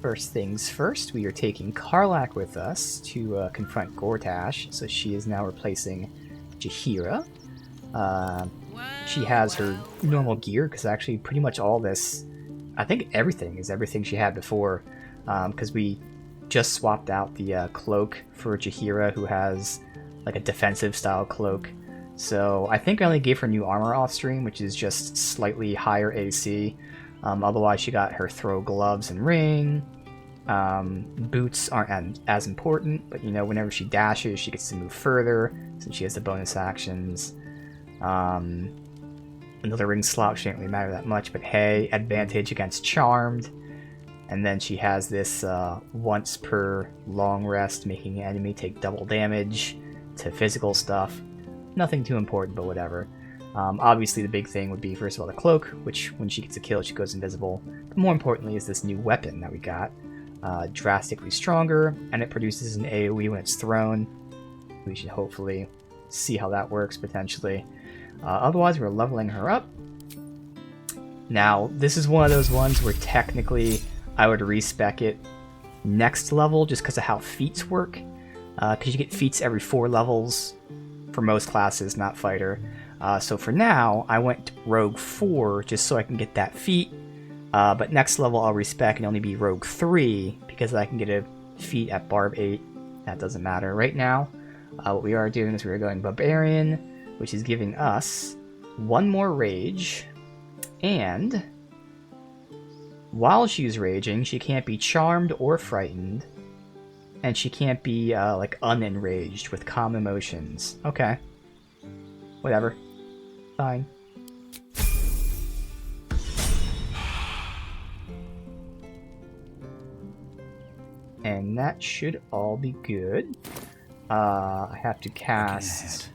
first things first, we are taking Karlach with us to confront Gortash, so she is now replacing Jaheira. She has her normal gear, because actually pretty much all this, I think everything is everything she had before, because we just swapped out the cloak for Jaheira, who has like a defensive style cloak. So I think I only gave her new armor off stream, which is just slightly higher AC. Otherwise she got her throw gloves and ring. Boots aren't as important, but you know, whenever she dashes, she gets to move further since she has the bonus actions. Another ring slot shouldn't really matter that much, but hey, advantage against charmed. And then she has this once per long rest, making an enemy take double damage to physical stuff. Nothing too important, but whatever. Obviously the big thing would be, first of all, the cloak, which when she gets a kill, she goes invisible. But more importantly is this new weapon that we got. Drastically stronger, and it produces an AoE when it's thrown. We should hopefully see how that works, potentially. Otherwise, we're leveling her up. Now, this is one of those ones where technically I would respec it next level just because of how feats work. Because you get feats every 4 levels for most classes, not fighter. So for now, I went to Rogue 4 just so I can get that feat. But next level I'll respec and only be Rogue 3 because I can get a feat at Barb 8. That doesn't matter right now. What we are doing is we are going Barbarian, which is giving us 1 more rage. And while she's raging, she can't be charmed or frightened. And she can't be like unenraged with calm emotions. Okay. Whatever. Fine. And that should all be good. I have to cast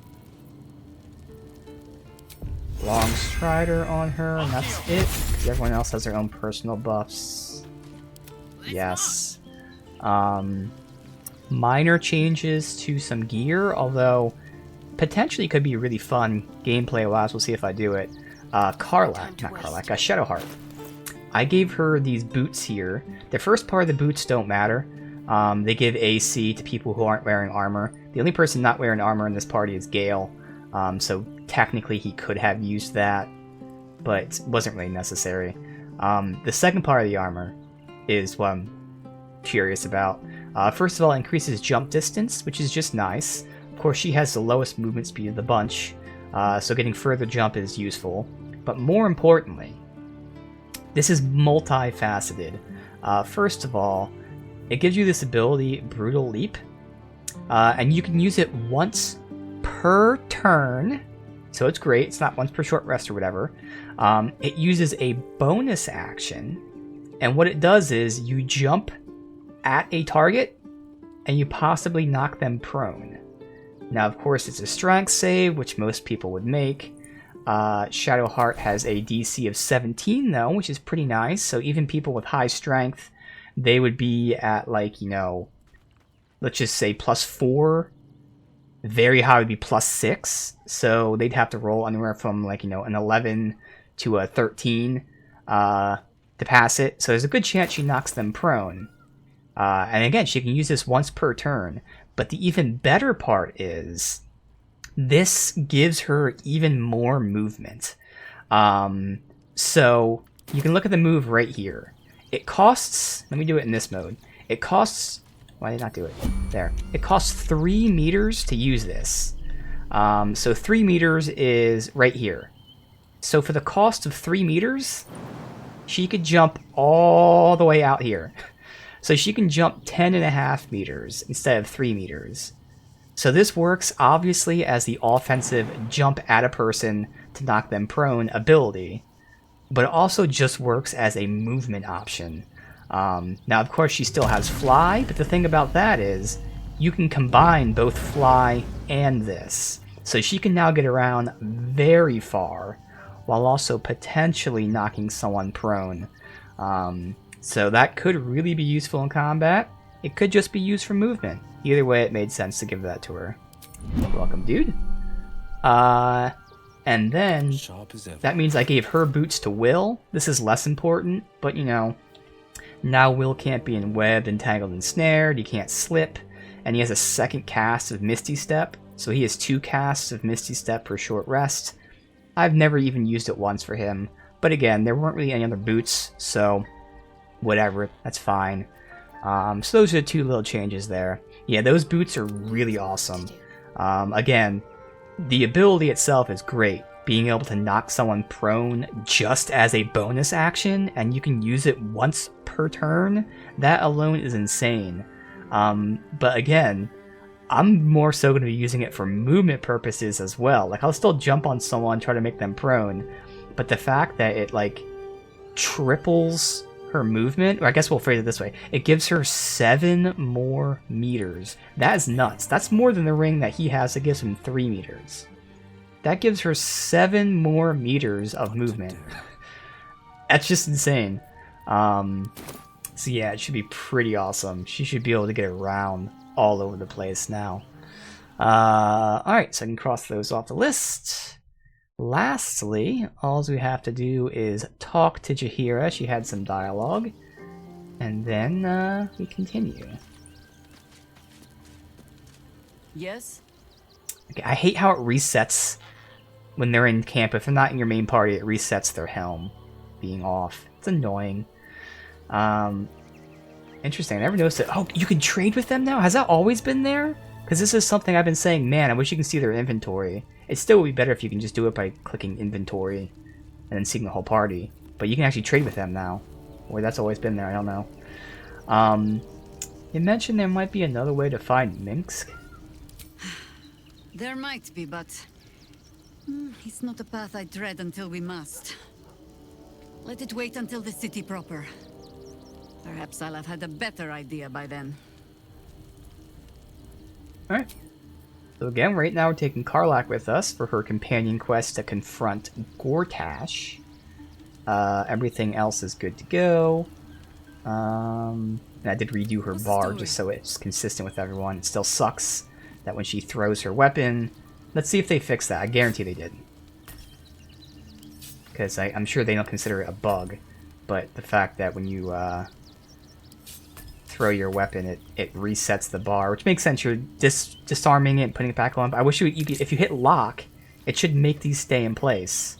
Long Strider on her, and that's it. Because everyone else has their own personal buffs. Yes. Minor changes to some gear, although potentially could be really fun gameplay-wise. We'll see if I do it. Shadowheart. I gave her these boots here. The first part of the boots don't matter. They give AC to people who aren't wearing armor. The only person not wearing armor in this party is Gale. So technically he could have used that, but it wasn't really necessary. The second part of the armor is what I'm curious about. First of all, it increases jump distance, which is just nice. Of course, she has the lowest movement speed of the bunch, so getting further jump is useful. But more importantly, this is multifaceted. First of all, it gives you this ability, Brutal Leap, and you can use it once per turn, so it's great. It's not once per short rest or whatever. It uses a bonus action, and what it does is you jump at a target, and you possibly knock them prone. Now, of course, it's a strength save, which most people would make. Shadowheart has a DC of 17, though, which is pretty nice. So even people with high strength, they would be at, like, you know, let's just say +4. Very high would be +6. So they'd have to roll anywhere from, like, you know, an 11 to a 13 to pass it. So there's a good chance she knocks them prone. And again, she can use this once per turn. But the even better part is this gives her even more movement. So you can look at the move right here. It costs, let me do it in this mode. It costs, why did I not do it? There. It costs 3 meters to use this. So 3 meters is right here. So for the cost of 3 meters, she could jump all the way out here. So she can jump 10.5 meters instead of 3 meters. So this works obviously as the offensive jump at a person to knock them prone ability, but it also just works as a movement option. Now, of course, she still has fly, but the thing about that is you can combine both fly and this. So she can now get around very far while also potentially knocking someone prone. So that could really be useful in combat. It could just be used for movement. Either way, it made sense to give that to her. Welcome, dude. And then that means I gave her boots to Will. This is less important, but you know, Now Will can't be enwebbed, entangled, and snared. He can't slip. And he has a second cast of Misty Step. So he has 2 casts of Misty Step per short rest. I've never even used it once for him. But again, there weren't really any other boots, so whatever, that's fine. So those are the 2 little changes there. Yeah, those boots are really awesome. Again, the ability itself is great. Being able to knock someone prone just as a bonus action, and you can use it once per turn, that alone is insane. But again, I'm more so going to be using it for movement purposes as well. Like, I'll still jump on someone, try to make them prone, but the fact that it, like, triples her movement, or I guess we'll phrase it this way, it gives her 7 more meters. That is nuts. That's more than the ring that he has that gives him 3 meters. That gives her 7 more meters of movement. That's just insane. So yeah, it should be pretty awesome. She should be able to get around all over the place now. Alright, so I can cross those off the list. Lastly, all we have to do is talk to Jaheira. She had some dialogue. And then we continue. Yes? Okay, I hate how it resets when they're in camp. If they're not in your main party, it resets their helm being off. It's annoying. Interesting. I never noticed it. Oh, you can trade with them now? Has that always been there? Because this is something I've been saying, man, I wish you can see their inventory. It still would be better if you can just do it by clicking inventory and then seeing the whole party. But you can actually trade with them now. Or that's always been there, I don't know. You mentioned there might be another way to find Minsk. There might be, but it's not a path I tread until we must. Let it wait until the city proper. Perhaps I'll have had a better idea by then. Alright. So again, right now we're taking Karlach with us for her companion quest to confront Gortash. Everything else is good to go. And I did redo her bar just so it's consistent with everyone. It still sucks that when she throws her weapon... Let's see if they fix that. I guarantee they did. Because I'm sure they don't consider it a bug. But the fact that when you throw your weapon, it resets the bar, which makes sense. You're disarming it and putting it back on. But I wish if you hit lock, it should make these stay in place.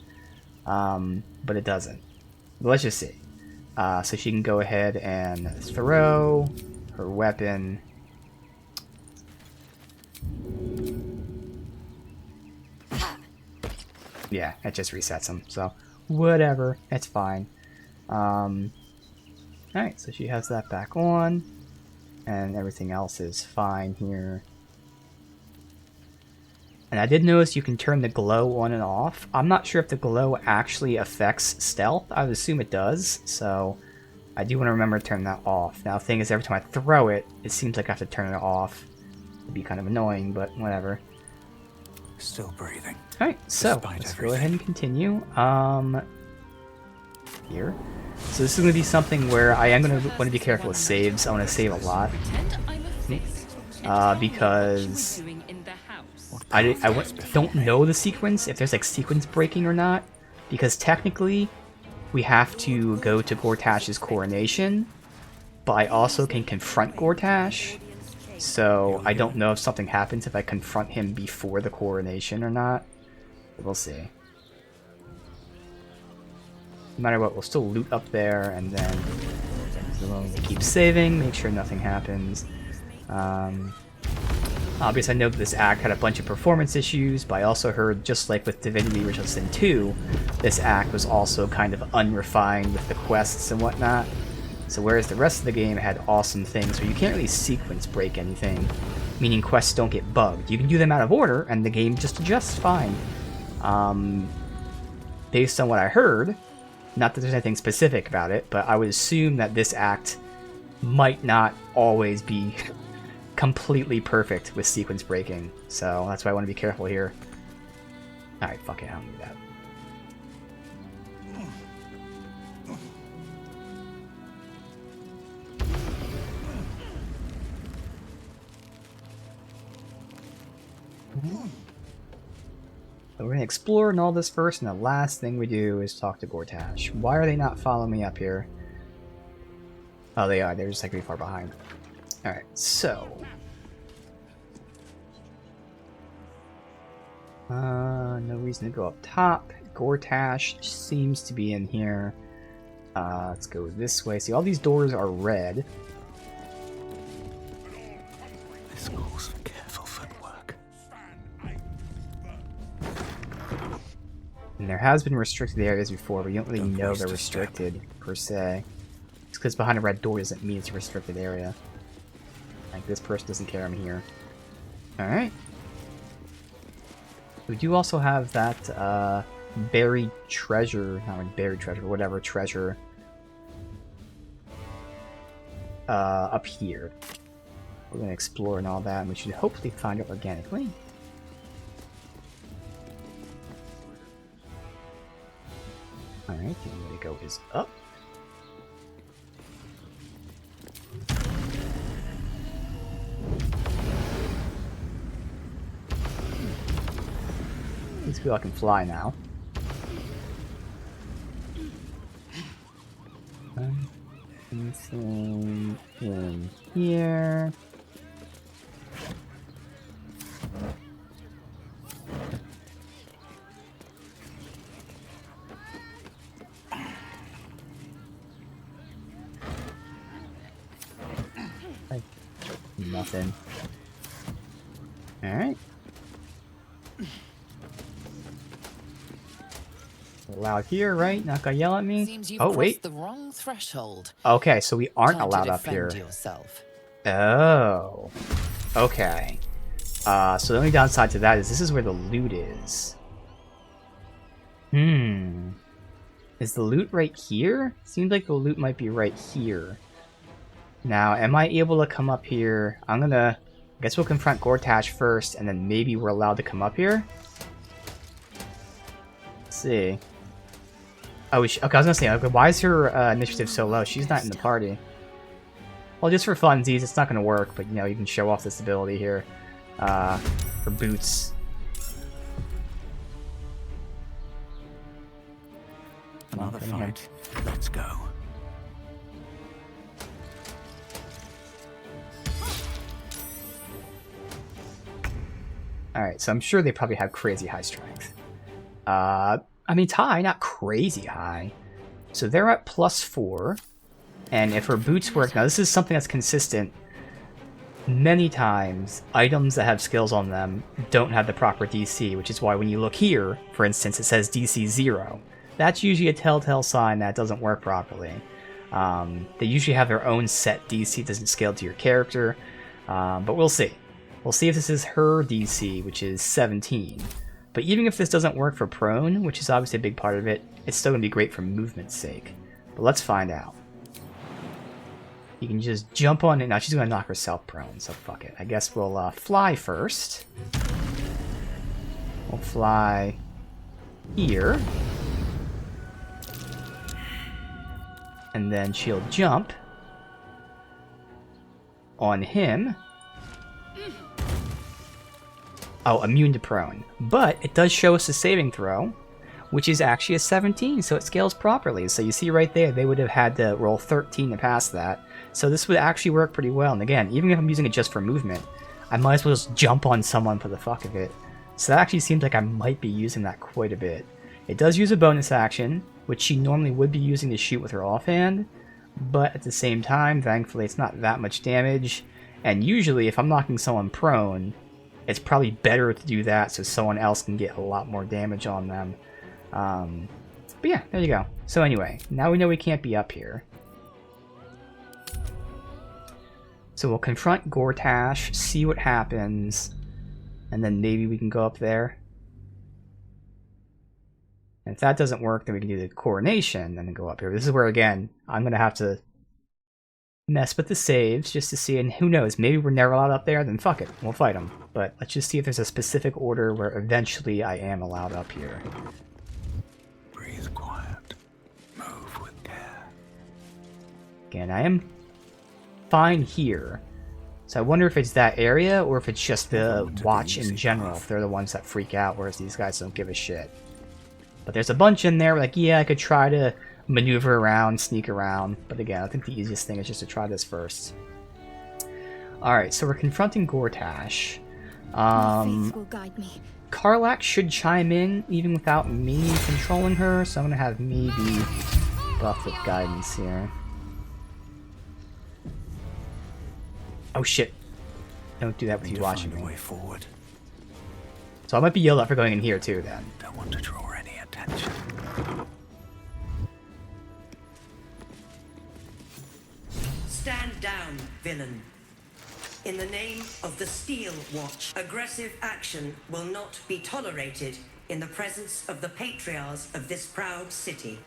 But it doesn't. But let's just see. So she can go ahead and throw her weapon. Yeah, it just resets them. So whatever, it's fine. Alright, so she has that back on, and everything else is fine here. And I did notice you can turn the glow on and off. I'm not sure if the glow actually affects stealth. I would assume it does, so I do want to remember to turn that off. Now the thing is, every time I throw it, it seems like I have to turn it off. It'd be kind of annoying, but whatever. Still breathing. Alright, so let's go ahead and continue. Here. So this is going to be something where I am going to want to be careful with saves. I want to save a lot. Because I don't know the sequence, if there's like sequence breaking or not. Because technically, we have to go to Gortash's coronation. But I also can confront Gortash. So I don't know if something happens if I confront him before the coronation or not. We'll see. No matter what, we'll still loot up there, and then we'll keep saving, make sure nothing happens. Obviously, I know that this act had a bunch of performance issues, but I also heard, just like with Divinity Original Sin 2, this act was also kind of unrefined with the quests and whatnot. So whereas the rest of the game had awesome things where you can't really sequence break anything, meaning quests don't get bugged. You can do them out of order, and the game just adjusts fine. Based on what I heard, not that there's anything specific about it, but I would assume that this act might not always be completely perfect with sequence breaking. So that's why I want to be careful here. Alright, fuck it, I don't need that. So we're going to explore and all this first, and the last thing we do is talk to Gortash. Why are they not following me up here? Oh, they are. They're just like really far behind. Alright, so... no reason to go up top. Gortash seems to be in here. Let's go this way. See, all these doors are red. This calls for careful footwork. And there has been restricted areas before, but you don't really Don't know waste they're a restricted, per se. It's because behind a red door doesn't mean it's a restricted area. Like, this person doesn't care I'm here. Alright. We do also have that, buried treasure, not like buried treasure, whatever treasure, up here. We're gonna explore and all that, and we should hopefully find it organically. Alright, the only way to go is up. These people can fly now. Anything in here? Nothing. Alright. Allowed here, right? Not gonna yell at me? Seems you've Oh, crossed wait. the wrong threshold. Okay, so we aren't Time to allowed up defend here. yourself. Oh. Okay. So the only downside to that is this is where the loot is. Is the loot right here? Seems like the loot might be right here. Now, am I able to come up here? I guess we'll confront Gortash first, and then maybe we're allowed to come up here? Let's see. Oh, okay, I was gonna say, okay, why is her initiative so low? She's not in the party. Well, just for funsies, it's not gonna work, but you know, you can show off this ability here. For boots. Another fight. Let's go. Alright, so I'm sure they probably have crazy high strength. I mean, it's high, not crazy high. So they're at +4. And if her boots work, now this is something that's consistent. Many times, items that have skills on them don't have the proper DC, which is why when you look here, for instance, it says DC 0. That's usually a telltale sign that it doesn't work properly. They usually have their own set DC, doesn't scale to your character, but we'll see. We'll see if this is her DC, which is 17. But even if this doesn't work for prone, which is obviously a big part of it, it's still going to be great for movement's sake. But let's find out. You can just jump on it. Now she's going to knock herself prone, so fuck it. I guess we'll fly first. We'll fly here. And then she'll jump on him. Oh, immune to prone. But it does show us a saving throw, which is actually a 17, so it scales properly. So you see right there, they would have had to roll 13 to pass that. So this would actually work pretty well. And again, even if I'm using it just for movement, I might as well just jump on someone for the fuck of it. So that actually seems like I might be using that quite a bit. It does use a bonus action, which she normally would be using to shoot with her offhand. But at the same time, thankfully, it's not that much damage. And usually, if I'm knocking someone prone, it's probably better to do that so someone else can get a lot more damage on them. But yeah, there you go. So anyway, now we know we can't be up here. So we'll confront Gortash, see what happens, and then maybe we can go up there. And if that doesn't work, then we can do the coronation and then go up here. This is where, again, I'm going to have to mess with the saves just to see, and who knows, maybe we're never allowed up there, then fuck it, we'll fight them. But let's just see if there's a specific order where eventually I am allowed up here. Breathe quiet. Move with care. Again, I am fine here. So I wonder if it's that area or if it's just the watch in general, if they're the ones that freak out, whereas these guys don't give a shit. But there's a bunch in there, like, yeah, I could try to maneuver around, sneak around. But again, I think the easiest thing is just to try this first. Alright, so we're confronting Gortash. My faith will guide me. Karlak should chime in even without me controlling her, so I'm gonna have me be buffed with guidance here. Oh shit. Don't do that with you watching me. Way forward. So I might be yelled at for going in here too then. Don't want to draw any attention. Stand down, villain. In the name of the Steel Watch, aggressive action will not be tolerated in the presence of the patriarchs of this proud city.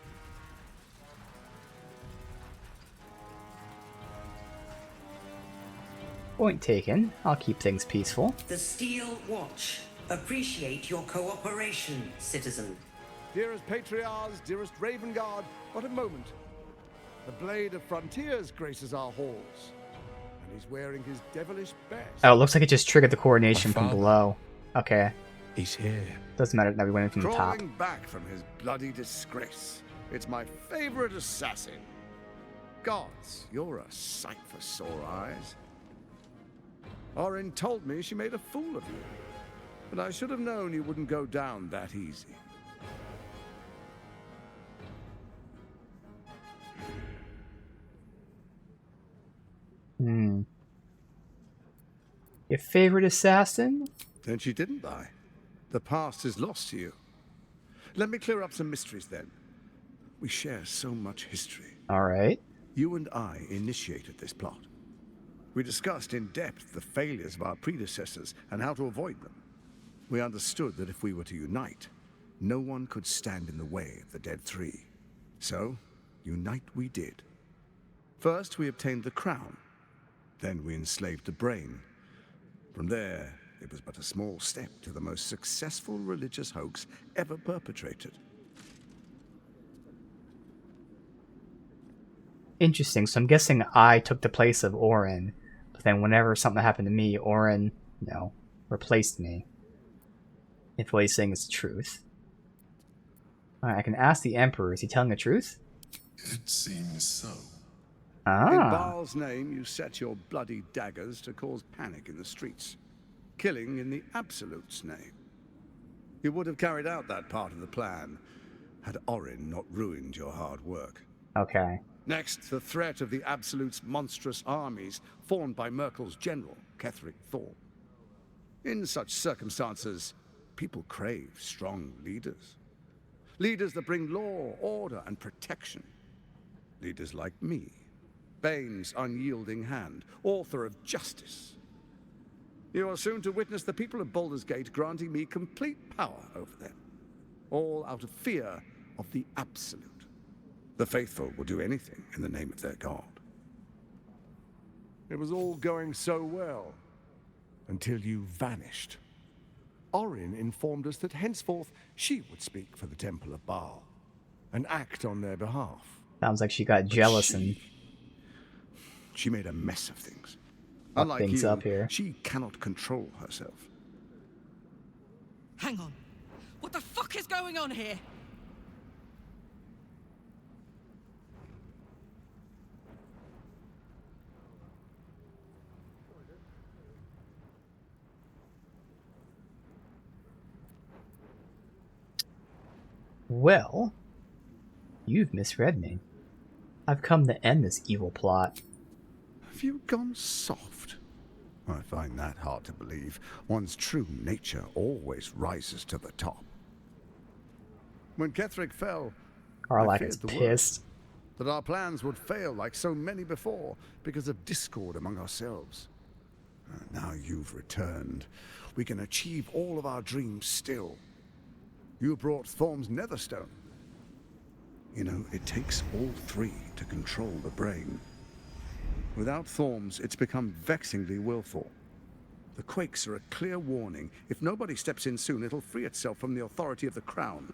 Point taken. I'll keep things peaceful. The Steel Watch appreciate your cooperation, citizen. Dearest Patriarchs, dearest Raven Guard, what a moment. The Blade of Frontiers graces our halls, and he's wearing his devilish best. Oh, it looks like it just triggered the coordination from below. Okay. He's here. Doesn't matter, now we went in from the top. Crawling back from his bloody disgrace. It's my favorite assassin. Gods, you're a sight for sore eyes. Orin told me she made a fool of you, but I should have known you wouldn't go down that easy. Your favorite assassin? Then she didn't die. The past is lost to you. Let me clear up some mysteries then. We share so much history. Alright. You and I initiated this plot. We discussed in depth the failures of our predecessors and how to avoid them. We understood that if we were to unite, no one could stand in the way of the Dead Three. So, unite we did. First, we obtained the crown. Then we enslaved the brain. From there, it was but a small step to the most successful religious hoax ever perpetrated. Interesting, so I'm guessing I took the place of Orin, but then whenever something happened to me, Orin, replaced me. If what he's saying is the truth. Alright, I can ask the Emperor, is he telling the truth? It seems so. In Baal's name, you set your bloody daggers to cause panic in the streets, killing in the Absolute's name. You would have carried out that part of the plan had Orin not ruined your hard work. Okay. Next, the threat of the Absolute's monstrous armies formed by Merkel's general, Ketheric Thorn. In such circumstances, people crave strong leaders. Leaders that bring law, order, and protection. Leaders like me, Bane's unyielding hand, author of justice. You are soon to witness the people of Baldur's Gate granting me complete power over them, all out of fear of the Absolute. The faithful will do anything in the name of their god. It was all going so well until you vanished. Orin informed us that henceforth she would speak for the Temple of Baal and act on their behalf. Sounds like she got jealous and She made a mess of things. fucked Unlike things you, up here. she cannot control herself. Hang on. What the fuck is going on here? Well, you've misread me. I've come to end this evil plot. Have you gone soft? I find that hard to believe. One's true nature always rises to the top. When Ketheric fell, I Karlak feared is the worst. pissed. That our plans would fail like so many before because of discord among ourselves. Now you've returned. We can achieve all of our dreams still. You brought Thorm's Netherstone. You know, it takes all three to control the brain. Without Thorm's, it's become vexingly willful. The quakes are a clear warning. If nobody steps in soon, it'll free itself from the authority of the Crown.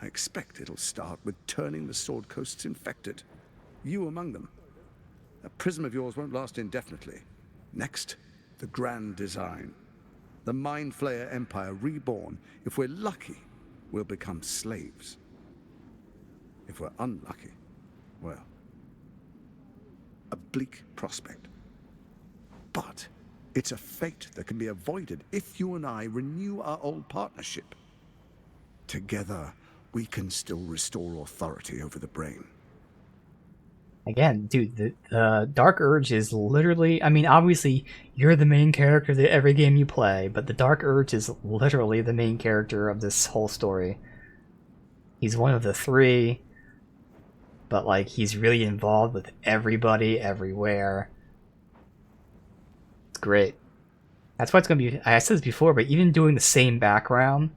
I expect it'll start with turning the Sword Coasts infected. You among them. That prism of yours won't last indefinitely. Next, the grand design. The Mind Flayer Empire reborn. If we're lucky, we'll become slaves. If we're unlucky, well, a bleak prospect. But it's a fate that can be avoided if you and I renew our old partnership. Together, we can still restore authority over the brain. Again, dude, the Dark Urge is literally... I mean, obviously, you're the main character of every game you play, but the Dark Urge is literally the main character of this whole story. He's one of the three, but, like, he's really involved with everybody, everywhere. It's great. That's why it's gonna be... I said this before, but even doing the same background,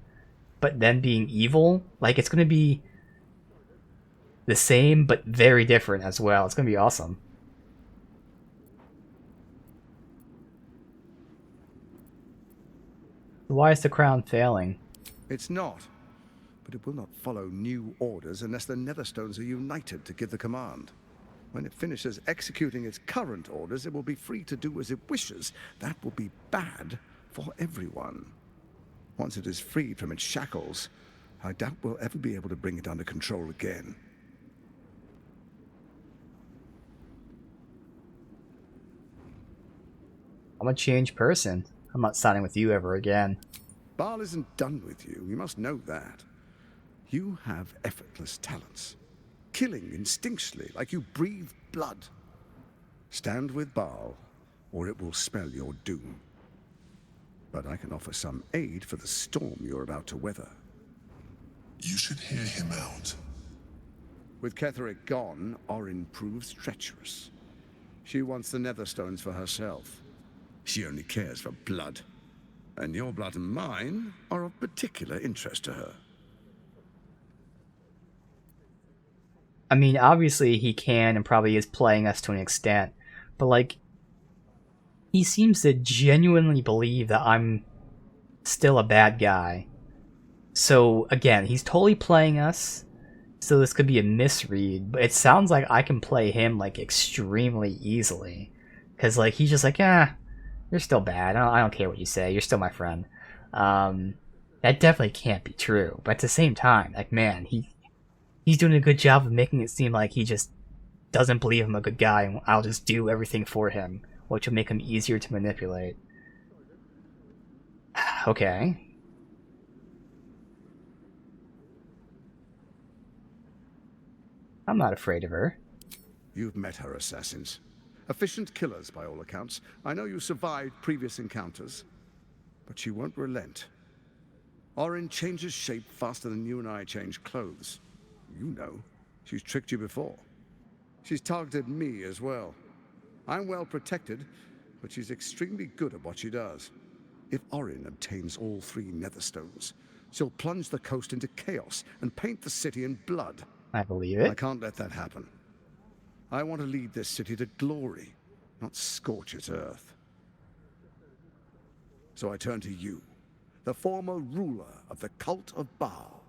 but then being evil, like, it's gonna be the same, but very different as well. It's gonna be awesome. Why is the crown failing? It's not, but it will not follow new orders unless the Netherstones are united to give the command. When it finishes executing its current orders, it will be free to do as it wishes. That will be bad for everyone. Once it is freed from its shackles, I doubt we'll ever be able to bring it under control again. I'm a changed person. I'm not signing with you ever again. Baal isn't done with you. You must know that. You have effortless talents. Killing instinctually, like you breathe blood. Stand with Baal, or it will spell your doom. But I can offer some aid for the storm you're about to weather. You should hear him out. With Ketheric gone, Orin proves treacherous. She wants the Netherstones for herself. She only cares for blood. And your blood and mine are of particular interest to her. I mean, obviously he can and probably is playing us to an extent, but like, he seems to genuinely believe that I'm still a bad guy. So again, he's totally playing us, so this could be a misread, but it sounds like I can play him like extremely easily. Cause like, he's just like, you're still bad. I don't care what you say. You're still my friend. That definitely can't be true. But at the same time, like, man, he's doing a good job of making it seem like he just doesn't believe I'm a good guy, and I'll just do everything for him, which will make him easier to manipulate. Okay. I'm not afraid of her. You've met her assassins. Efficient killers, by all accounts. I know you survived previous encounters, but she won't relent. Orin changes shape faster than you and I change clothes. You know, she's tricked you before. She's targeted me as well. I'm well protected, but she's extremely good at what she does. If Orin obtains all 3 Netherstones, she'll plunge the coast into chaos and paint the city in blood. I believe it. I can't let that happen. I want to lead this city to glory, not scorch its earth. So I turn to you, the former ruler of the cult of Baal.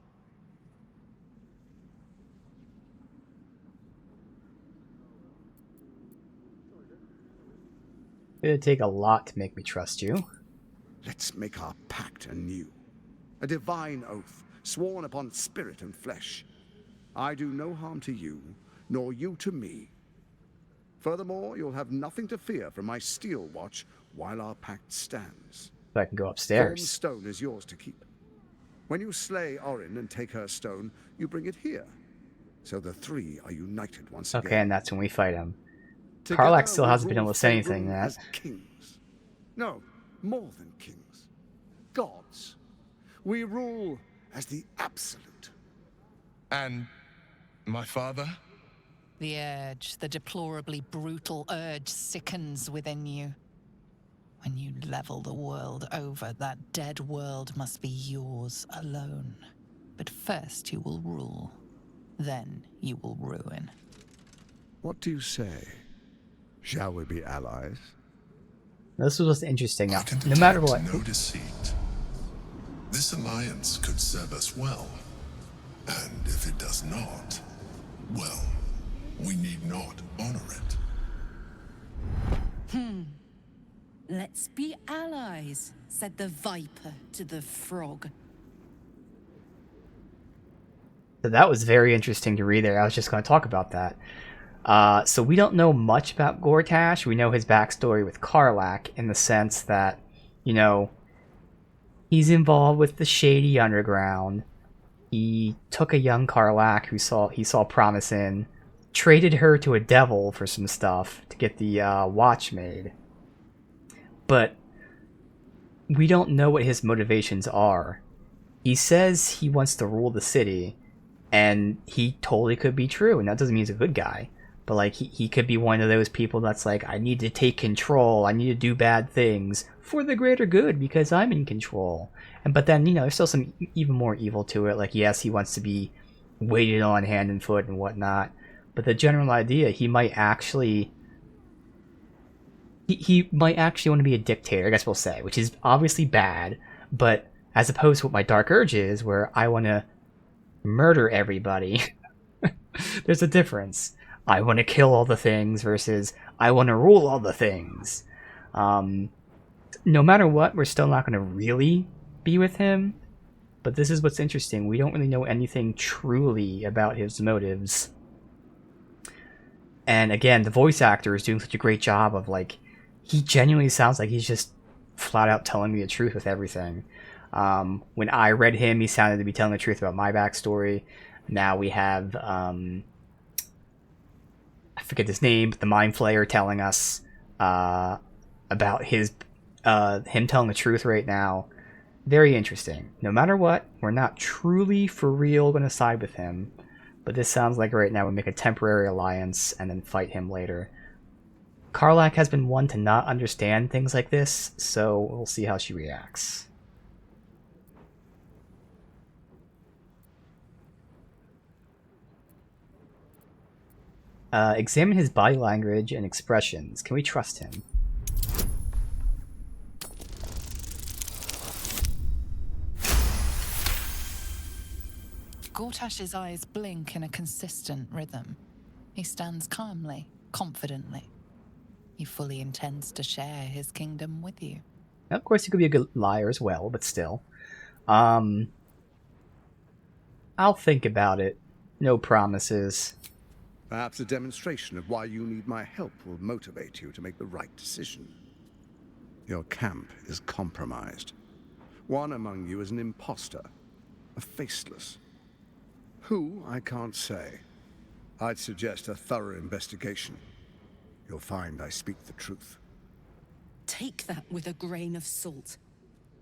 It'd take a lot to make me trust you. Let's make our pact anew. A divine oath, sworn upon spirit and flesh. I do no harm to you, nor you to me. Furthermore, you'll have nothing to fear from my steel watch while our pact stands. So I can go upstairs. Thorn's stone is yours to keep. When you slay Orin and take her stone, you bring it here. So the 3 are united once again. Okay, and that's when we fight him. Together, Karlach still we hasn't been rule able to say anything Faerun yet. as kings. No, more than kings. Gods. We rule as the absolute. And my father? The urge, the deplorably brutal urge sickens within you. When you level the world over, that dead world must be yours alone. But first you will rule. Then you will ruin. What do you say? Shall we be allies? This was what's interesting. I can No matter detect what. no deceit. This alliance could serve us well. And if it does not, well, we need not honor it. Let's be allies, said the viper to the frog. So that was very interesting to read there. I was just going to talk about that. So we don't know much about Gortash. We know his backstory with Karlach in the sense that, you know, he's involved with the shady underground. He took a young Karlach who he saw promise in, traded her to a devil for some stuff to get the watch made. But we don't know what his motivations are. He says he wants to rule the city, and he totally could be true, and that doesn't mean he's a good guy. But like he could be one of those people that's like, I need to take control, I need to do bad things for the greater good because I'm in control. But then, you know, there's still some even more evil to it. Like, yes, he wants to be waited on hand and foot and whatnot. But the general idea, he might actually want to be a dictator, I guess we'll say, which is obviously bad, but as opposed to what my dark urge is, where I want to murder everybody. There's a difference. I want to kill all the things versus I want to rule all the things. No matter what, we're still not going to really be with him, but this is what's interesting. We don't really know anything truly about his motives. And again, the voice actor is doing such a great job of, like, he genuinely sounds like he's just flat out telling me the truth with everything. When I read him, he sounded to be telling the truth about my backstory. Now we have, I forget his name, but the Mind Flayer telling us about him telling the truth right now. Very interesting. No matter what, we're not truly for real going to side with him. But this sounds like right now we make a temporary alliance and then fight him later. Karlach has been one to not understand things like this, so we'll see how she reacts. Examine his body language and expressions. Can we trust him? Gortash's eyes blink in a consistent rhythm. He stands calmly, confidently. He fully intends to share his kingdom with you. Now, of course, he could be a good liar as well, but still. I'll think about it. No promises. Perhaps a demonstration of why you need my help will motivate you to make the right decision. Your camp is compromised. One among you is an imposter, a faceless. Who, I can't say. I'd suggest a thorough investigation. You'll find I speak the truth. Take that with a grain of salt.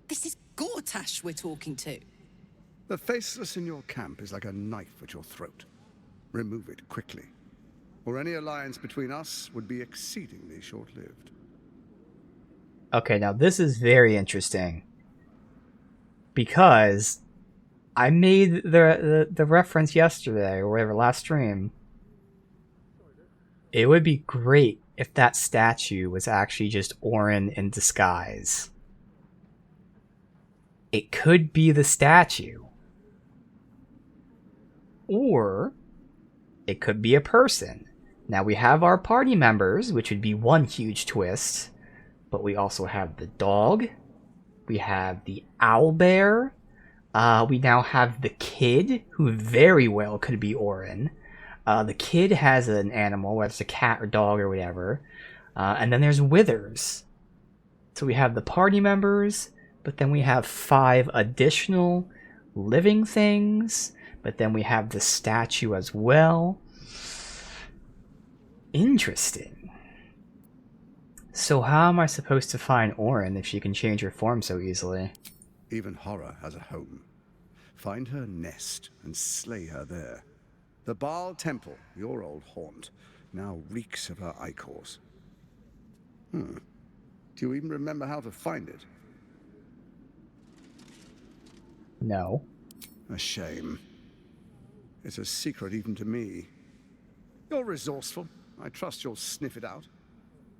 This is Gortash we're talking to. The faceless in your camp is like a knife at your throat. Remove it quickly, or any alliance between us would be exceedingly short-lived. Okay, now this is very interesting. Because I made the reference yesterday, or whatever, last stream. It would be great if that statue was actually just Orin in disguise. It could be the statue. Or it could be a person. Now we have our party members, which would be one huge twist. But we also have the dog. We have the owlbear. We now have the kid, who very well could be Orin. The kid has an animal, whether it's a cat or dog or whatever. And then there's Withers. So we have the party members, but then we have 5 additional living things. But then we have the statue as well. Interesting. So how am I supposed to find Orin if she can change her form so easily? Even horror has a home. Find her nest and slay her there. The Baal Temple, your old haunt, now reeks of her ichors. Do you even remember how to find it? No. A shame. It's a secret even to me. You're resourceful. I trust you'll sniff it out.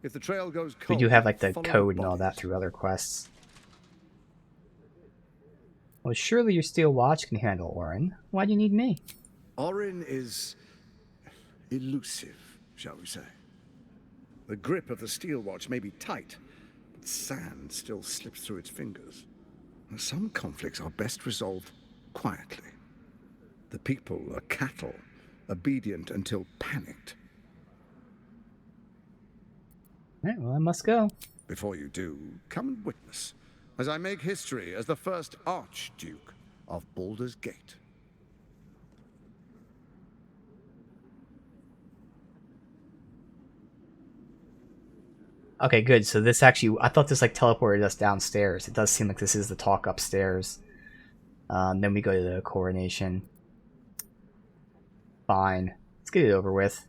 If the trail goes cold, We do have like the follow code and all that bodies. through other quests. Well, surely your steel watch can handle Orin. Why do you need me? Orin is elusive, shall we say. The grip of the steel watch may be tight, but sand still slips through its fingers. Some conflicts are best resolved quietly. The people are cattle, obedient until panicked. Alright, well, I must go. Before you do, come and witness as I make history as the first Archduke of Baldur's Gate. Okay, good. So this actually, I thought this like teleported us downstairs. It does seem like this is the talk upstairs. Then we go to the coronation. Fine. Let's get it over with.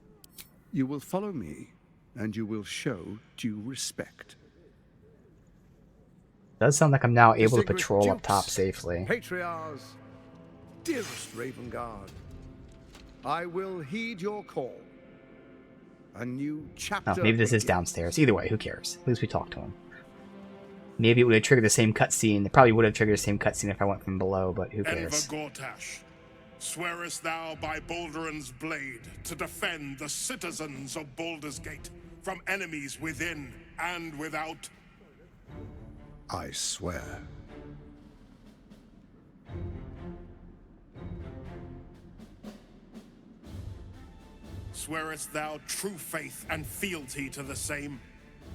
You will follow me, and you will show due respect. Does sound like I'm now able to Distinguished patrol up dukes, top safely. Patriarchs, dearest Ravengard, I will heed your call. A new chapter. Oh, maybe this is downstairs. Either way, who cares? At least we talked to him. Maybe it would have triggered the same cutscene. It probably would have triggered the same cutscene if I went from below, but who cares? Gortash, swearest thou by Balduran's blade to defend the citizens of Baldur's Gate from enemies within and without? I swear. Swearest thou true faith and fealty to the same,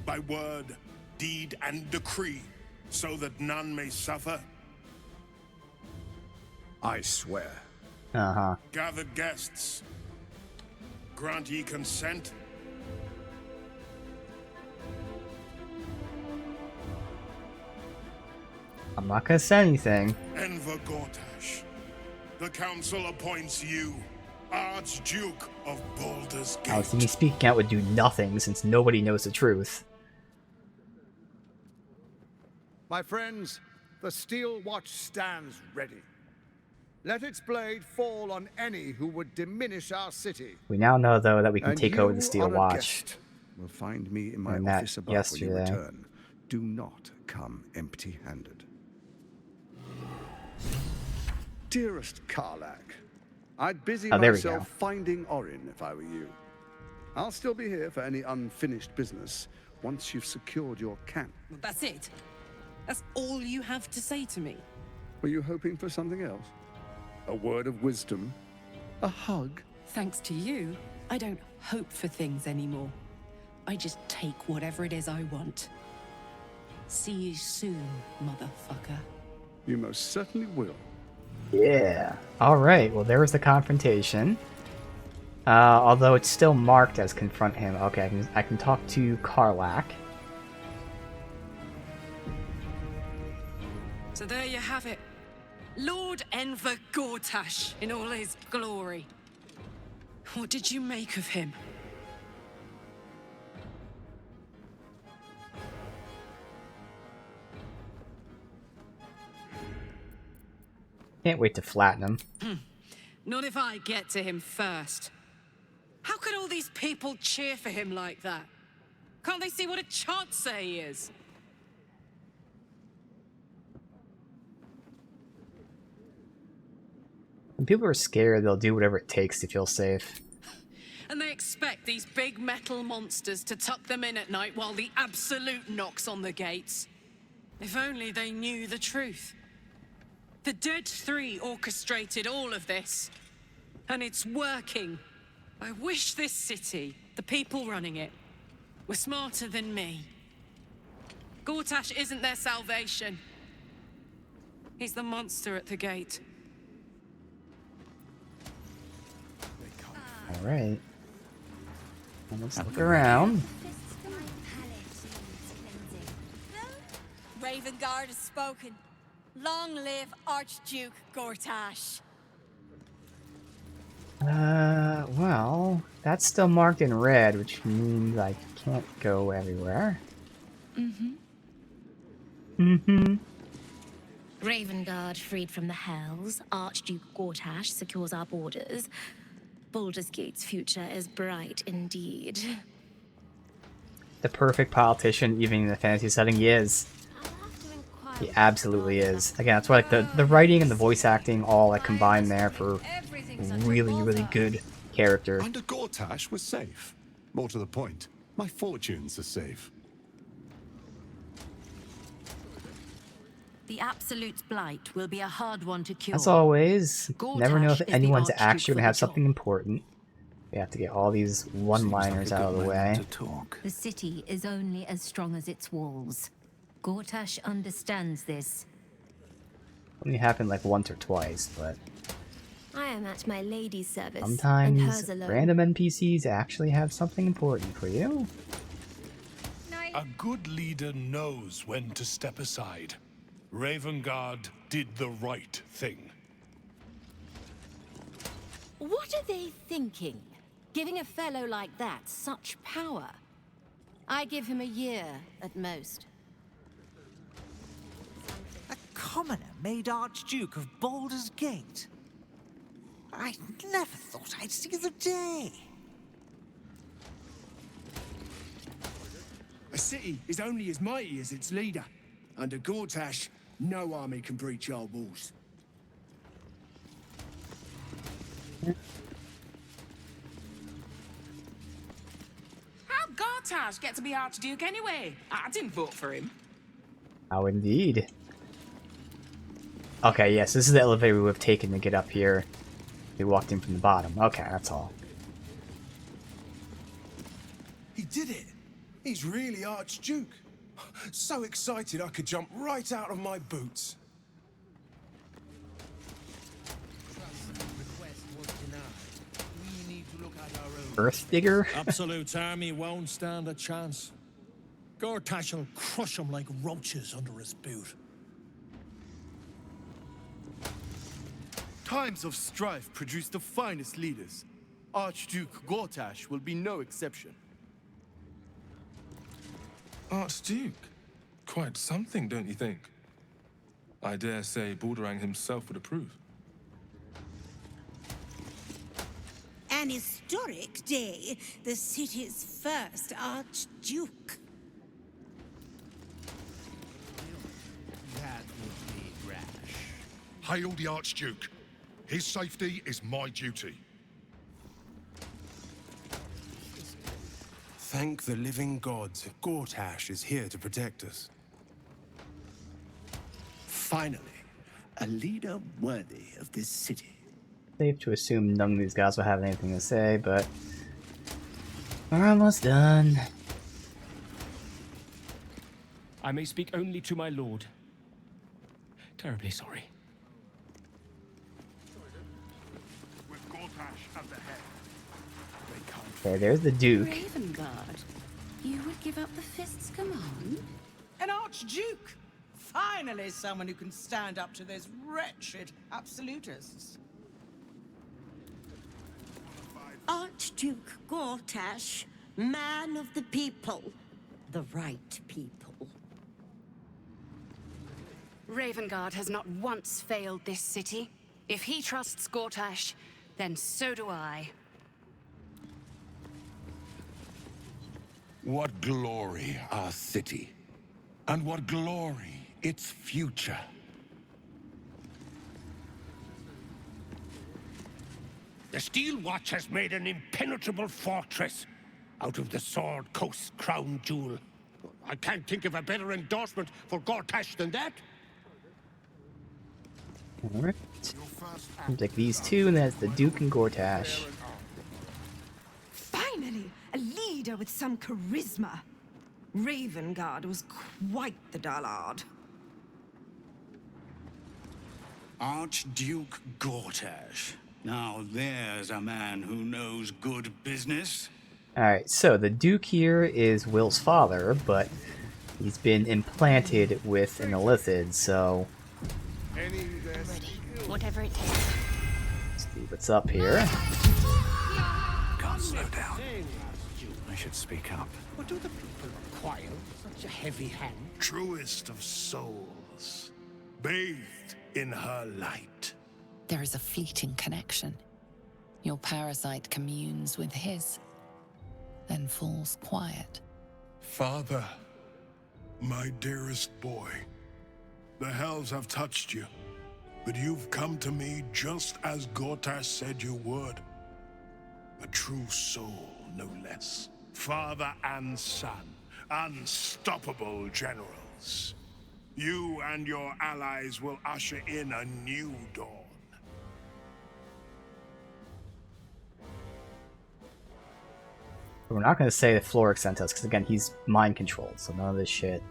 by word, deed, and decree, so that none may suffer? I swear. Uh-huh. Gathered guests, grant ye consent? I'm not gonna say anything. Enver Gortash, the council appoints you Archduke of Baldur's Gate. Obviously, me speaking out would do nothing since nobody knows the truth. My friends, the Steel Watch stands ready. Let its blade fall on any who would diminish our city. We now know, though, that we can And take you, over the Steel honored Watch. guest, will find me in my Learned that office above yesterday. when you return. Do not come empty-handed. Dearest Karlach, I'd busy there we myself go. finding Orin if I were you. I'll still be here for any unfinished business once you've secured your camp. That's it? That's all you have to say to me? Were you hoping for something else? A word of wisdom? A hug? Thanks to you, I don't hope for things anymore. I just take whatever it is I want. See you soon, motherfucker. You most certainly will. Yeah. Alright, well there was the confrontation. Although it's still marked as confront him. Okay, I can talk to Karlach. So there you have it. Lord Enver Gortash in all his glory. What did you make of him? Can't wait to flatten him. Not if I get to him first. How could all these people cheer for him like that? Can't they see what a chancer he is? When people are scared, they'll do whatever it takes to feel safe. And they expect these big metal monsters to tuck them in at night while the Absolute knocks on the gates. If only they knew the truth. The Dead Three orchestrated all of this. And it's working. I wish this city, the people running it, were smarter than me. Gortash isn't their salvation. He's the monster at the gate. Alright. Let's look around. Ravengard has spoken. Long live Archduke Gortash. Well, that's still marked in red, which means I can't go everywhere. Ravengard freed from the Hells. Archduke Gortash secures our borders. Baldur's Gate's future is bright indeed. The perfect politician, even in the fantasy setting, he is. He absolutely is. Again, that's why like the writing and the voice acting all like combined there for really, really good character. Under Gortash, we're safe. More to the point, my fortunes are safe. The Absolute's blight will be a hard one to cure. As always, never know if Gortash is the anyone's Archduke actually for gonna the have job. something important. We have to get all these one-liners out of the way. The city is only as strong as its walls. Gortash understands this. Only happened like once or twice, but I am at my lady's service, and sometimes hers alone. random NPCs actually have something important for you. A good leader knows when to step aside. Ravengard did the right thing. What are they thinking? Giving a fellow like that such power? I give him a year at most. A commoner made Archduke of Baldur's Gate. I never thought I'd see the day. A city is only as mighty as its leader. Under Gortash, no army can breach our walls. How'd Gortash get to be Archduke anyway? I didn't vote for him. How indeed. Okay, yes, this is the elevator we would have taken to get up here. We walked in from the bottom. Okay, that's all. He did it! He's really Archduke. So excited I could jump right out of my boots. Earth Digger? Absolute's army won't stand a chance. Gortash will crush them like roaches under his boot. Times of strife produce the finest leaders. Archduke Gortash will be no exception. Archduke? Quite something, don't you think? I dare say Baldur himself would approve. An historic day, the city's first Archduke. That would be rash. Hail the Archduke. His safety is my duty. Thank the living gods, Gortash is here to protect us. Finally, a leader worthy of this city. Safe to assume none of these guys will have anything to say, but we're almost done. I may speak only to my lord. Terribly sorry. With Gortash at the head. Okay, there's the Duke. Ravengard, you would give up the Fist's command? An Archduke! Finally someone who can stand up to those wretched absolutists. Archduke Gortash, man of the people. The right people. Ravengard has not once failed this city. If he trusts Gortash, then so do I. What glory our city, and what glory its future. The Steel Watch has made an impenetrable fortress out of the Sword Coast's crown jewel. I can't think of a better endorsement for Gortash than that. Alright. Take these two, and that's the Duke and Gortash. Finally, a leader with some charisma. Ravengard was quite the dullard. Archduke Gortash. Now there's a man who knows good business. Alright, so the Duke here is Will's father, but he's been implanted with an illithid, so Ready. Whatever it takes. let's see what's up here. Can't slow down. I should speak up. What do the people require? Such a heavy hand. Truest of souls, bathed in her light. There is a fleeting connection. Your parasite communes with his, then falls quiet. Father, my dearest boy, the hells have touched you, but you've come to me just as Gortash said you would. A true soul, no less. Father and son, unstoppable generals. You and your allies will usher in a new dawn. But we're not going to say that Florix sent us, because again, he's mind controlled, so none of this shit.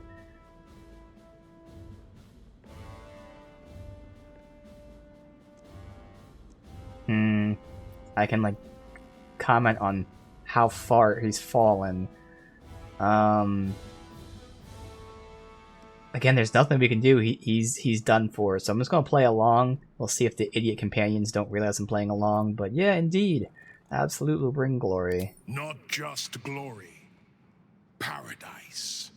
I can, like, comment on how far he's fallen. Again, there's nothing we can do. He's done for. So I'm just going to play along. We'll see if the idiot companions don't realize I'm playing along. But yeah, indeed. Absolute will bring glory. Not just glory. Paradise.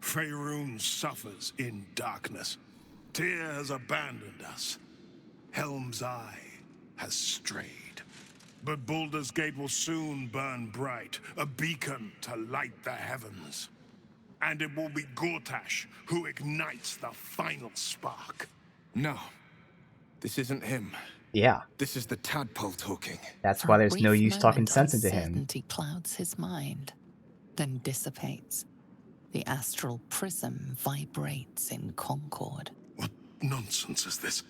Faerun suffers in darkness. Tyr has abandoned us. Helm's Eye has strayed. But Baldur's Gate will soon burn bright, a beacon to light the heavens. And it will be Gortash who ignites the final spark. No. This isn't him. Yeah. This is the tadpole talking. That's why there's no use talking sense into him. Uncertainty clouds his mind, then dissipates. The astral prism vibrates in concord. What nonsense is this?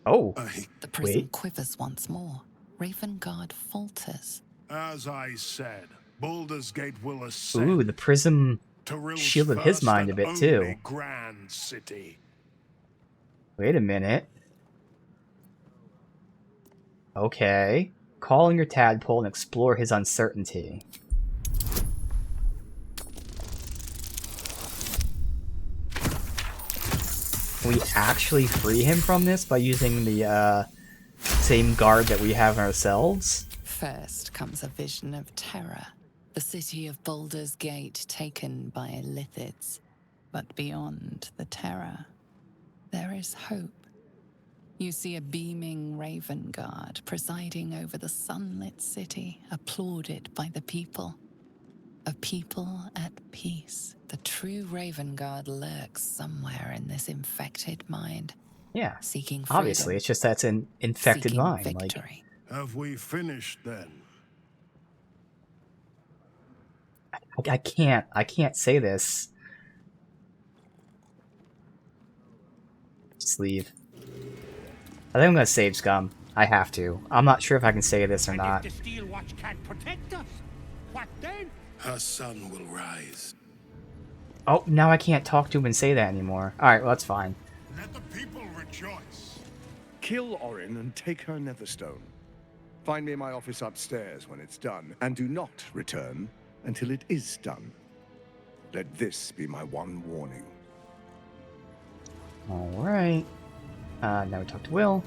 Oh, the prism quivers once more. Ravengard falters. As I said, Baldur's Gate will ascend. Ooh, the prism Tyrill's shielded his mind a bit too. Grand city. Wait a minute. Okay. Call on your tadpole and explore his uncertainty. Can we actually free him from this by using the same guard that we have ourselves? First comes a vision of terror. The city of Baldur's Gate taken by Lithids. But beyond the terror, there is hope. You see a beaming Ravengard presiding over the sunlit city, applauded by the people. A people at peace. The true Ravengard lurks somewhere in this infected mind. Yeah, seeking freedom, obviously, it's just that's an infected mind. Victory. Like, have we finished then? I can't say this. Just leave. I think I'm gonna save Scum. I have to. I'm not sure if I can say this or not. If the Steel Watch can't protect us, what then? Her sun will rise. Oh, now I can't talk to him and say that anymore. Alright, well, that's fine. Let the people rejoice. Kill Orin and take her Netherstone. Find me in my office upstairs when it's done, and do not return until it is done. Let this be my one warning. Alright. Now we talk to Will.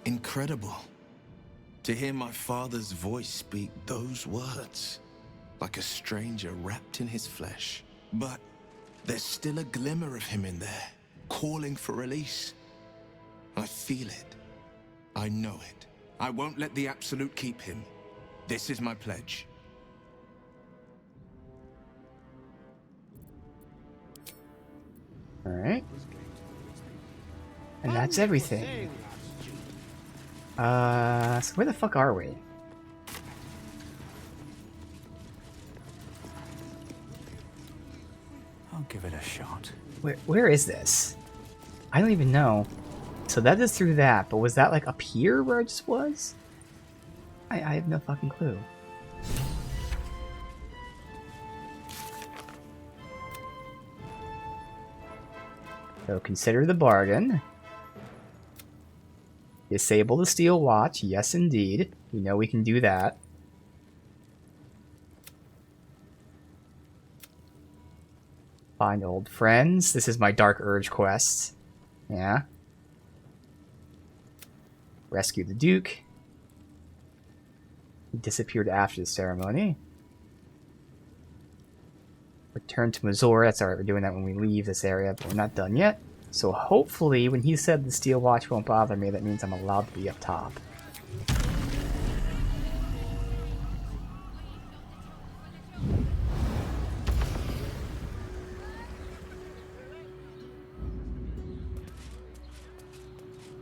Incredible. To hear my father's voice speak those words. Like a stranger wrapped in his flesh. But there's still a glimmer of him in there, calling for release. I feel it. I know it. I won't let the Absolute keep him. This is my pledge. Alright. And that's everything. So where the fuck are we? I'll give it a shot. Where is this? I don't even know. So that is through that, but was that like up here where I just was? I have no fucking clue. So consider the bargain. Disable the steel watch. Yes, indeed. We know we can do that. Find old friends. This is my Dark Urge quest. Yeah. Rescue the Duke. He disappeared after the ceremony. Return to Mazor. That's alright, we're doing that when we leave this area, but we're not done yet. So hopefully, when he said the steel watch won't bother me, that means I'm allowed to be up top.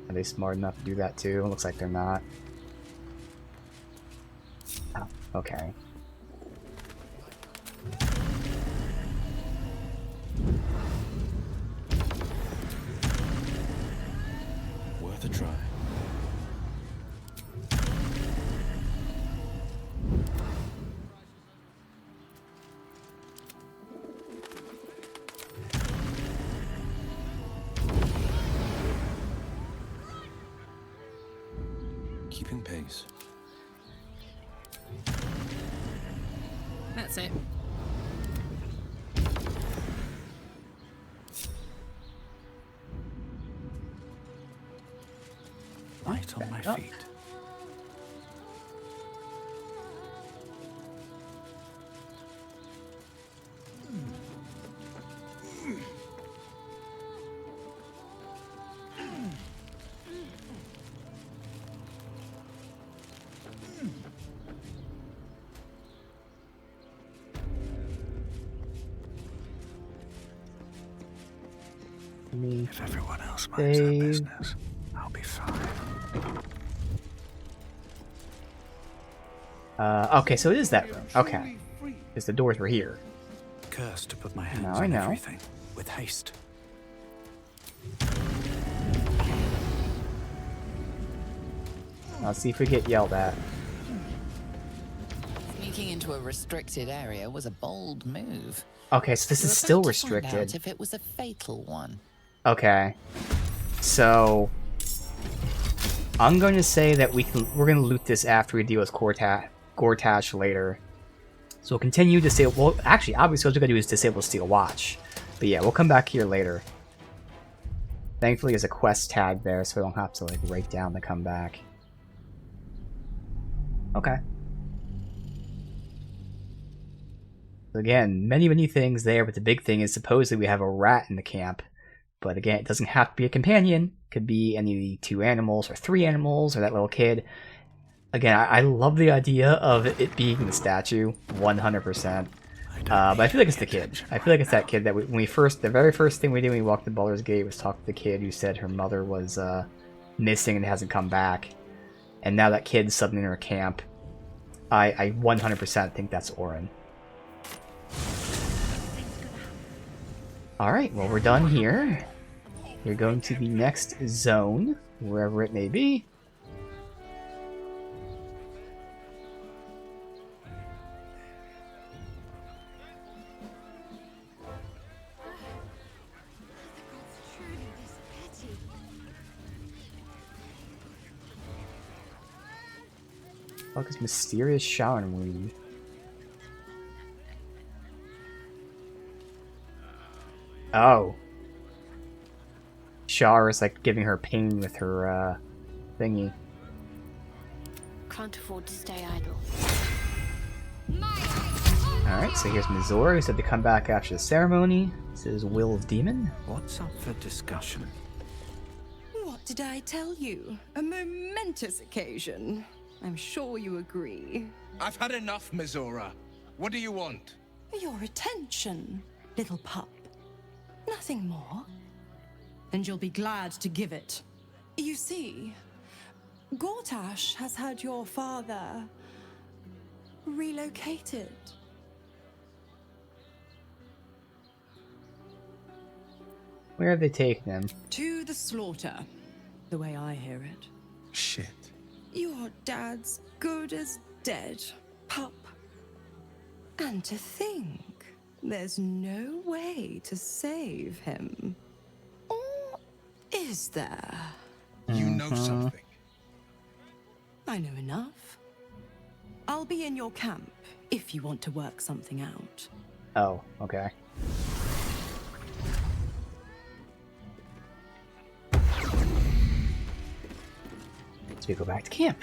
Are they smart enough to do that too? Looks like they're not. Oh, okay. keeping pace. That's it. Light on my feet. If everyone else minds their business, I'll be fine. Okay, so it is that room. Okay. Because the doors were here. Cursed to put my hands Now I on know. everything with haste. Let's see if we get yelled at. Sneaking into a restricted area was a bold move. Okay, so this We're is still about to find restricted. out if it was a fatal one. Okay. So I'm going to say that we're going to loot this after we deal with Gortash later. So we'll continue to disable. Well, actually, obviously, what we're going to do is disable Steel Watch. But yeah, we'll come back here later. Thankfully, there's a quest tag there, so we don't have to like write down to come back. Okay. So again, many things there, but the big thing is supposedly we have a rat in the camp. But again, it doesn't have to be a companion. It could be any of the 2 animals or 3 animals or that little kid. Again, I love the idea of it being the statue, 100%. But I feel like it's the kid. I feel like it's that kid that the very first thing we did when we walked to Baldur's Gate was talk to the kid who said her mother was missing and hasn't come back. And now that kid's suddenly in her camp. I 100% think that's Orin. Alright, well we're done here. We're going to the next zone, wherever it may be. What is mysterious showering weed? Oh. Shar is like giving her pain with her thingy. Can't afford to stay idle. Alright, so here's Mizora, who said to come back after the ceremony. This is Will of Demon. What's up for discussion? What did I tell you? A momentous occasion. I'm sure you agree. I've had enough, Mizora. What do you want? Your attention, little pup. Nothing more. And you'll be glad to give it. You see, Gortash has had your father relocated. Where have they taken him? To the slaughter, the way I hear it. Shit. Your dad's good as dead, pup. And to think, there's no way to save him. Or is there? You know something. I know enough. I'll be in your camp if you want to work something out. Oh, okay. So we go back to camp.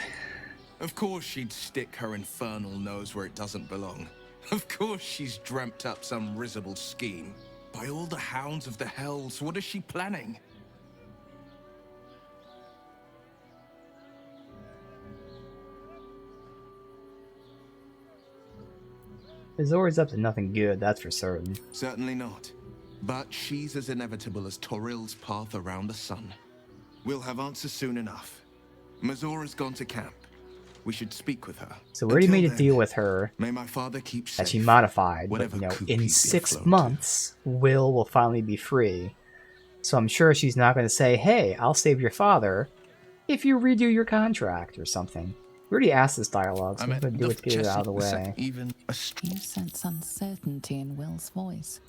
Of course she'd stick her infernal nose where it doesn't belong. Of course she's dreamt up some risible scheme. By all the hounds of the hells, what is she planning? Mizora's up to nothing good, that's for certain. Certainly not. But she's as inevitable as Toril's path around the sun. We'll have answers soon enough. Mizora's gone to camp. We should speak with her. So we already Until made a then, deal with her may my father keep that she safe, modified, but whatever you know, coop in he's 6 afloat. months, Will finally be free. So I'm sure she's not going to say, hey, I'll save your father if you redo your contract or something. We already asked this dialogue, so I'm going to do it to get it out of the way. You sense uncertainty in Will's voice.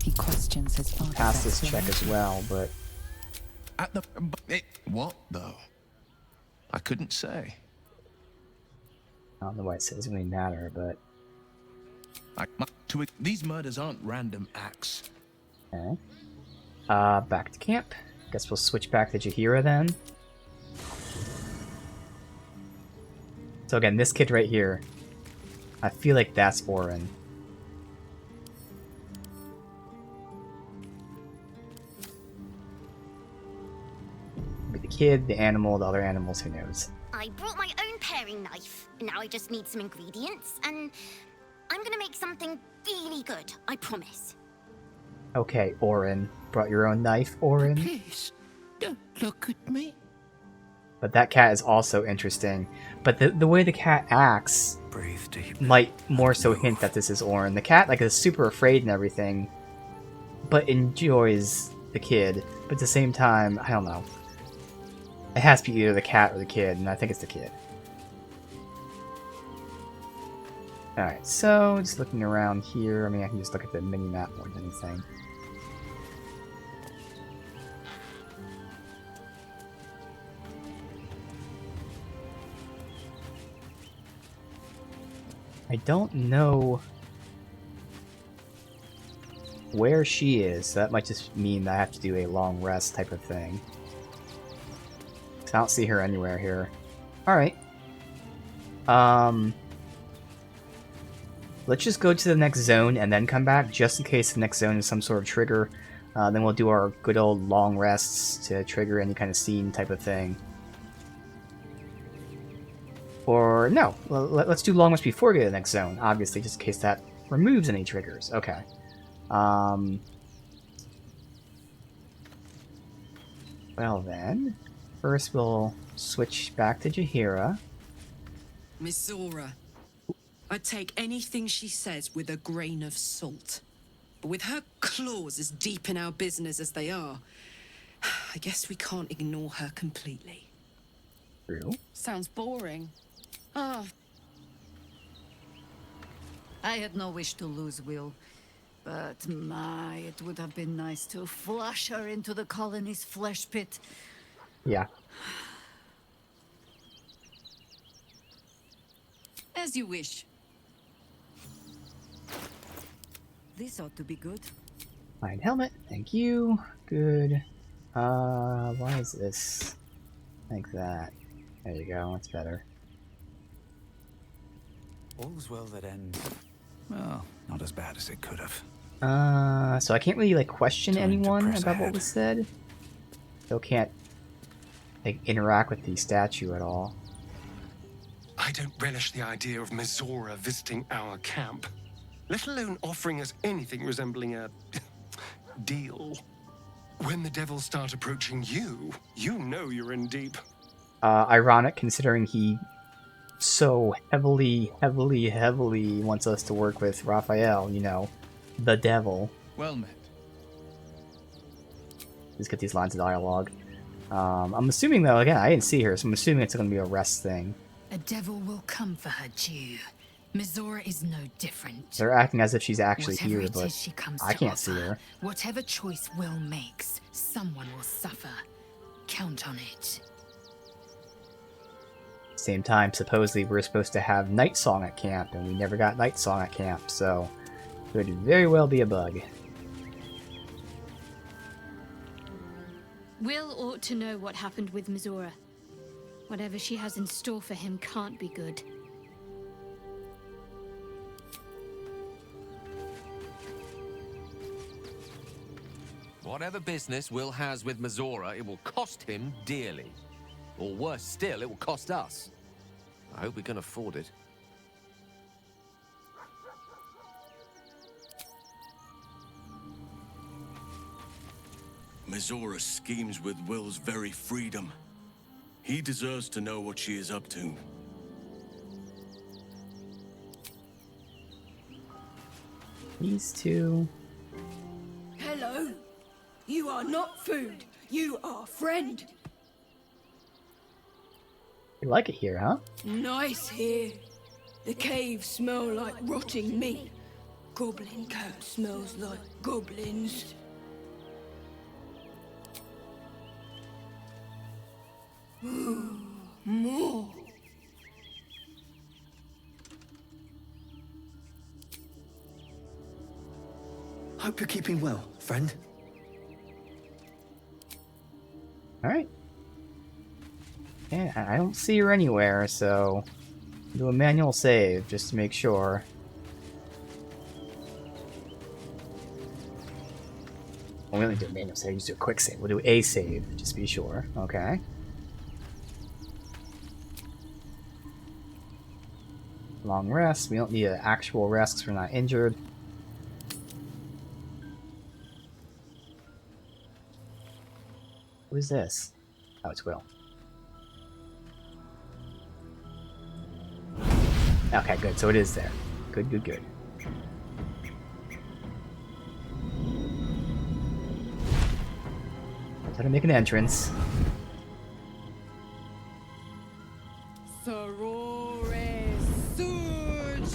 He questions his father's Pass this check as explanation. well, but... What, though? I couldn't say. I don't know why it says it doesn't really matter, but... These murders aren't random acts. Okay. Back to camp. Guess we'll switch back to Jaheira then. So again, this kid right here, I feel like that's Orin. Maybe the kid, the animal, the other animals, who knows. I brought my own paring knife. Now I just need some ingredients, and I'm gonna make something really good, I promise. Okay, Orin. Brought your own knife, Orin? Please, don't look at me. But that cat is also interesting. But the way the cat acts might more so hint that this is Orin. The cat like is super afraid and everything, but enjoys the kid. But at the same time, I don't know. It has to be either the cat or the kid, and I think it's the kid. Alright, so just looking around here. I mean, I can just look at the mini-map more than anything. I don't know where she is, so that might just mean that I have to do a long rest type of thing. I don't see her anywhere here. Alright. Let's just go to the next zone and then come back, just in case the next zone is some sort of trigger. Then we'll do our good old long rests to trigger any kind of scene type of thing. Or, no, let's do long rest before we get to the next zone, obviously, just in case that removes any triggers. Okay. Well then, first we'll switch back to Jaheira. Mizora. I take anything she says with a grain of salt. But with her claws as deep in our business as they are, I guess we can't ignore her completely. True. Sounds boring. Ah. I had no wish to lose Will, but my, it would have been nice to flush her into the colony's flesh pit. Yeah. As you wish. This ought to be good. Fine helmet, thank you. Good. Why is this like that? There you go, that's better. All's well that ends. Well, not as bad as it could have. So I can't really like question anyone about what was said. Still can't like interact with the statue at all. I don't relish the idea of Mizora visiting our camp, let alone offering us anything resembling a deal. When the devils start approaching you, you know you're in deep. Ironic considering he so heavily wants us to work with Raphael, you know, the devil. Well met. Let's get these lines of dialogue. I'm assuming though, again, I didn't see her, so I'm assuming it's gonna be a rest thing. A devil will come for her due. Mizora is no different. They're acting as if she's actually Whatever here, it but is she comes I to can't see offer, her. Whatever choice Will makes, someone will suffer. Count on it. Same time, supposedly we're supposed to have Night Song at camp, and we never got Night Song at camp, so it could very well be a bug. Will ought to know what happened with Mizora. Whatever she has in store for him can't be good. Whatever business Will has with Mizora, it will cost him dearly. Or worse still, it will cost us. I hope we can afford it. Mizora schemes with Will's very freedom. He deserves to know what she is up to. These two. Hello. You are not food. You are friend. You like it here, huh? Nice here. The caves smell like rotting meat. Goblin camp smells like goblins. Ooh, more. Hope you're keeping well, friend. Alright. Yeah, I don't see her anywhere, so do a manual save just to make sure. Well, we only do a manual save, just do a quick save. We'll do a save, just to be sure. Okay. Long rest. We don't need an actual rest because we're not injured. Who is this? Oh, it's Will. Okay, good. So it is there. Good, good, good. Try to make an entrance. Sorore surge,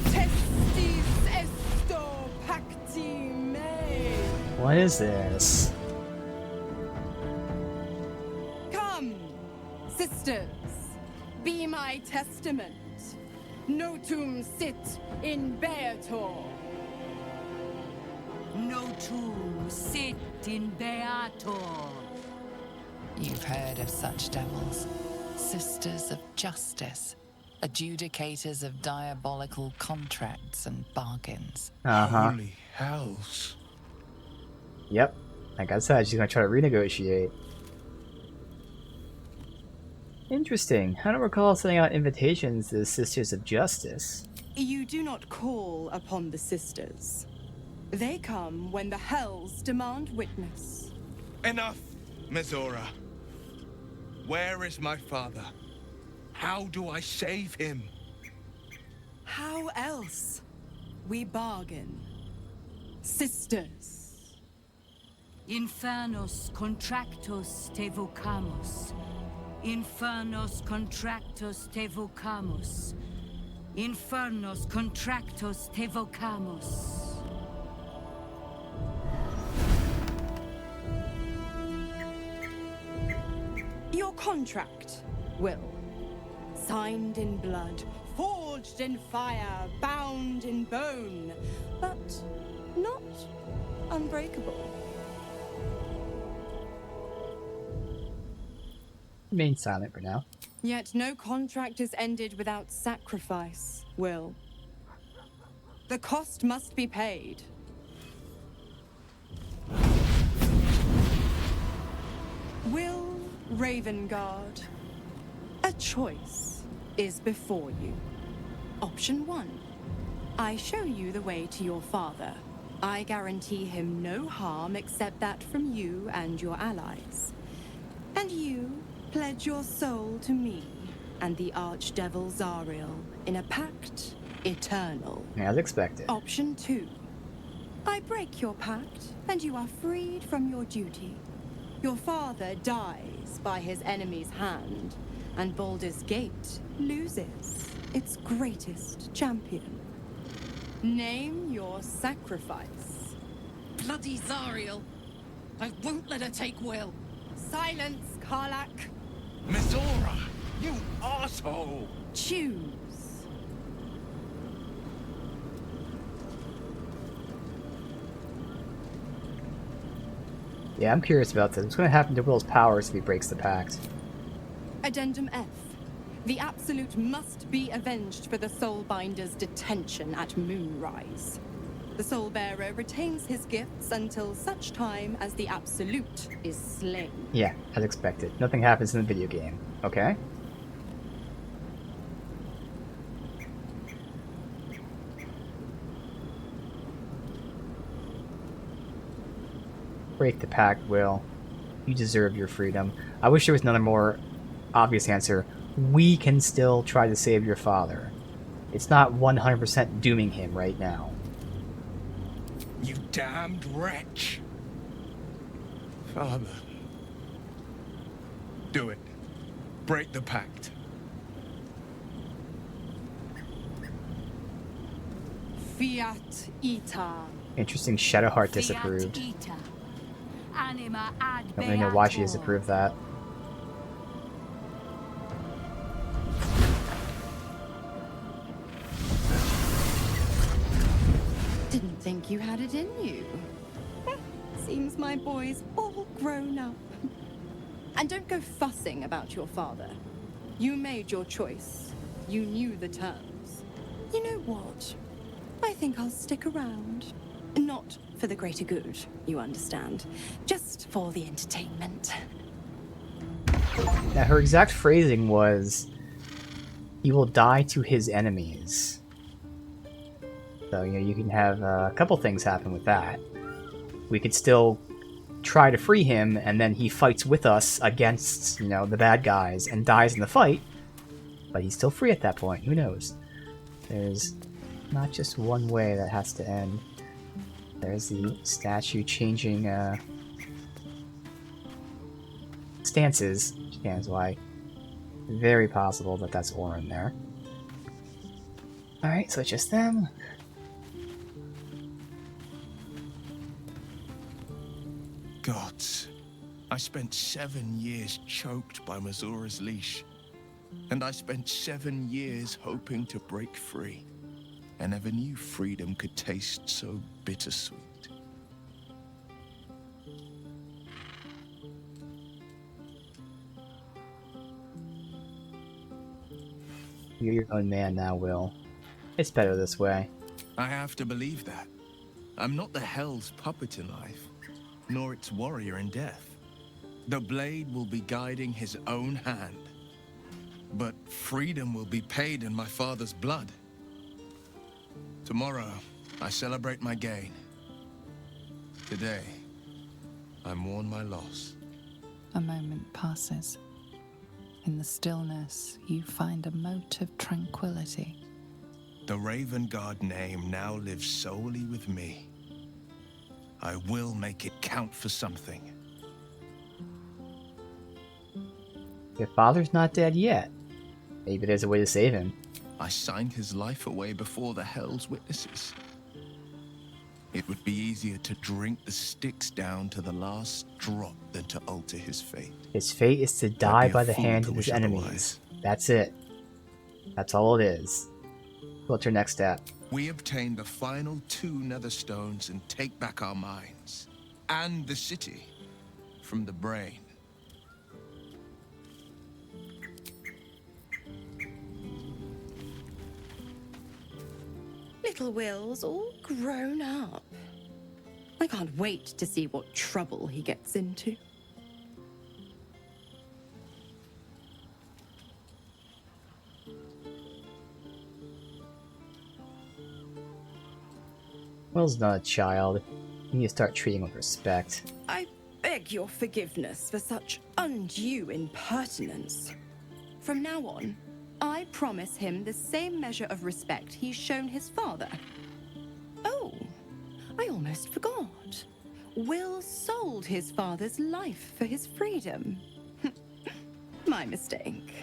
testis esto pacti me. What is this? Come, sisters, be my testament. Notum sit in Beator. Notum sit in Beator. You've heard of such devils. Sisters of justice. Adjudicators of diabolical contracts and bargains. Holy hells. Yep. Like I said, she's gonna try to renegotiate. Interesting. I don't recall sending out invitations to the Sisters of Justice. You do not call upon the sisters. They come when the hells demand witness. Enough, Mizora. Where is my father? How do I save him? How else? We bargain. Sisters. Infernos contractos te vocamus. Infernos contractos te vocamus. Infernos contractos te vocamus. Your contract, Will. Signed in blood, forged in fire, bound in bone, but not unbreakable. Remain silent for now. Yet no contract is ended without sacrifice, Will. The cost must be paid. Will Ravengard, a choice is before you. Option 1. I show you the way to your father. I guarantee him no harm except that from you and your allies. And you pledge your soul to me and the Archdevil Zariel in a pact eternal. As expected. Option 2. I break your pact and you are freed from your duty. Your father dies by his enemy's hand, and Baldur's Gate loses its greatest champion. Name your sacrifice. Bloody Zariel. I won't let her take Will. Silence, Karlak. Mizora, you asshole! Choose. Yeah, I'm curious about this. What's going to happen to Will's powers if he breaks the pact? Addendum F. The Absolute must be avenged for the Soulbinder's detention at Moonrise. The Soulbearer retains his gifts until such time as the Absolute is slain. Yeah, as expected. Nothing happens in the video game. Okay? Break the pact, Will. You deserve your freedom. I wish there was another more obvious answer. We can still try to save your father. It's not 100% dooming him right now. You damned wretch! Father. Do it. Break the pact. Fiat Ita. Interesting, Shadowheart disapproved. Anima ad Don't really know why she disapproved that. Didn't think you had it in you. Seems my boy's all grown up. And don't go fussing about your father. You made your choice. You knew the terms. You know what? I think I'll stick around. Not for the greater good, you understand. Just for the entertainment. Now, her exact phrasing was, "He will die to his enemies." So, you can have a couple things happen with that. We could still try to free him, and then he fights with us against, the bad guys and dies in the fight, but he's still free at that point. Who knows? There's not just one way that has to end. There's the statue changing stances, which is why very possible that that's Orin there. Alright, so it's just them. Gods, I spent 7 years choked by Mazora's leash. And I spent 7 years hoping to break free. I never knew freedom could taste so bittersweet. You're your own man now, Will. It's better this way. I have to believe that. I'm not the Hell's puppet in life, nor its warrior in death. The blade will be guiding his own hand. But freedom will be paid in my father's blood. Tomorrow, I celebrate my gain. Today, I mourn my loss. A moment passes. In the stillness, you find a mote of tranquility. The Raven Guard name now lives solely with me. I will make it count for something. Your father's not dead yet. Maybe there's a way to save him. I signed his life away before the Hell's witnesses. It would be easier to drink the sticks down to the last drop than to alter his fate. His fate is to die by the hand of his enemies. That's it. That's all it is. What's your next step? We obtain the final 2 nether stones and take back our minds. And the city from the brain. Little Will's all grown up. I can't wait to see what trouble he gets into. Will's not a child. You need to start treating him with respect. I beg your forgiveness for such undue impertinence. From now on, I promise him the same measure of respect he's shown his father. Oh, I almost forgot. Will sold his father's life for his freedom. My mistake.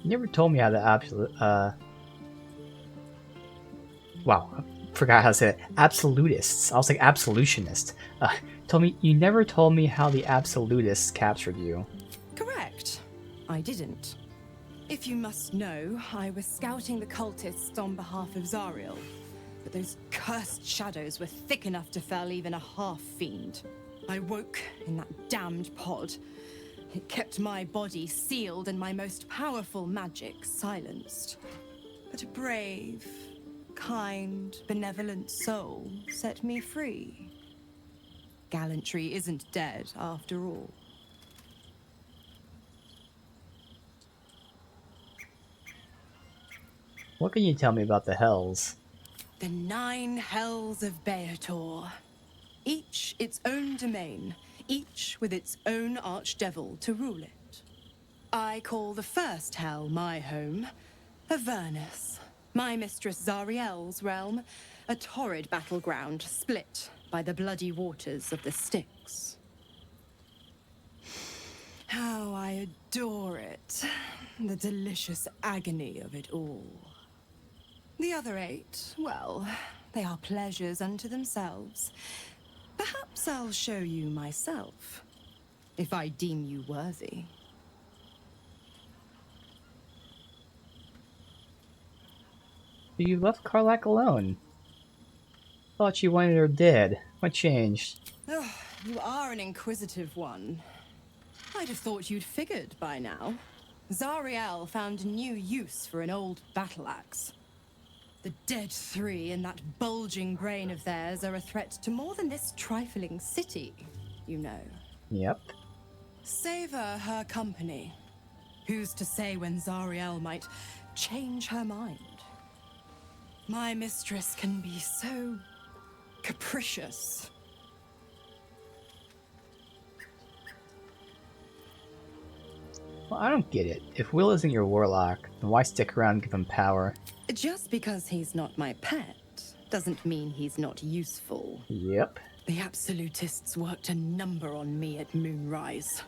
You never told me how the wow, I forgot how to say it. Absolutists. I was like absolutionist. You never told me how the absolutists captured you. Correct. I didn't. If you must know, I was scouting the cultists on behalf of Zariel. But those cursed shadows were thick enough to fell even a half-fiend. I woke in that damned pod. It kept my body sealed and my most powerful magic silenced. But a brave, kind, benevolent soul set me free. Gallantry isn't dead after all. What can you tell me about the Hells? The 9 Hells of Beator. Each its own domain, each with its own archdevil to rule it. I call the first hell my home, Avernus. My mistress Zariel's realm, a torrid battleground split by the bloody waters of the Styx. How I adore it, the delicious agony of it all. The other 8, well, they are pleasures unto themselves. Perhaps I'll show you myself. if I deem you worthy. You left Karlak alone. Thought you wanted her dead. What changed? You are an inquisitive one. I'd have thought you'd figured by now. Zariel found a new use for an old battle axe. The Dead Three and that bulging brain of theirs are a threat to more than this trifling city, you know. Yep. Savor her company. Who's to say when Zariel might change her mind? My mistress can be so capricious. Well, I don't get it. If Will isn't your warlock, then why stick around and give him power? Just because he's not my pet doesn't mean he's not useful. Yep. The Absolutists worked a number on me at Moonrise.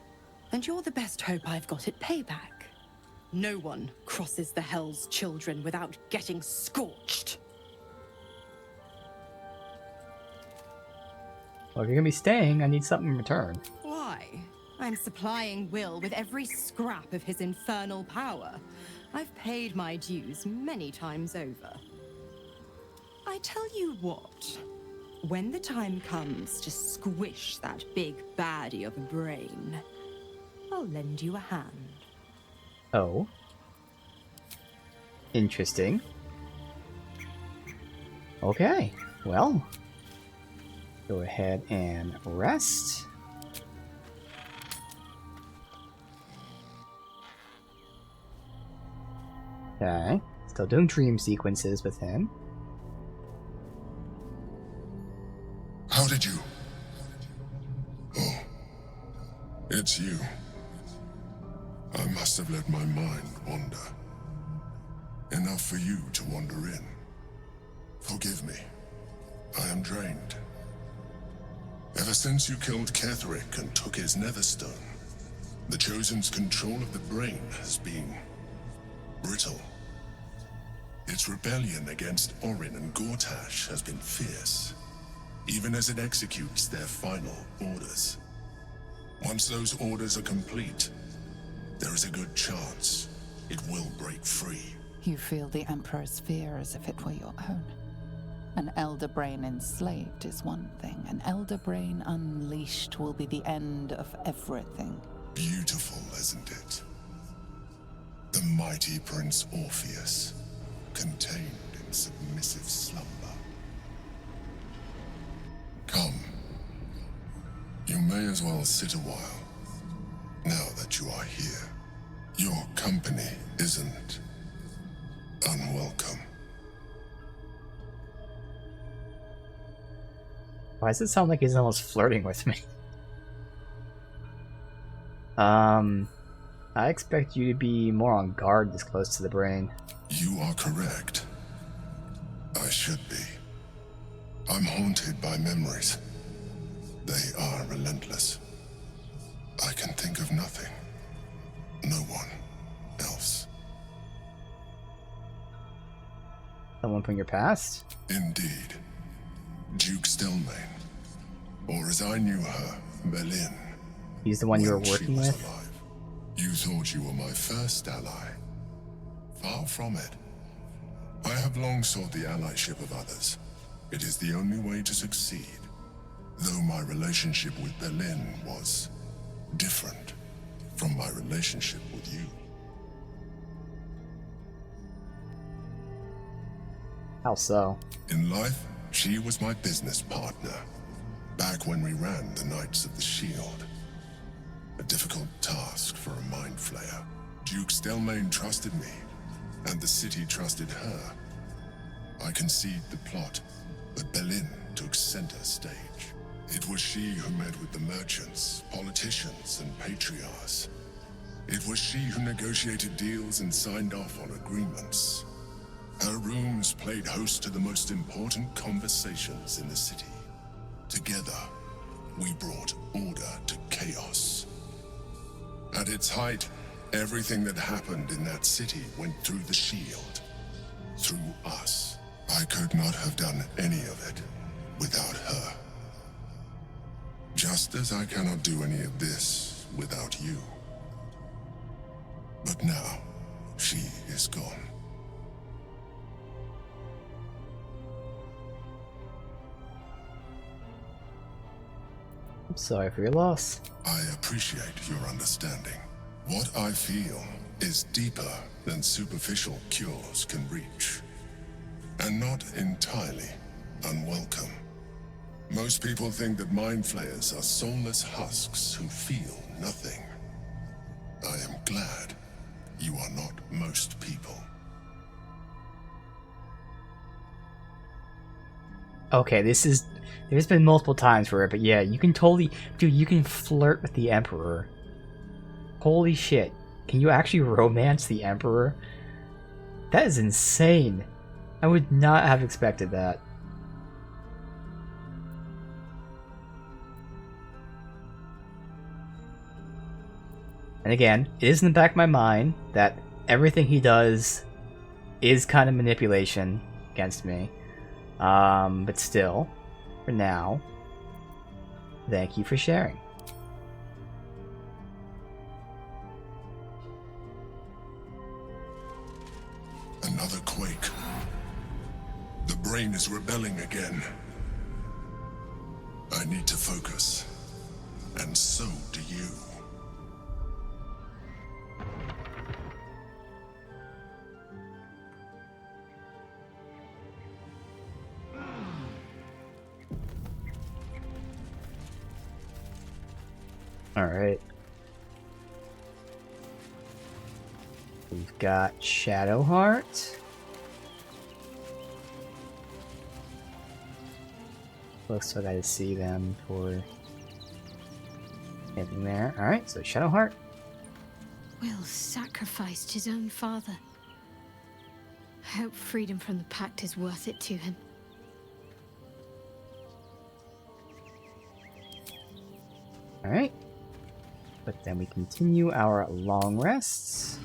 And you're the best hope I've got at payback. No one crosses the Hell's Children without getting scorched. Well, if you're gonna be staying, I need something in return. Why? I'm supplying Will with every scrap of his infernal power. I've paid my dues many times over. I tell you what, when the time comes to squish that big baddie of a brain, I'll lend you a hand. Oh. Interesting. Okay, well. Go ahead and rest. Okay, still doing dream sequences with him. How did you? Oh, it's you. I must have let my mind wander. Enough for you to wander in. Forgive me. I am drained. Ever since you killed Ketheric and took his Netherstone, the Chosen's control of the brain has been brittle. Its rebellion against Orin and Gortash has been fierce, even as it executes their final orders. Once those orders are complete, there is a good chance it will break free. You feel the Emperor's fear as if it were your own. An Elder Brain enslaved is one thing. An Elder Brain unleashed will be the end of everything. Beautiful, isn't it? The mighty Prince Orpheus, contained in submissive slumber. Come. You may as well sit a while, now that you are here. Your company isn't unwelcome. Why does it sound like he's almost flirting with me? I expect you to be more on guard this close to the brain. You are correct. I should be. I'm haunted by memories. They are relentless. I can think of nothing. No one else. Someone from your past? Indeed. Duke Stelmane. Or as I knew her, Berlin. He's the one you were working with? Alive. You thought you were my first ally. Far from it. I have long sought the allyship of others. It is the only way to succeed. Though my relationship with Berlin was different from my relationship with you. How so? In life, she was my business partner. Back when we ran the Knights of the Shield. A difficult task for a mind flayer. Duke Stelmane trusted me, and the city trusted her. I conceived the plot, but Berlin took center stage. It was she who met with the merchants, politicians, and patriarchs. It was she who negotiated deals and signed off on agreements. Her rooms played host to the most important conversations in the city. Together, we brought order to chaos. At its height, everything that happened in that city went through the shield. Through us. I could not have done any of it without her. Just as I cannot do any of this Now, she is gone. I'm sorry for your loss. I appreciate your understanding. What I feel is deeper than superficial cures can reach, and not entirely unwelcome. Most people think that mind flayers are soulless husks who feel nothing. I am glad you are not most people. Okay, there's been multiple times for it, but yeah, you can totally, dude, you can flirt with the Emperor. Holy shit. Can you actually romance the Emperor? That is insane. I would not have expected that. And again, it is in the back of my mind that everything he does is kind of manipulation against me. But still, for now, thank you for sharing. Another quake. The brain is rebelling again. I need to focus. And so do you. Alright. We've got Shadowheart. Looks like I see them for anything there. Alright, so Shadowheart. Will sacrificed his own father. I hope freedom from the pact is worth it to him. Alright. But then we continue our long rests.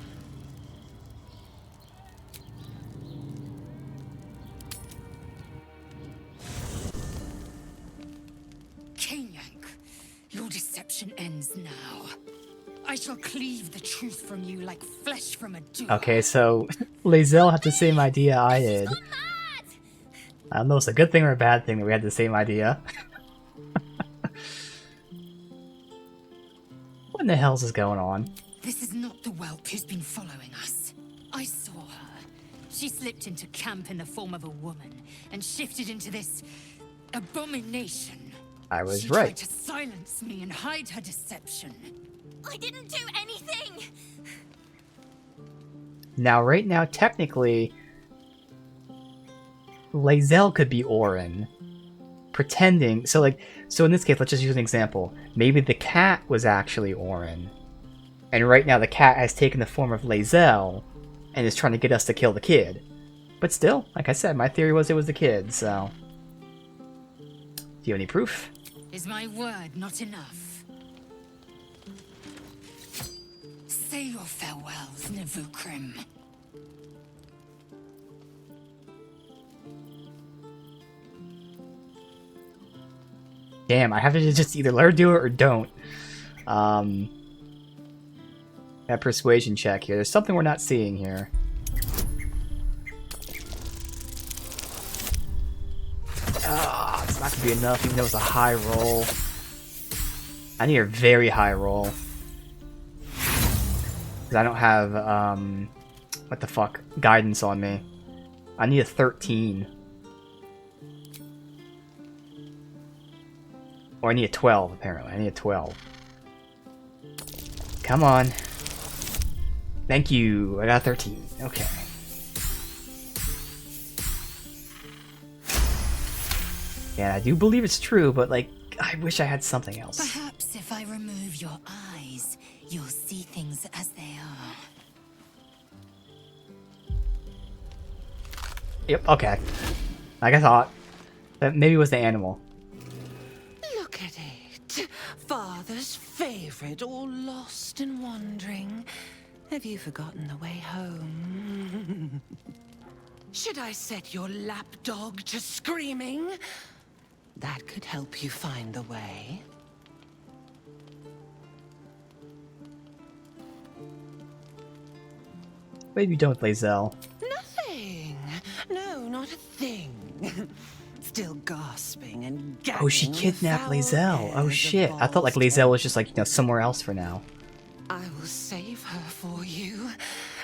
Kanyank, your deception ends now. I shall cleave the truth from you like flesh from a dew. Okay, so Lae'zel had the same idea I did. I don't know if it's a good thing or a bad thing that we had the same idea. What in the hell's is going on? This is not the whelp who's been following us. I saw her. She slipped into camp in the form of a woman and shifted into this abomination. I was She right. tried to silence me and hide her deception. I didn't do anything! Now, right now, technically, Lae'zel could be Orin. Pretending, so in this case, let's just use an example. Maybe the cat was actually Orin. And right now the cat has taken the form of Lae'zel and is trying to get us to kill the kid. But still, like I said, my theory was it was the kid, so... Do you have any proof? Is my word not enough? Say your farewells, Navukrim. Damn, I have to just either let her do it or don't. That persuasion check here. There's something we're not seeing here. Ah, it's not gonna be enough, even though it's a high roll. I need a very high roll. Because I don't have, what the fuck, guidance on me. I need a 13. Or I need a 12, apparently. I need a 12. Come on. Thank you. I got 13. Okay. Yeah, I do believe it's true, but, like, I wish I had something else. Perhaps if I remove your eyes, you'll see things as they are. Yep, okay. Like I thought. That maybe it was the animal. Look at it. Father's favorite, all lost and wandering. Have you forgotten the way home? Should I set your lapdog to screaming? That could help you find the way. What have you done with Lae'zel? Nothing. No, not a thing. Still gasping and gagging. Oh, she on the kidnapped foul Lae'zel. Oh airs of shit. I thought like Baal's Lae'zel was just like, you know, somewhere else for now. I will save her for you.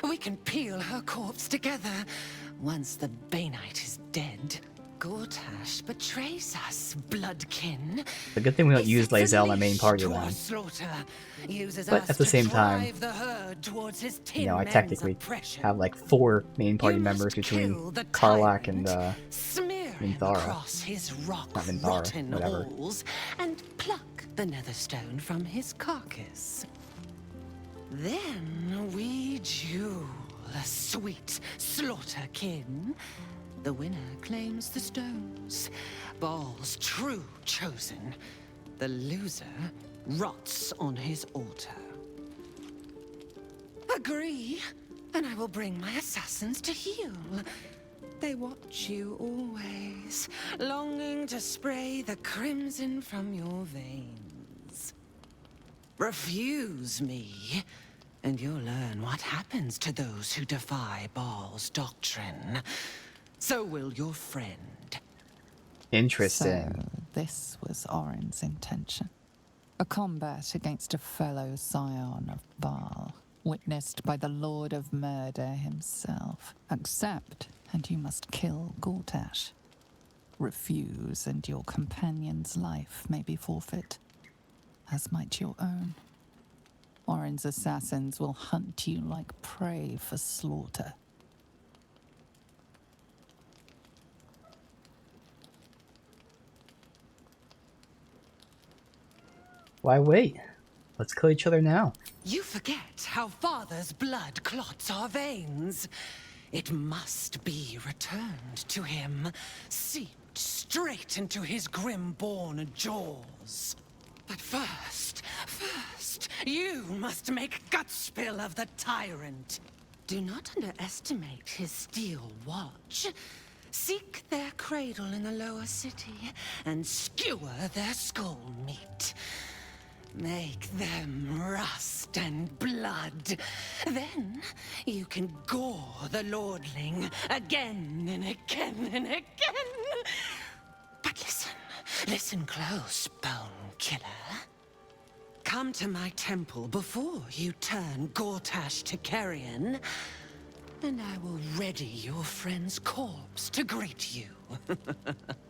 We can peel her corpse together. Once the Banite is dead, Gortash betrays us, bloodkin. The good thing we don't use Lae'zel in my main party then. But at the same time, you know, I technically have like 4 main party members between Karlach and Minthara. His rock Not Minthara, whatever. halls and pluck the netherstone from his carcass. Then we duel, a sweet slaughterkin. The winner claims the stones. Baal's true chosen. The loser rots on his altar. Agree, and I will bring my assassins to heal. They watch you always, longing to spray the crimson from your veins. Refuse me, and you'll learn what happens to those who defy Baal's doctrine. So will your friend. Interesting. So this was Orin's intention. A combat against a fellow scion of Baal, witnessed by the Lord of Murder himself. Accept, and you must kill Gortash. Refuse, and your companion's life may be forfeit, as might your own. Orin's assassins will hunt you like prey for slaughter. Why wait? Let's kill each other now. You forget how father's blood clots our veins. It must be returned to him, seeped straight into his grim-born jaws. But first, you must make gutspill of the tyrant. Do not underestimate his steel watch. Seek their cradle in the lower city and skewer their skull meat. Make them rust and blood. Then you can gore the lordling again and again and again. But listen close, Bone Killer. Come to my temple before you turn Gortash to carrion, and I will ready your friend's corpse to greet you.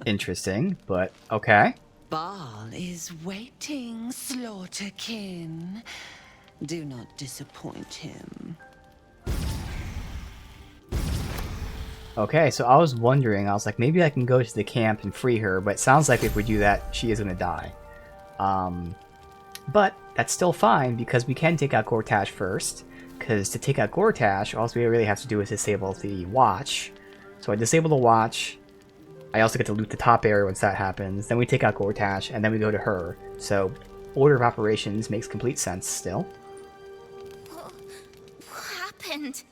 Interesting, but okay. Baal is waiting, slaughterkin. Do not disappoint him. Okay, so I was wondering, I was like, maybe I can go to the camp and free her, but it sounds like if we do that, she is going to die. But that's still fine, because we can take out Gortash first, because to take out Gortash, all we really have to do is disable the watch. So I disable the watch. I also get to loot the top area once that happens. Then we take out Gortash, and then we go to her. So, order of operations makes complete sense still. What happened?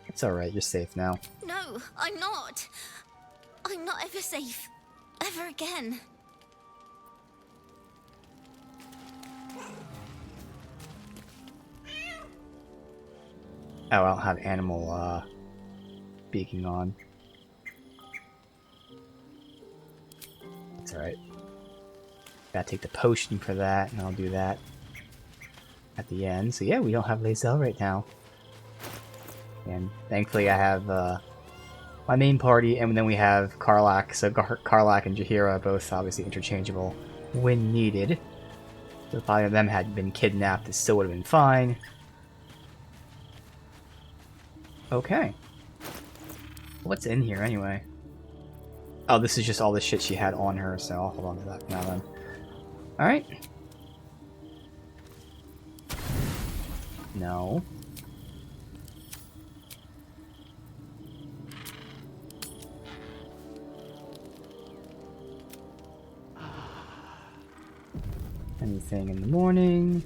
It's alright, you're safe now. No, I'm not. I'm not ever safe. Ever again. Oh, I don't have animal, beaking on. It's alright. Gotta take the potion for that, and I'll do that at the end. So yeah, we don't have Lae'zel right now. And thankfully I have, my main party, and then we have Karlach. So Karlach and Jaheira both obviously interchangeable when needed. So if either of them had been kidnapped, it still would have been fine. Okay. What's in here anyway? Oh, this is just all the shit she had on her, so I'll hold on to that now then. Alright. No. Anything in the morning?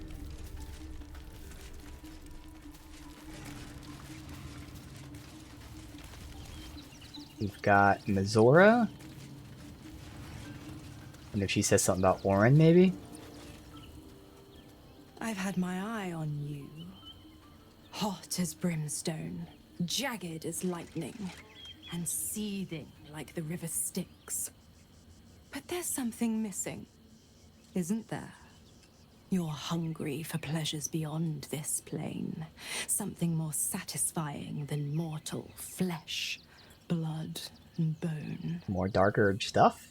We've got Mizora. And if she says something about Orin, maybe? I've had my eye on you. Hot as brimstone, jagged as lightning, and seething like the river Styx. But there's something missing, isn't there? You're hungry for pleasures beyond this plane. Something more satisfying than mortal flesh, blood, and bone. More Dark Urge stuff?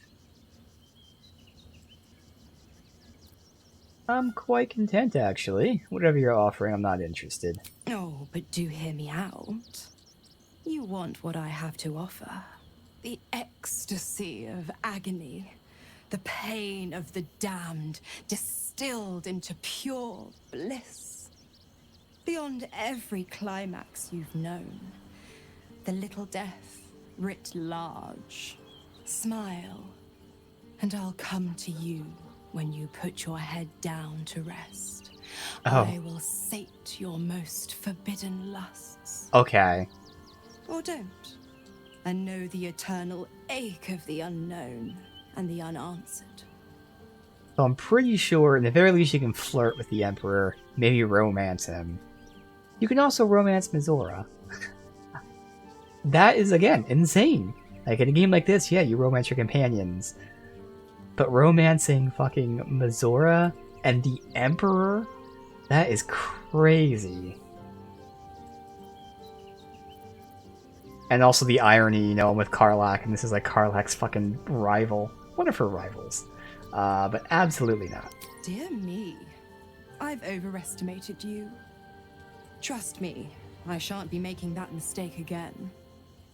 I'm quite content, actually. Whatever you're offering, I'm not interested. Oh, but do hear me out. You want what I have to offer. The ecstasy of agony. The pain of the damned, distilled into pure bliss. Beyond every climax you've known. The little death writ large. Smile, and I'll come to you when you put your head down to rest. Oh. I will sate your most forbidden lusts. Okay. Or don't, and know the eternal ache of the unknown and the unanswered. So I'm pretty sure, in the very least, you can flirt with the Emperor, maybe romance him. You can also romance Mizora. That is, again, insane. Like, in a game like this, yeah, you romance your companions. But romancing fucking Mizora and the Emperor? That is crazy. And also the irony, you know, with Karlach, and this is like Karlach's fucking rival. One of her rivals. But absolutely not. Dear me, I've overestimated you. Trust me, I shan't be making that mistake again.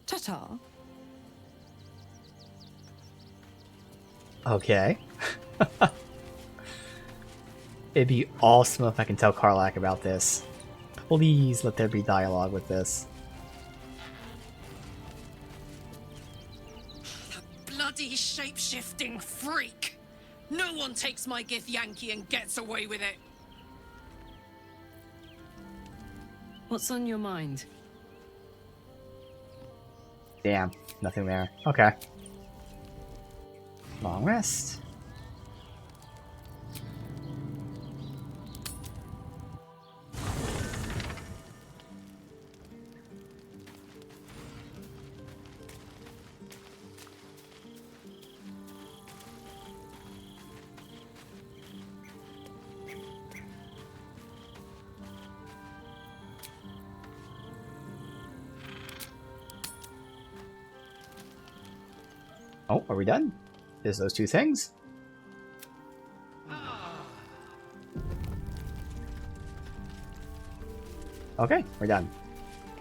Ta-ta. Okay. It'd be awesome if I can tell Karlach about this. Please let there be dialogue with this. Bloody shape-shifting freak! No one takes my Githyanki and gets away with it! What's on your mind? Damn, nothing there. Okay. Long rest. Oh, are we done? Is those two things? Okay, we're done.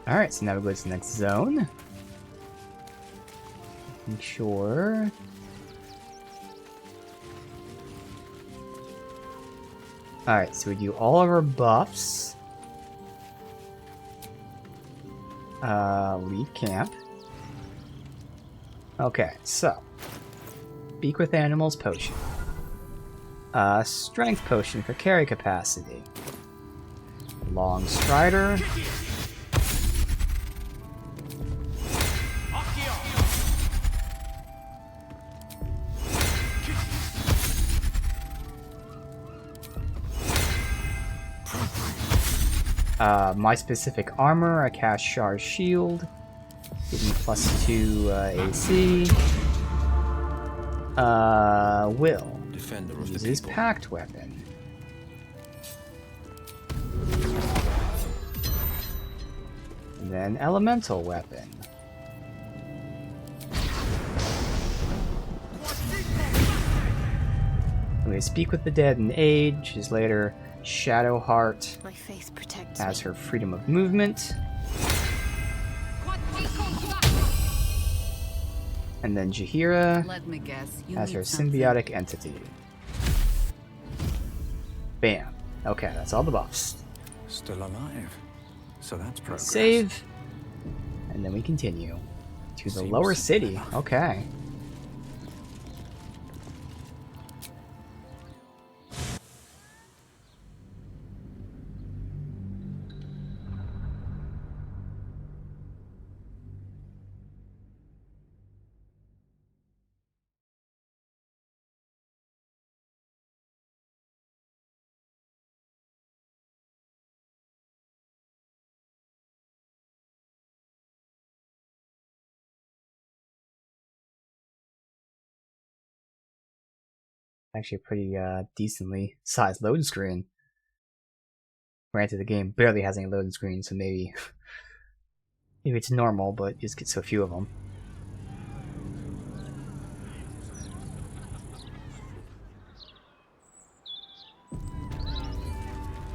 Alright, so now we go to the next zone. Make sure. Alright, so we do all of our buffs. Leave camp. Okay, so. Speak with Animals potion. Strength potion for carry capacity. Long Strider. My specific armor, I cast Char's Shield. Give me +2 AC. Will. Defender of uses Pact Weapon. And then Elemental Weapon. We speak with the dead and age, is later Shadowheart. My faith protects has me. her freedom of movement. And then Jaheira Let me guess, you has need her something. symbiotic entity. Bam. Okay, that's all the buffs. Still alive. So that's progress. Save. And then we continue to the Seems lower simple city. enough. Okay. Actually, a pretty decently sized loading screen. Granted, the game barely has any loading screens, so maybe maybe it's normal, but you just get so few of them.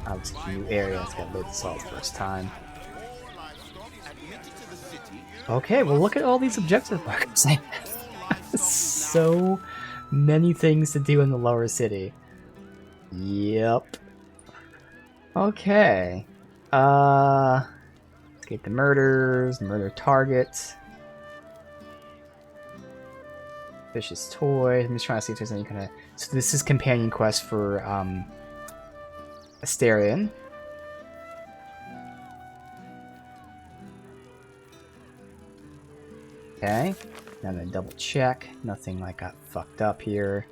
Obviously, new area. Let's get loaded this all the first time. Okay, well look at all these objective markers. So many things to do in the lower city. Yep. Okay. Let's get the murders, murder target. Vicious toy. I'm just trying to see if there's any kind of... So this is companion quest for Asterion. Okay. Now I'm gonna double check. Nothing like got fucked up here.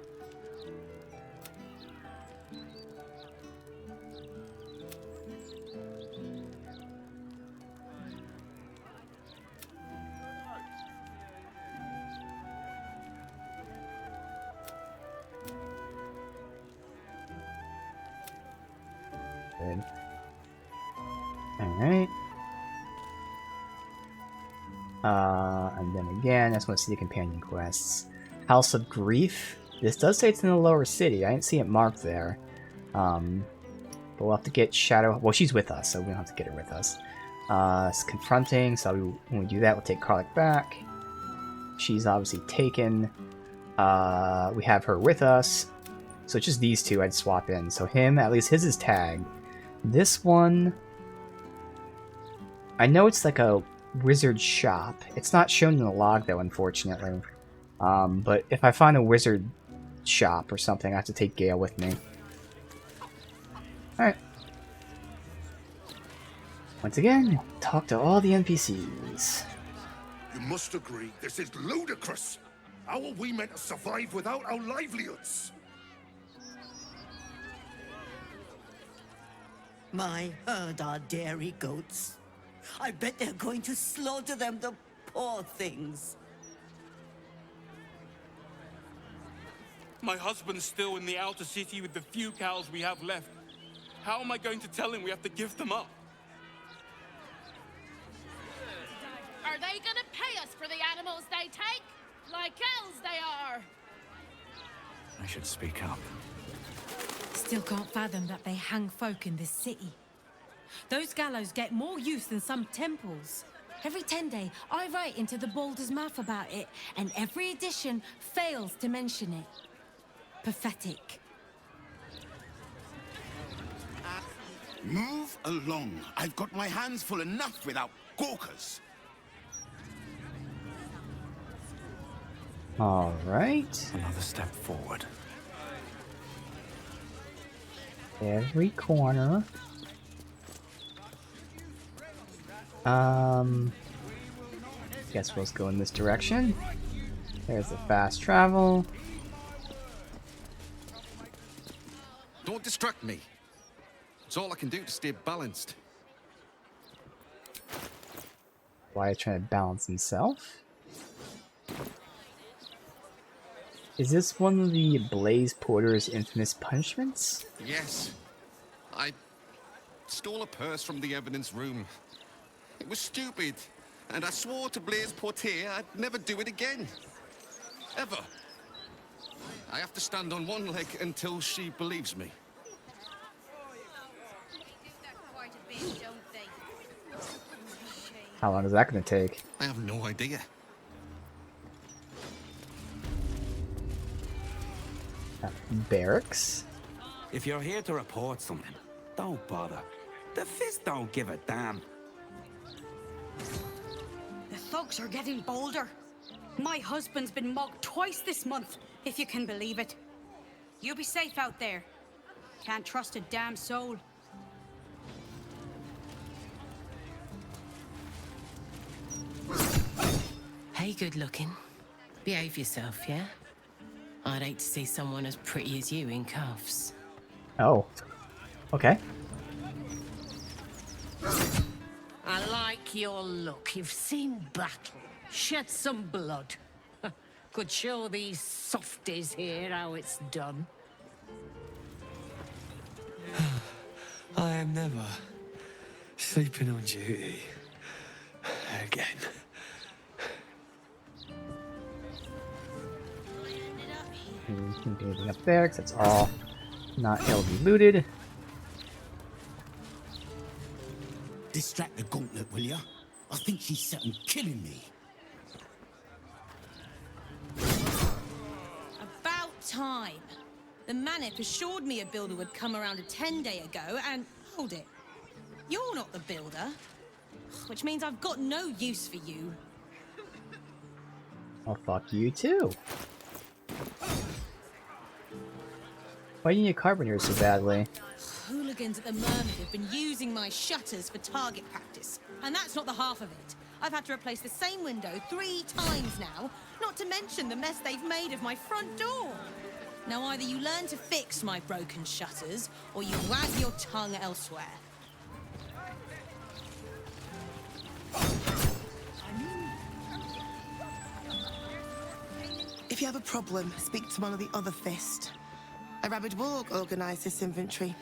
Good. Alright. And then again, I just want to see the companion quests. House of Grief. This does say it's in the lower city. I didn't see it marked there. But we'll have to get Shadow... Well, she's with us, so we don't have to get her with us. It's confronting, so when we do that, we'll take Karlik back. She's obviously taken. We have her with us. So it's just these two I'd swap in. So him, at least his is tagged. This one... I know it's like a wizard shop. It's not shown in the log, though, unfortunately. But if I find a wizard shop or something, I have to take Gale with me. Alright. Once again, talk to all the NPCs. You must agree, this is ludicrous. How are we meant to survive without our livelihoods? My herd are dairy goats. I bet they're going to slaughter them, the poor things. My husband's still in the outer city with the few cows we have left. How am I going to tell him we have to give them up? Are they gonna pay us for the animals they take? Like elves they are! I should speak up. Still can't fathom that they hang folk in this city. Those gallows get more use than some temples. Every 10 day, I write into the Baldur's mouth about it, and every edition fails to mention it. Pathetic. Move along. I've got my hands full enough without gawkers. Alright. Another step forward. Every corner. Guess we'll go in this direction. There's the fast travel. Don't distract me. It's all I can do to stay balanced. Why trying to balance himself? Is this one of the Blaze Porter's infamous punishments? Yes. I stole a purse from the evidence room. It was stupid, and I swore to Blaze Porter I'd never do it again. Ever. I have to stand on one leg until she believes me. How long is that going to take? I have no idea. Barracks? If you're here to report something, don't bother. The Fist don't give a damn. The thugs are getting bolder. My husband's been mugged twice this month, if you can believe it. You be safe out there. Can't trust a damn soul. Hey, good looking. Behave yourself, yeah? I'd hate to see someone as pretty as you in cuffs. Oh. Okay. I like your look. You've seen battle, shed some blood. Could show these softies here how it's done. I am never sleeping on duty again. Anything up there, because that's all not able to be looted. Distract the gauntlet, will ya? I think she's set on killing me. About time. The Manip assured me a builder would come around a 10-day ago, and hold it. You're not the builder, which means I've got no use for you. Well, fuck you too. Why do you need carpenters so badly? Hooligans at the Mermaid have been using my shutters for target practice, and that's not the half of it. I've had to replace the same window 3 times now, not to mention the mess they've made of my front door. Now either you learn to fix my broken shutters, or you wag your tongue elsewhere. If you have a problem, speak to one of the other Fist. A rabid warg organised this inventory,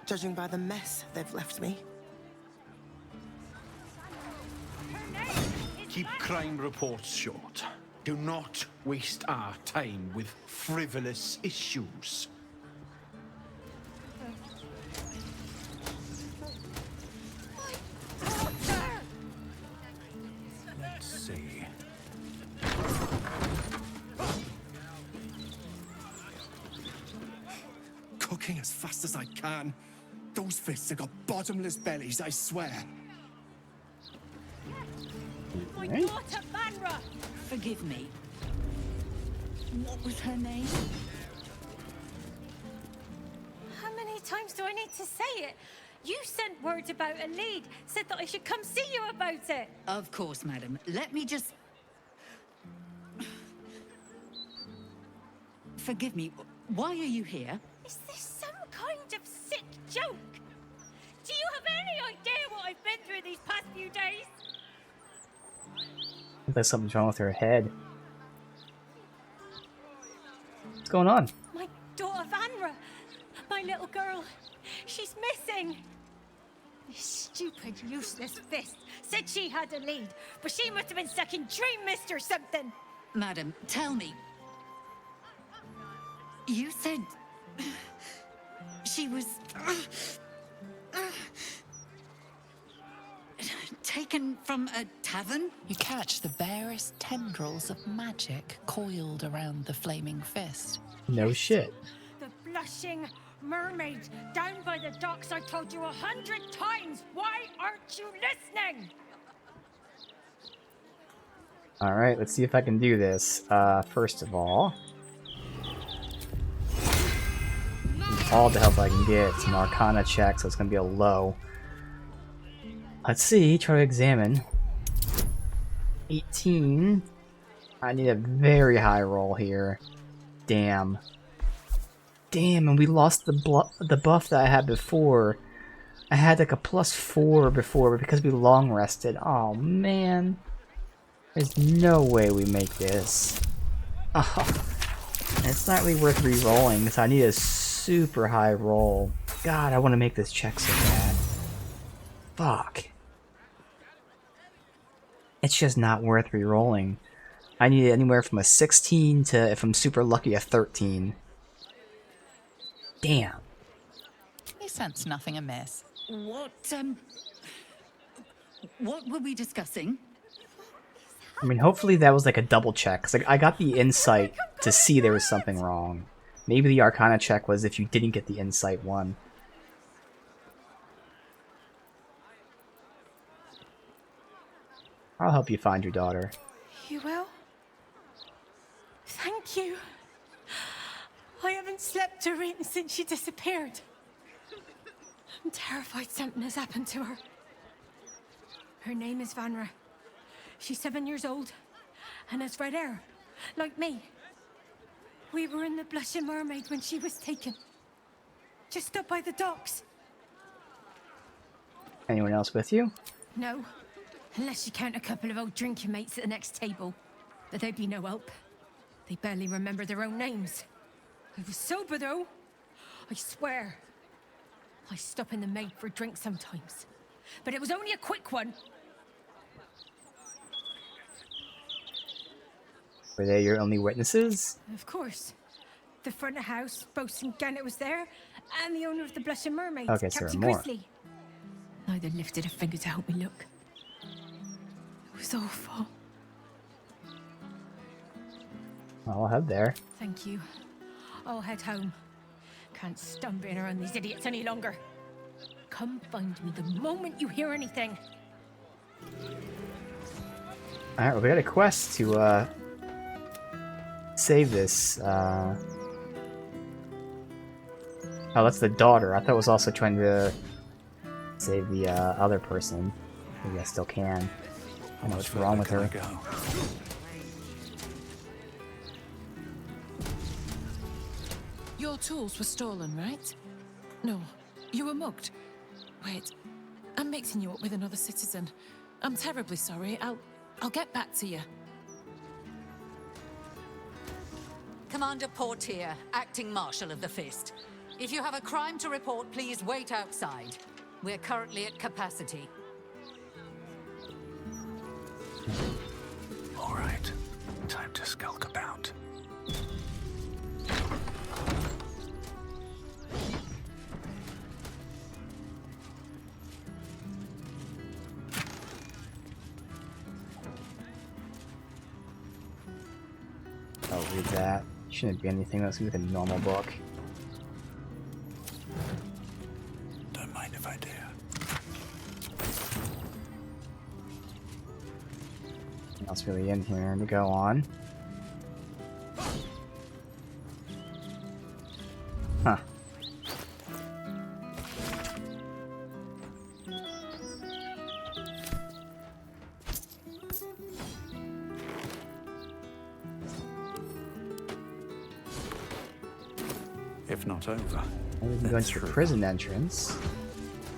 judging by the mess they've left me. Keep crime reports short. Do not waste our time with frivolous issues. Let's see. Cooking as fast as I can. Those fists have got bottomless bellies, I swear. My daughter, Vanra! Forgive me. What was her name? How many times do I need to say it? You sent word about a lead, said that I should come see you about it. Of course, madam. Let me just... Forgive me. Why are you here? Is this some kind of sick joke? Do you have any idea what I've been through these past few days? There's something wrong with her head. What's going on? My daughter Vanra, my little girl, she's missing. This stupid, useless Fist said she had a lead, but she must have been sucking Dream Mist or something. Madam, tell me. You said... she was... taken from a tavern? You catch the barest tendrils of magic coiled around the flaming fist. No shit. The blushing mermaid down by the docks. I told you 100 times. Why aren't you listening? Alright, let's see if I can do this. First of all... all the help I can get. It's an Arcana check, so it's going to be a low. Let's see, try to examine. 18. I need a very high roll here. Damn. Damn, and we lost the buff that I had before. I had like a +4 before, but because we long rested. Oh man. There's no way we make this. Oh. It's not really worth re-rolling, because I need a super high roll. God, I want to make this check so bad. Fuck. It's just not worth re-rolling. I need anywhere from a 16 to, if I'm super lucky, a 13. Damn. You sense nothing amiss. What were we discussing? I mean, hopefully that was like a double check, because I got the insight to see there was something wrong. Maybe the Arcana check was if you didn't get the insight one. I'll help you find your daughter. You will? Thank you. I haven't slept or eaten since she disappeared. I'm terrified something has happened to her. Her name is Vanra. She's 7 years old and has red hair, like me. We were in the Blushing Mermaid when she was taken. Just up by the docks. Anyone else with you? No, unless you count a couple of old drinking mates at the next table. But they'd be no help. They barely remember their own names. I was sober, though. I swear. I stop in the maid for a drink sometimes. But it was only a quick one. Were they your only witnesses? Of course. The front of house, Bosun Gannet was there, and the owner of the Blushing Mermaid, Okay, so there are Captain more. Grizzly. Neither lifted a finger to help me look. It was awful. I'll head there. Thank you. I'll head home. Can't stand being around these idiots any longer. Come find me the moment you hear anything. Alright, well, we got a quest to, save this, Oh, that's the daughter. I thought it was also trying to save the, other person. Maybe I still can. I know what's wrong with her. Your tools were stolen, right? No, you were mugged. Wait, I'm mixing you up with another citizen. I'm terribly sorry. I'll get back to you. Commander Portier, acting Marshal of the Fist. If you have a crime to report, please wait outside. We're currently at capacity. All right, time to skulk about. I'll read that. Shouldn't be anything else with a normal book. Don't mind if I do. Nothing else really in here to go on. Huh. If not over, We can go into the prison entrance.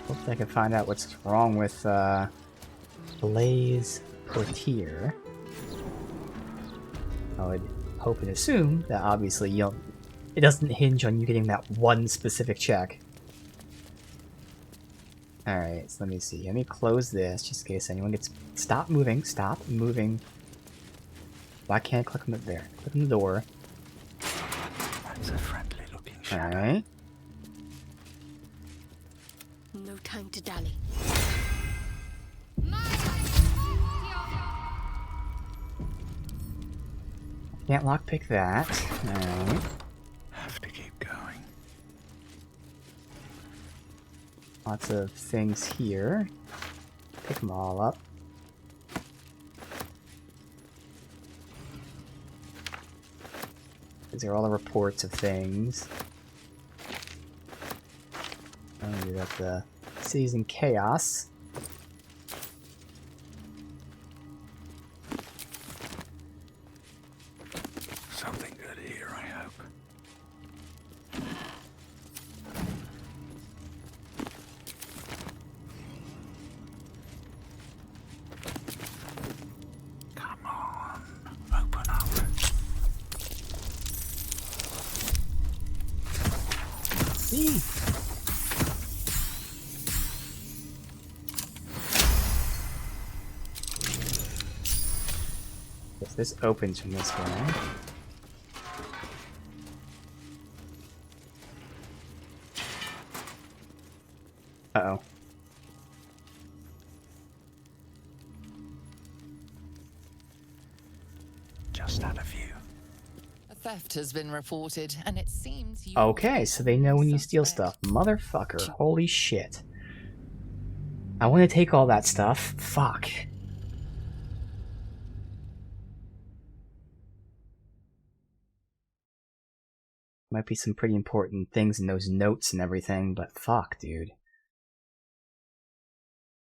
Hopefully I can find out what's wrong with, Blaze Portier. I would hope and assume that obviously it doesn't hinge on you getting that one specific check. Alright, so let me see. Let me close this just in case anyone gets... Stop moving. Stop moving. Why can't I click on the... There. Click on the door. That's a friendly looking shadow. Alright. No time to dally. Can't lockpick that. Alright. Have to keep going. Lots of things here. Pick them all up. These are all the reports of things. Oh, you got the cities in chaos. Something good here, I hope. Come on, open up. See? If this opens from this way. Uh-oh. Just had a view. A theft has been reported, and it seems you... Okay, so they know when you steal stuff. Motherfucker. Holy shit. I want to take all that stuff. Fuck. Might be some pretty important things in those notes and everything, but fuck, dude.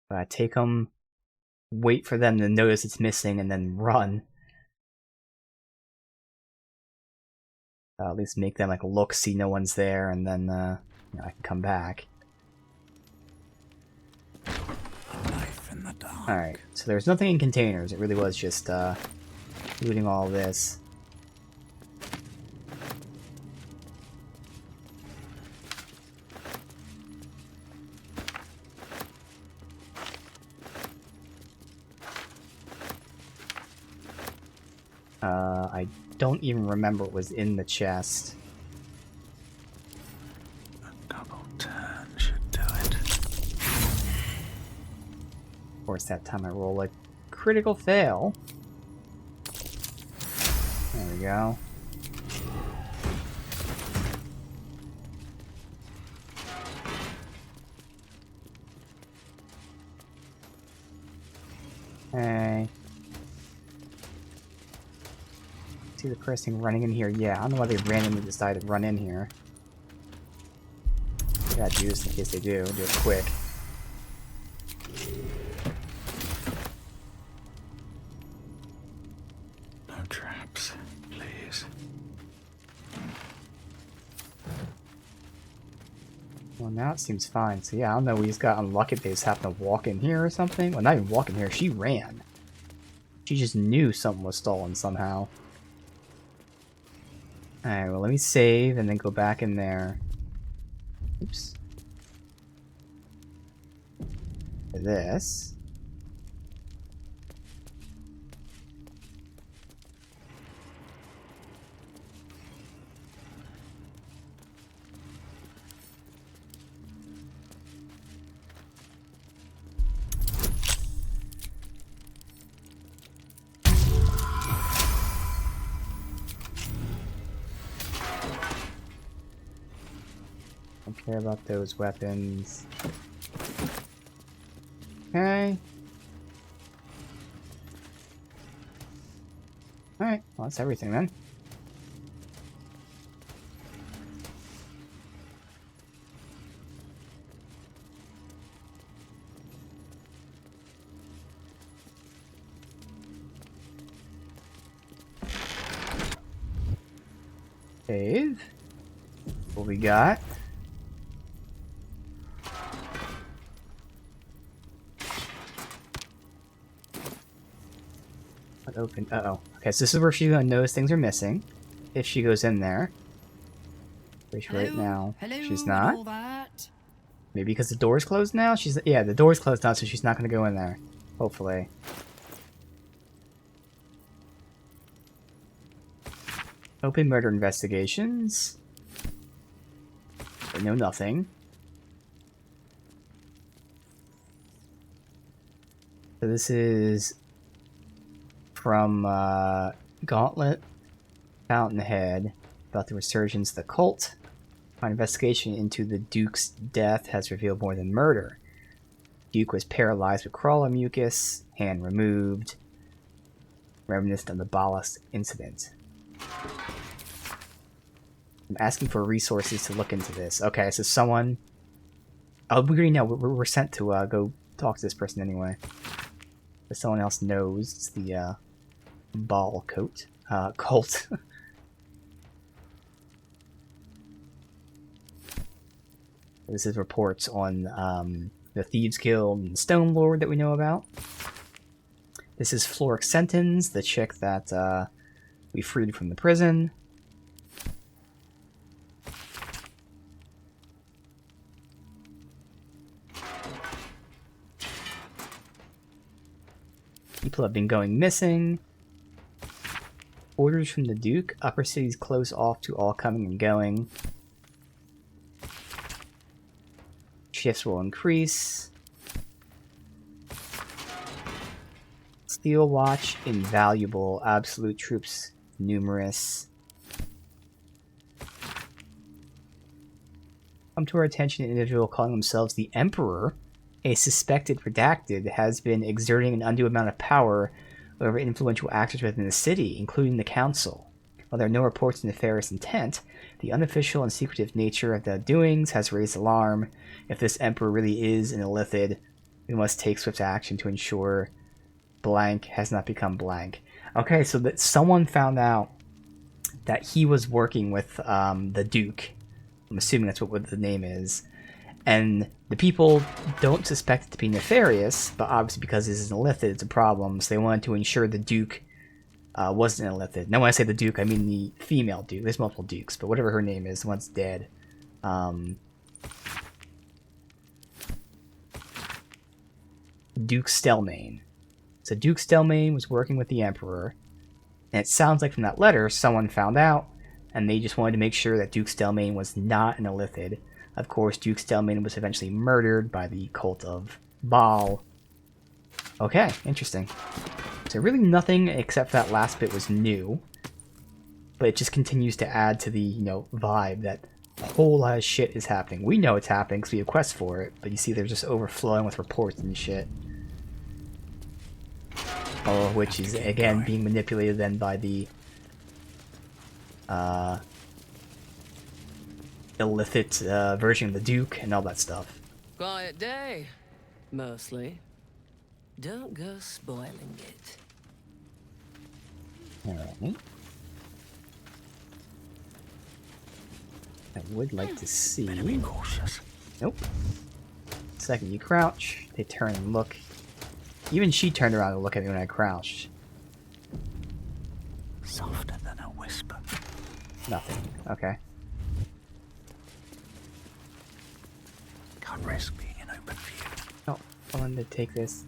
But I take them, wait for them to notice it's missing, and then run. At least make them like look, see no one's there, and then you know, I can come back. A knife in the dark. Alright, so there's nothing in containers. It really was just looting all this. I don't even remember what was in the chest. Double turn should do it. Of course, that time I roll a critical fail. There we go. Hey. See the person running in here? Yeah, I don't know why they randomly decided to run in here. I gotta do this in case they do. Do it quick. No traps, please. Well, now it seems fine. So yeah, I don't know. We just got unlucky. They just happened to walk in here or something. Well, not even walk in here. She ran. She just knew something was stolen somehow. Alright, well, let me save and then go back in there. Oops. For this. Don't care about those weapons. Okay. Alright, well that's everything then. Save. What we got? Open. Uh-oh. Okay, so this is where she's gonna notice things are missing. If she goes in there. Which right now, she's not. Maybe because the door's closed now? Yeah, the door's closed now, so she's not gonna go in there. Hopefully. Open murder investigations. They know nothing. So this is from Gauntlet, Fountainhead, about the resurgence of the cult. My investigation into the Duke's death has revealed more than murder. Duke was paralyzed with crawler mucus, hand removed, reminiscent of the Ballast incident. I'm asking for resources to look into this. Okay, so someone... Oh, we already know. We're sent to go talk to this person anyway. But someone else knows it's the Ball coat. Cult. This is reports on the Thieves Guild and Stone Lord that we know about. This is Floric Sentence, the chick that we freed from the prison. People have been going missing. Orders from the Duke. Upper cities close off to all coming and going. Shifts will increase. Steel Watch, invaluable. Absolute troops, numerous. Come to our attention, an individual calling themselves the Emperor, a suspected redacted, has been exerting an undue amount of power over influential actors within the city, including the council. While there are no reports of nefarious intent, the unofficial and secretive nature of the doings has raised alarm. If this Emperor really is an illithid, we must take swift action to ensure blank has not become blank. Okay, so that someone found out that he was working with the Duke. I'm assuming that's what the name is. And the people don't suspect it to be nefarious, but obviously because this is an illithid, it's a problem. So they wanted to ensure the Duke wasn't an illithid. Now when I say the Duke, I mean the female Duke. There's multiple Dukes, but whatever her name is, the one's dead. Duke Stelmane. So Duke Stelmane was working with the Emperor. And it sounds like from that letter, someone found out, and they just wanted to make sure that Duke Stelmane was not an Illithid. Of course, Duke Stelmane was eventually murdered by the cult of Baal. Okay, interesting. So really nothing except for that last bit was new. But it just continues to add to the, you know, vibe that a whole lot of shit is happening. We know it's happening because we have quests for it, but you see they're just overflowing with reports and shit. All of which is, again, being manipulated then by the illicit version of the Duke and all that stuff. Quiet day, mostly. Don't go spoiling it. Alright. I would like to see... Better be cautious. Nope. Second you crouch, they turn and look. Even she turned around to look at me when I crouched. Softer than a whisper. Nothing. Okay. Can't risk being in open view. Oh, I wanted to take this.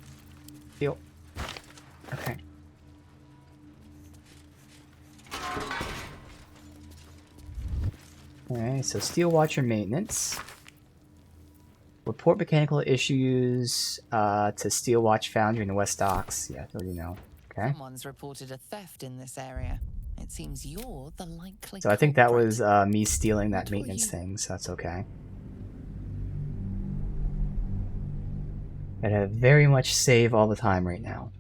Deal. Okay. Alright, so Steel Watcher maintenance. Report mechanical issues to Steel Watch Foundry in the West Docks. Yeah, I already know. Okay. Someone's reported a theft in this area. It seems you're the likely So I think that culprit. was me stealing that maintenance thing, so that's okay. Gotta very much save all the time right now.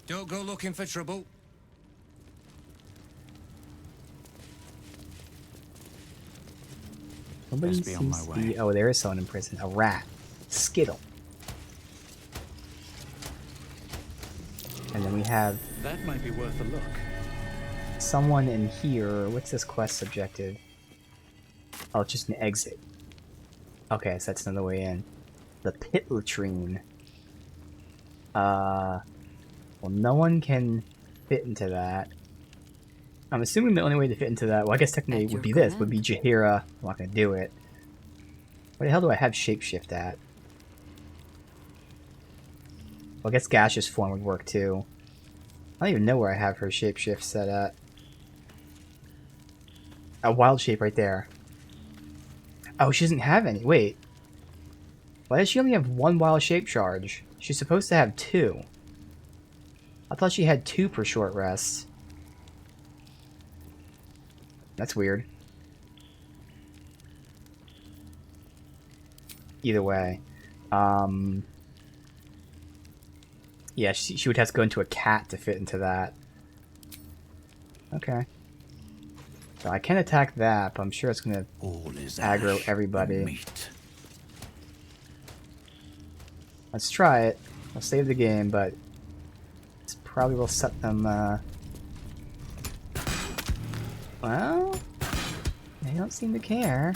Don't go looking for trouble. Nobody Best be on seems my to be... way. Oh, there is someone in prison. A rat. Skittle. And then we have That might be worth a look. someone in here. What's this quest objective? Oh, it's just an exit. Okay, so that's another way in. The pit latrine. Well, no one can fit into that. I'm assuming the only way to fit into that, well, I guess technically it would be this, would be Jaheira. I'm not gonna do it. Where the hell do I have shapeshift at? Well, I guess gaseous form would work too. I don't even know where I have her shapeshift set at. A wild shape right there. Oh, she doesn't have any. Wait. Why does she only have one wild shape charge? She's supposed to have two. I thought she had two per short rest. That's weird. Either way. Yeah, she would have to go into a cat to fit into that. Okay. So I can attack that, but I'm sure it's going to aggro everybody. Let's try it. I'll save the game, but this probably will set them, well, they don't seem to care.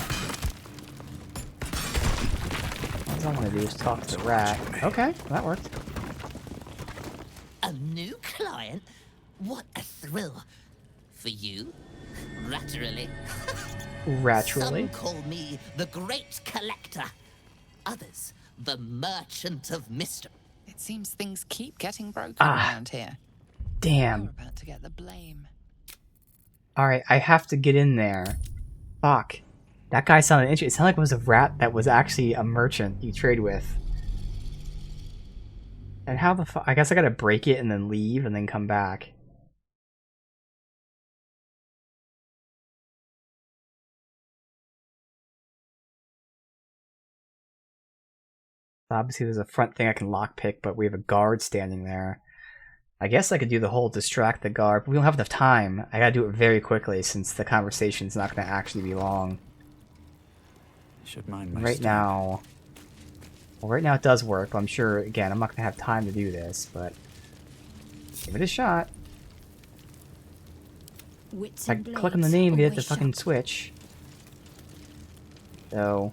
All I want to do is talk to the rat. Okay, that worked. A new client? What a thrill. For you? Ratterily. Ratterily? Some call me the Great Collector. Others, the Merchant of Mystery. It seems things keep getting broken Ah. around here. Damn. You're about to get the blame. Alright, I have to get in there. Fuck. That guy sounded interesting. It sounded like it was a rat that was actually a merchant you trade with. And how the fuck? I guess I gotta break it and then leave and then come back. Obviously there's a front thing I can lockpick, but we have a guard standing there. I guess I could do the whole distract the guard, but we don't have enough time. I gotta do it very quickly since the conversation's not gonna actually be long. Should mind my Right step. now... Well, right now it does work, but I'm sure, again, I'm not gonna have time to do this, but... Give it a shot. Wits If I and click on the blades, name, we get the always fucking sharp. switch. So,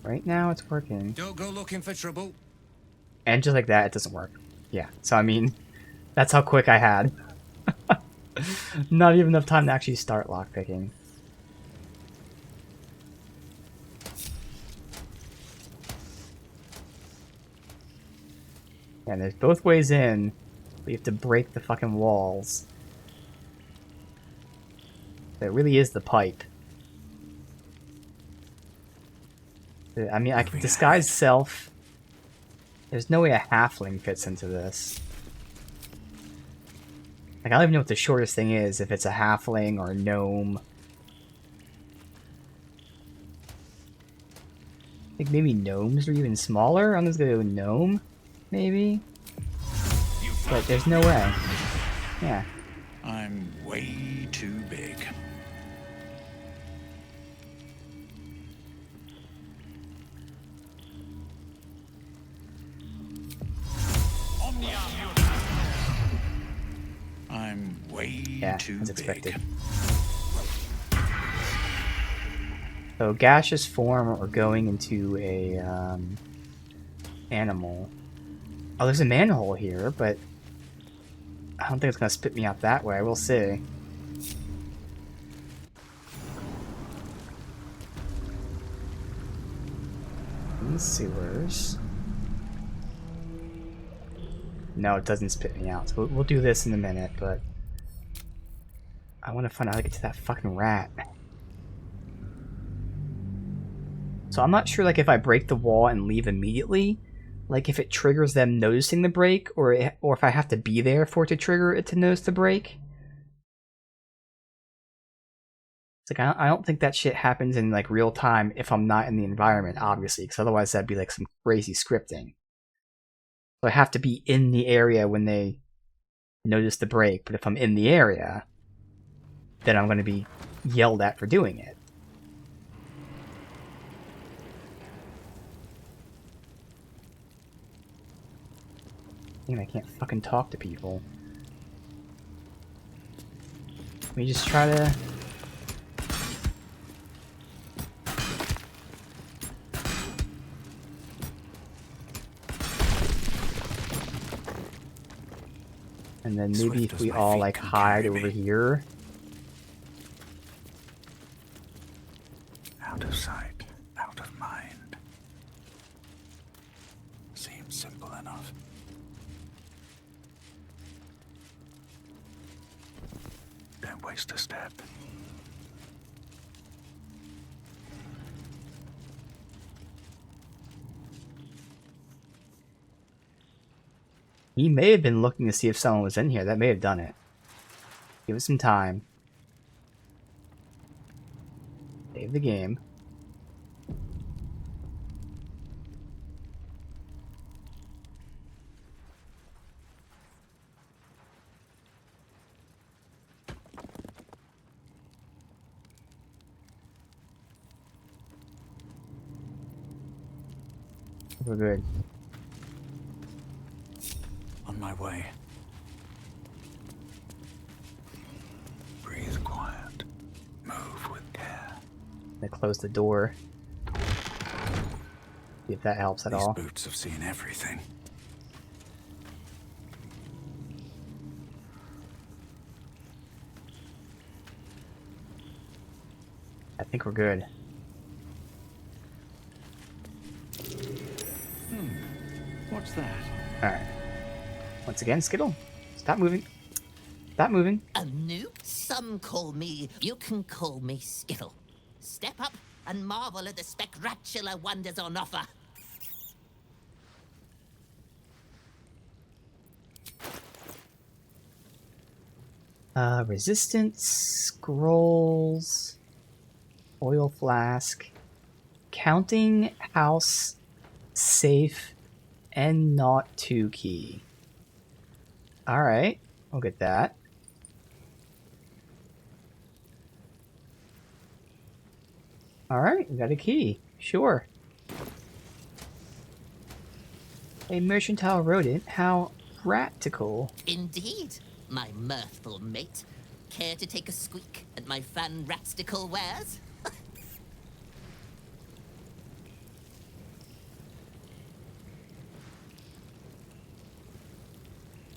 right now it's working. Don't go looking for trouble. And just like that, it doesn't work. Yeah, so I mean, that's how quick I had. Not even enough time to actually start lockpicking. And there's both ways in, but you have to break the fucking walls. So it really is the pipe. I mean, I can disguise self. There's no way a halfling fits into this. Like, I don't even know what the shortest thing is, if it's a halfling or a gnome. I think maybe gnomes are even smaller. I'm just gonna go gnome, maybe? But there's no way. Yeah. I'm way too big. I'm way too as big. expected. So gaseous form or going into a animal. Oh, there's a manhole here, but I don't think it's gonna spit me out that way. We'll see. In the sewers. No, it doesn't spit me out. So we'll do this in a minute, but I want to find out how to get to that fucking rat. So I'm not sure, like, if I break the wall and leave immediately, like if it triggers them noticing the break, or if I have to be there for it to trigger it to notice the break. It's like, I don't think that shit happens in like real time if I'm not in the environment, obviously, because otherwise that'd be like some crazy scripting. So I have to be in the area when they notice the break, but if I'm in the area, then I'm going to be yelled at for doing it. Damn, I can't fucking talk to people. Let me just try to... And then maybe if we all like hide over here. Out of sight, out of mind. Seems simple enough. Don't waste a step. He may have been looking to see if someone was in here. That may have done it. Give it some time. Save the game. We're good. On my way. Breathe quiet. Move with care. They close the door. See if that helps at all. These boots have seen everything. I think we're good. What's that? Alright. Once again, Skittle. Stop moving. Stop moving. A noob? Some call me. You can call me Skittle. Step up and marvel at the spectacular wonders on offer. Resistance, scrolls, oil flask, counting house, safe, and not 2 key. Alright, we'll get that. Alright, we got a key. Sure. A mercantile rodent? How practical. Indeed, my mirthful mate. Care to take a squeak at my fun rapsticle wares?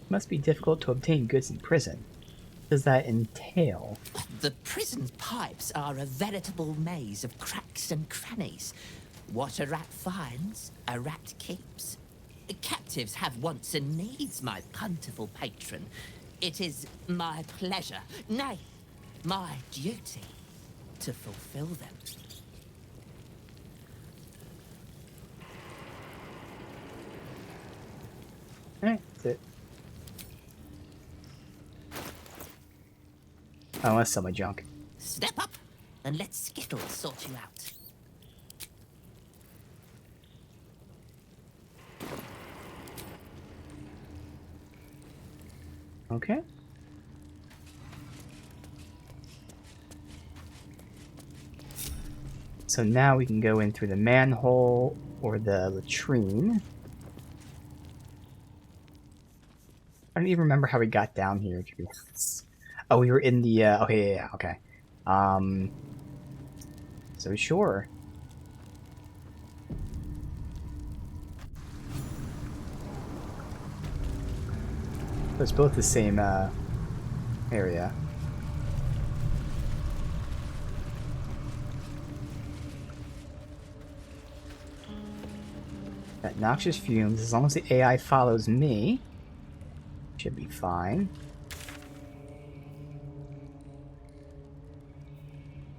Must be difficult to obtain goods in prison. What does that entail? The prison pipes are a veritable maze of cracks and crannies. What a rat finds, a rat keeps. Captives have wants and needs, my plentiful patron. It is my pleasure, nay, my duty, to fulfill them. Alright, that's it. Oh, that's some of my junk. Step up and let Skittle sort you out. Okay. So now we can go in through the manhole or the latrine. I don't even remember how we got down here, to be honest. Oh, we were in the, okay, yeah, okay. So sure. It's both the same, area. That noxious fumes, as long as the AI follows me, should be fine.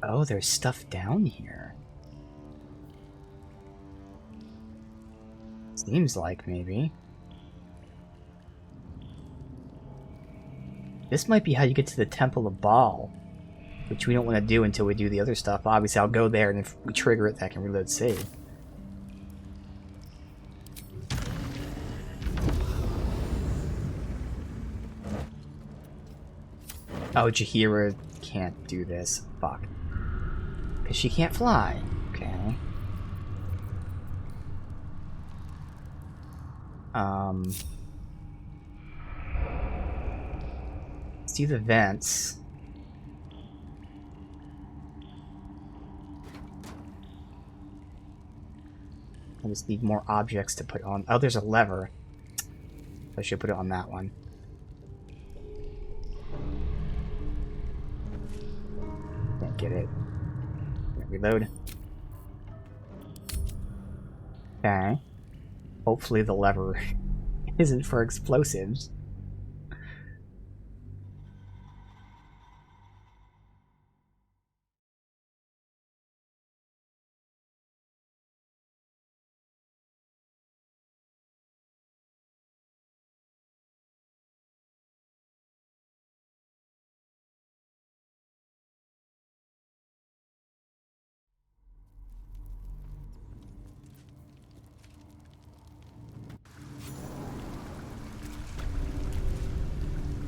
Oh, there's stuff down here. Seems like, maybe. This might be how you get to the Temple of Baal, which we don't want to do until we do the other stuff. Obviously, I'll go there, and if we trigger it, that can reload save. Oh, Jaheira can't do this. Fuck. Because she can't fly. Okay. See the vents. I just need more objects to put on. Oh, there's a lever. I should put it on that one. Can't get it. Reload. Okay. Hopefully the lever isn't for explosives.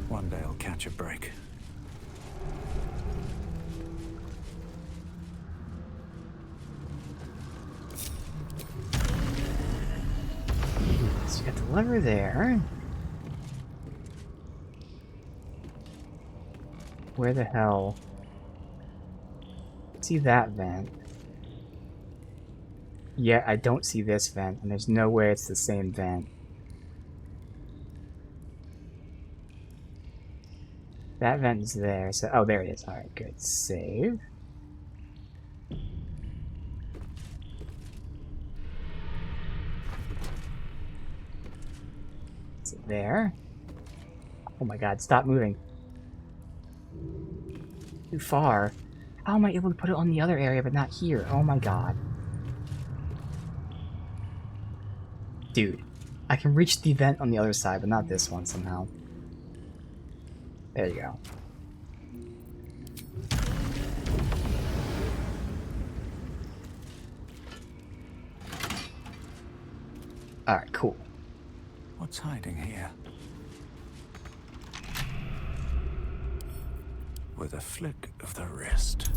One day I'll catch a break. So you got the lever there. Where the hell? See that vent? Yeah, I don't see this vent, and there's no way it's the same vent. That vent is there, so... Oh, there it is. Alright, good. Save. Is it there? Oh my god, stop moving. Too far. How am I able to put it on the other area, but not here? Oh my god. Dude, I can reach the vent on the other side, but not this one somehow. There you go. Alright, cool. What's hiding here? With a flick of the wrist.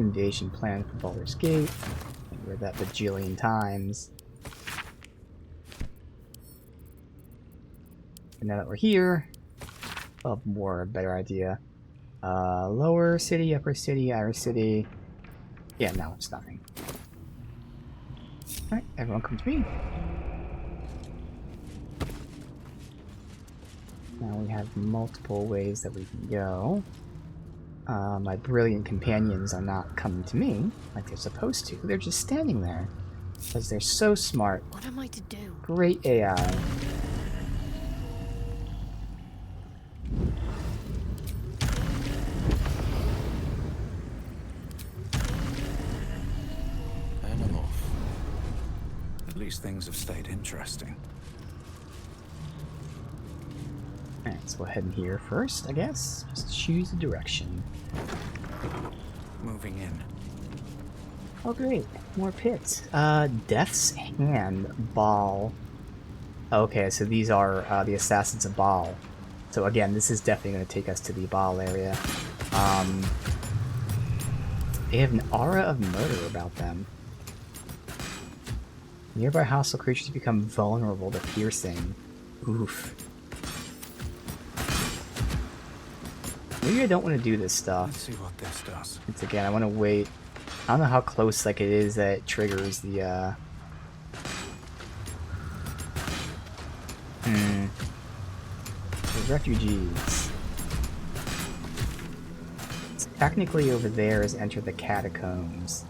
invasion plan for Baldur's Gate. I read that bajillion times. And now that we're here, I'll have more, a better idea. Lower city, upper city, outer city. Yeah, no, it's nothing. Alright, everyone come to me. Now we have multiple ways that we can go. My brilliant companions are not coming to me like they're supposed to. They're just standing there. Because they're so smart. What am I to do? Great AI. At least things have stayed interesting. Alright, so we'll head in here first, I guess. Just choose a direction. Moving in. Oh great, more pits. Death's Hand, Baal. Okay, so these are the Assassins of Baal. So again, this is definitely going to take us to the Baal area. They have an aura of murder about them. Nearby hostile creatures become vulnerable to piercing. Oof. Maybe I don't want to do this stuff. Let's see what this does. It's again, I want to wait. I don't know how close like it is that it triggers the the refugees. It's technically over there is enter the catacombs.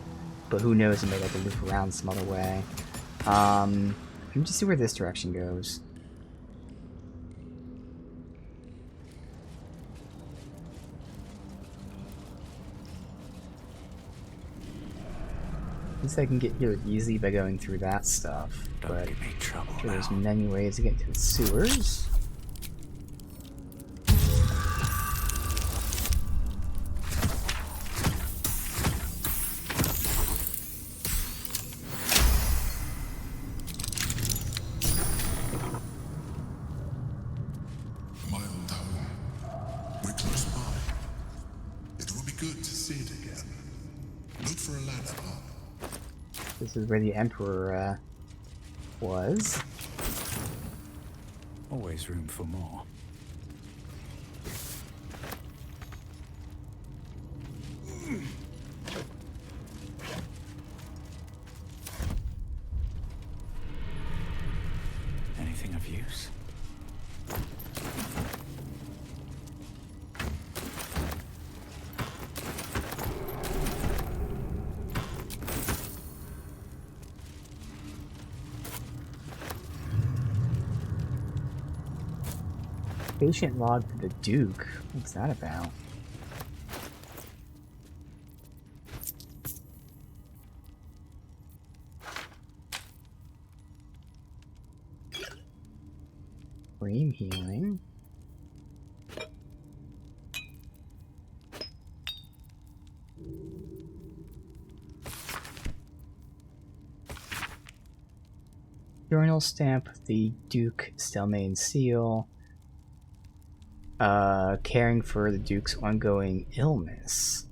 But who knows, it may like loop around some other way. Let me just see where this direction goes. At least I can get here easily by going through that stuff. But there's many ways to get into the sewers. This is where the Emperor was. Always room for more. Anything of use? Patient log for the Duke. What's that about? Flame healing. Journal stamp the Duke Stelmane seal. Caring for the Duke's ongoing illness.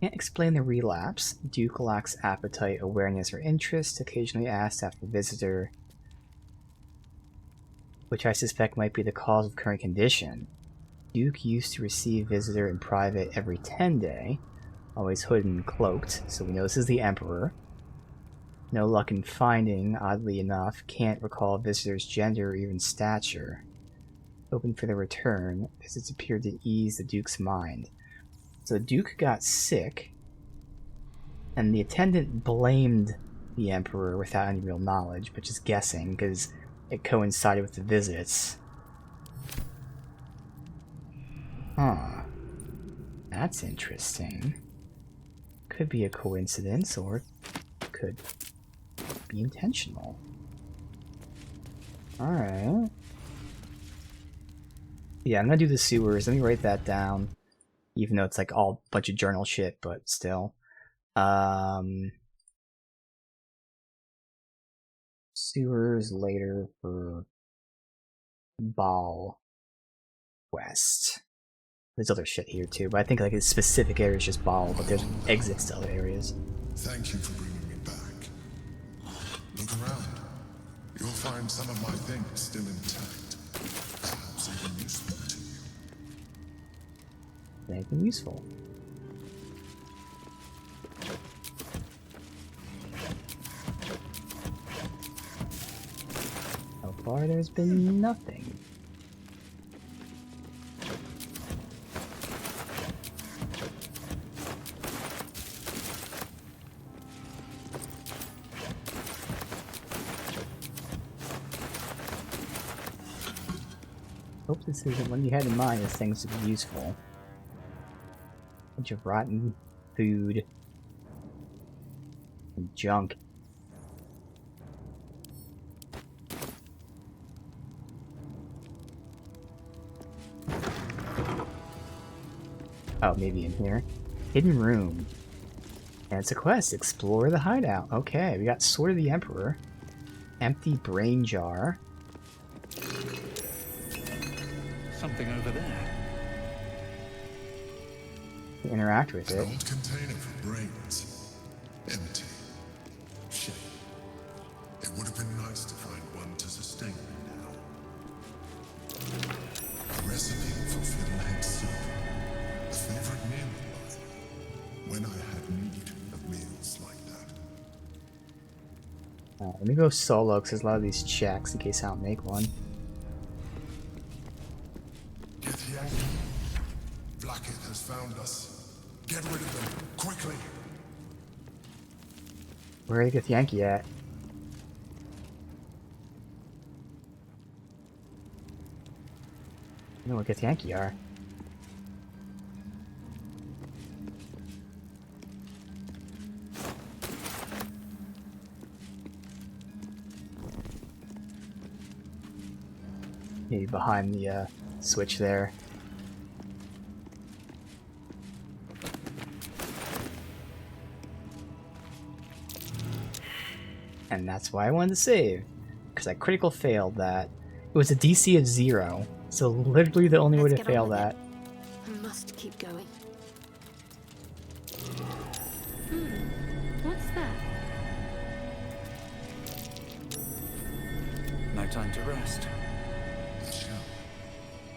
Can't explain the relapse. Duke lacks appetite, awareness, or interest. Occasionally asked after visitor, which I suspect might be the cause of current condition. Duke used to receive visitor in private every 10 day, always hooded and cloaked, so we know this is the Emperor. No luck in finding, oddly enough. Can't recall visitor's gender or even stature. Open for the return. Visits appeared to ease the Duke's mind. So the Duke got sick, and the attendant blamed the Emperor without any real knowledge, but just guessing, because it coincided with the visits. Huh. That's interesting. Could be a coincidence, or could be intentional. Alright. Yeah, I'm gonna do the sewers. Let me write that down. Even though it's like all a bunch of journal shit, but still. Sewers later for Baal West. There's other shit here too, but I think like a specific area is just ball, but there's exits to other areas. Thank you for bringing me back. Look around. You'll find some of my things still intact. Perhaps even useful to you. Anything useful? So far, there's been nothing. Hope this isn't what you had in mind as things to be useful. Bunch of rotten food and junk. Oh, maybe in here. Hidden room. And it's a quest. Explore the hideout. Okay, we got Sword of the Emperor. Empty brain jar. Something over there. To interact with An it. old container for brains. Empty. Shame. It would have been nice to find one to sustain me now. A recipe for fiddlehead soup. A favorite meal of mine. When I had need of meals like that. Let me go solo because there's a lot of these checks in case I don't make one. Blackhead has found us. Get rid of them, quickly. Where did the Yankee at? I know where Githyanki are. Maybe behind the switch there. And that's why I wanted to save, because I critical failed that. It was a DC of 0, so literally the only way to fail that. I must keep going. What's that? No time to rest. A shell.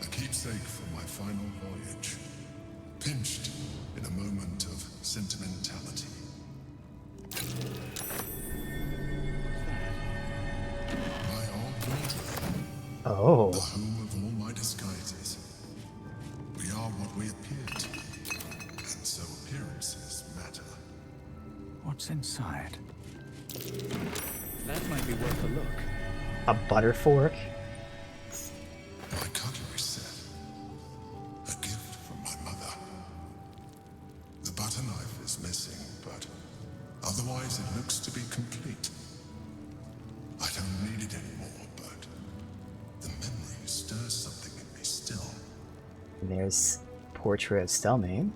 A keepsake from my final voyage. Pinched in a moment of sentimentality. My old wardrobe. Oh. The home of all my disguises. We are what we appear to be, and so appearances matter. What's inside? That might be worth a look. A butter fork? My cutlery set. A gift from my mother. The butter knife is missing, but otherwise it looks to be complete. I don't need it anymore, but the memory stirs something in me still. And there's portrait of Stelmane.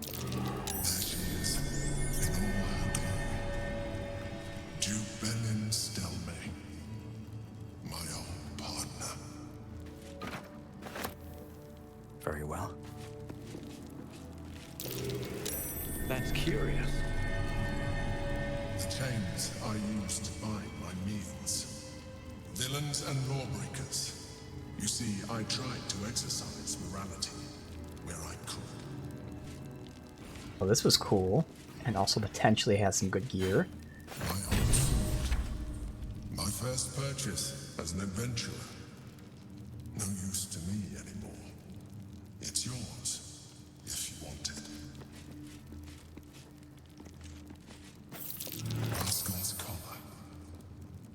There she is, in all her glory. Duke Belin Stelmane, my old partner. Very well. That's curious. The chains I used to bind my meals. Villains and lawbreakers. You see, I tried to exercise morality where I could. Well, this was cool, and also potentially has some good gear. My old sword. My first purchase as an adventurer. No use to me anymore. It's yours, if you want it. Rascal's collar.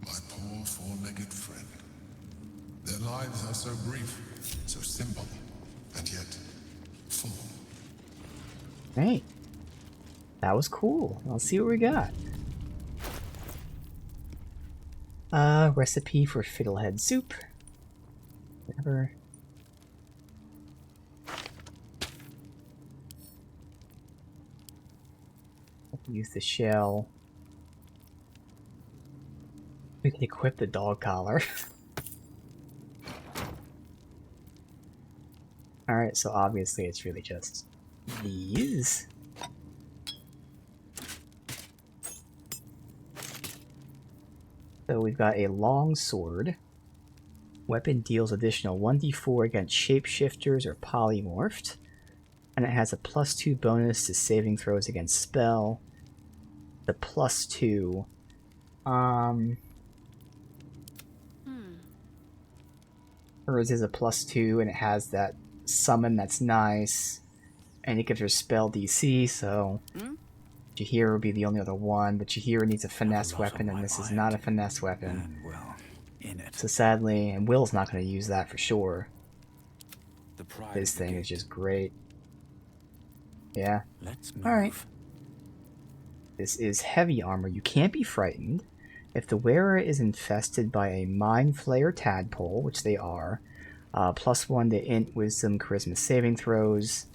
My poor four-legged friend. Their lives are so brief, so simple, and yet full. Hey, that was cool. Let's see what we got. Recipe for fiddlehead soup. Whatever. Use the shell. We can equip the dog collar. Alright, so obviously it's really just these. So we've got a long sword. Weapon deals additional 1d4 against shapeshifters or polymorphed. And it has a +2 bonus to saving throws against spell. The +2. Hers is a +2 and it has that summon that's nice. And it gives her spell DC, so Jahira would be the only other one, but Jahira needs a finesse weapon and this is not a finesse weapon. So sadly, and Will's not going to use that for sure. This thing is just great. Yeah. Alright. This is heavy armor. You can't be frightened. If the wearer is infested by a Mind Flayer tadpole, which they are, +1 to int, wisdom, charisma saving throws.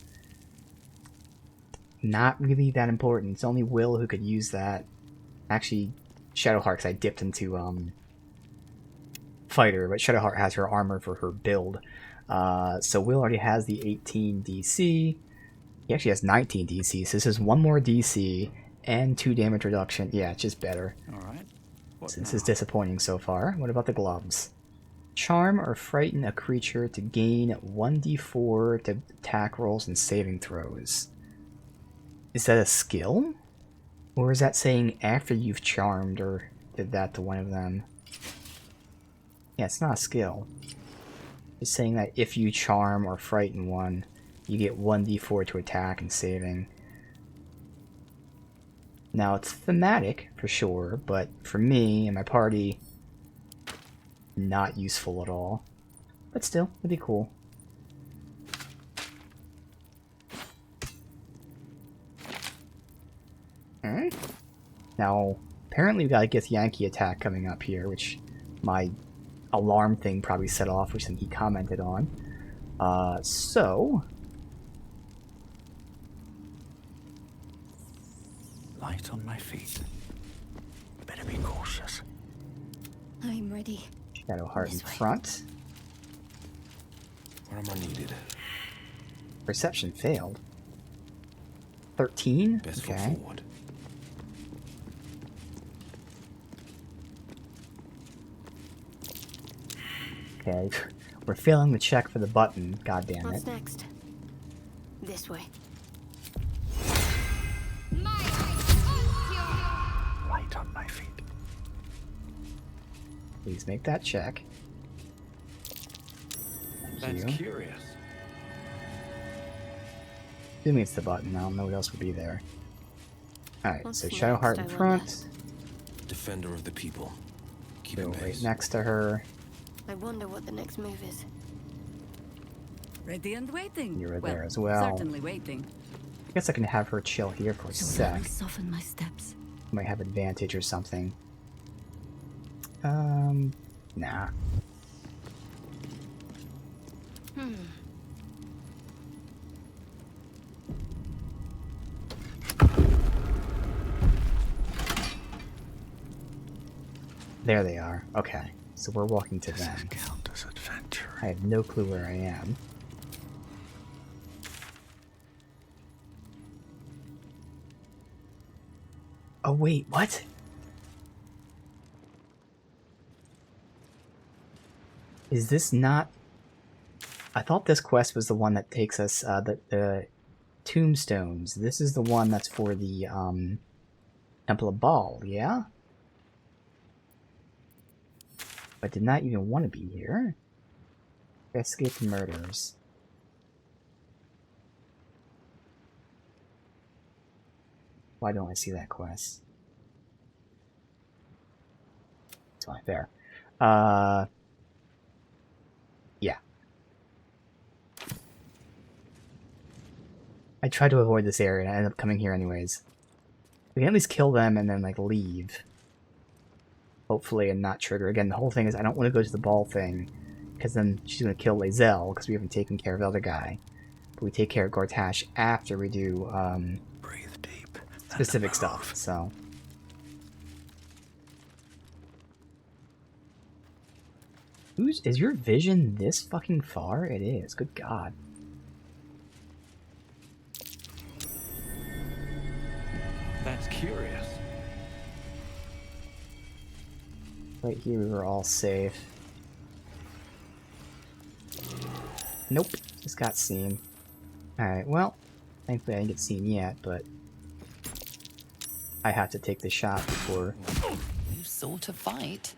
Not really that important. It's only Will who could use that. Actually, Shadowheart, because I dipped into fighter, but Shadowheart has her armor for her build. So Will already has the 18 DC. He actually has 19 DC, so this is 1 more DC and 2 damage reduction. Yeah, it's just better. Alright. So this is disappointing so far. What about the gloves? Charm or frighten a creature to gain 1d4 to attack rolls and saving throws. Is that a skill? Or is that saying after you've charmed or did that to one of them? Yeah, it's not a skill. It's saying that if you charm or frighten one, you get 1d4 to attack and saving. Now, it's thematic, for sure, but for me and my party, not useful at all. But still, it'd be cool. Alright. Now, apparently we got a Gith Yankee attack coming up here, which my alarm thing probably set off, which he commented on. So... Light on my feet. Better be cautious. I'm ready. Shadowheart in front. Where am I needed? Perception failed. 13? Best okay. foot forward. Okay, we're failing the check for the button, god damn it. What's next? This way. Light on my feet. Please make that check. Thank That's you. curious. Assuming it's the button, I don't know what else would be there. Alright, What's so next, Shadowheart in I front. Defender of the people. Keep Go him right pace. next to her. I wonder what the next move is. Ready and waiting. You're there as well. Certainly waiting. I guess I can have her chill here for a sec. Soften my steps. Might have advantage or something. Nah. There they are. Okay, so we're walking to them. Count as adventure. I have no clue where I am. Oh wait, what? Is this not... I thought this quest was the one that takes us, the tombstones. This is the one that's for the, Temple of Baal, yeah? But did not even want to be here. Investigate the murders. Why don't I see that quest? It's not fair. Yeah. I tried to avoid this area and I ended up coming here anyways. We can at least kill them and then, like, leave. Hopefully, and not trigger. Again, the whole thing is I don't want to go to the ball thing, because then she's going to kill Lae'zel, because we haven't taken care of the other guy. But we take care of Gortash after we do, Breathe deep. specific stuff, so... Is your vision this fucking far? It is, good god. Right here we were all safe. Nope, just got seen. Alright, well, thankfully I didn't get seen yet, but I had to take the shot before. You sought a fight,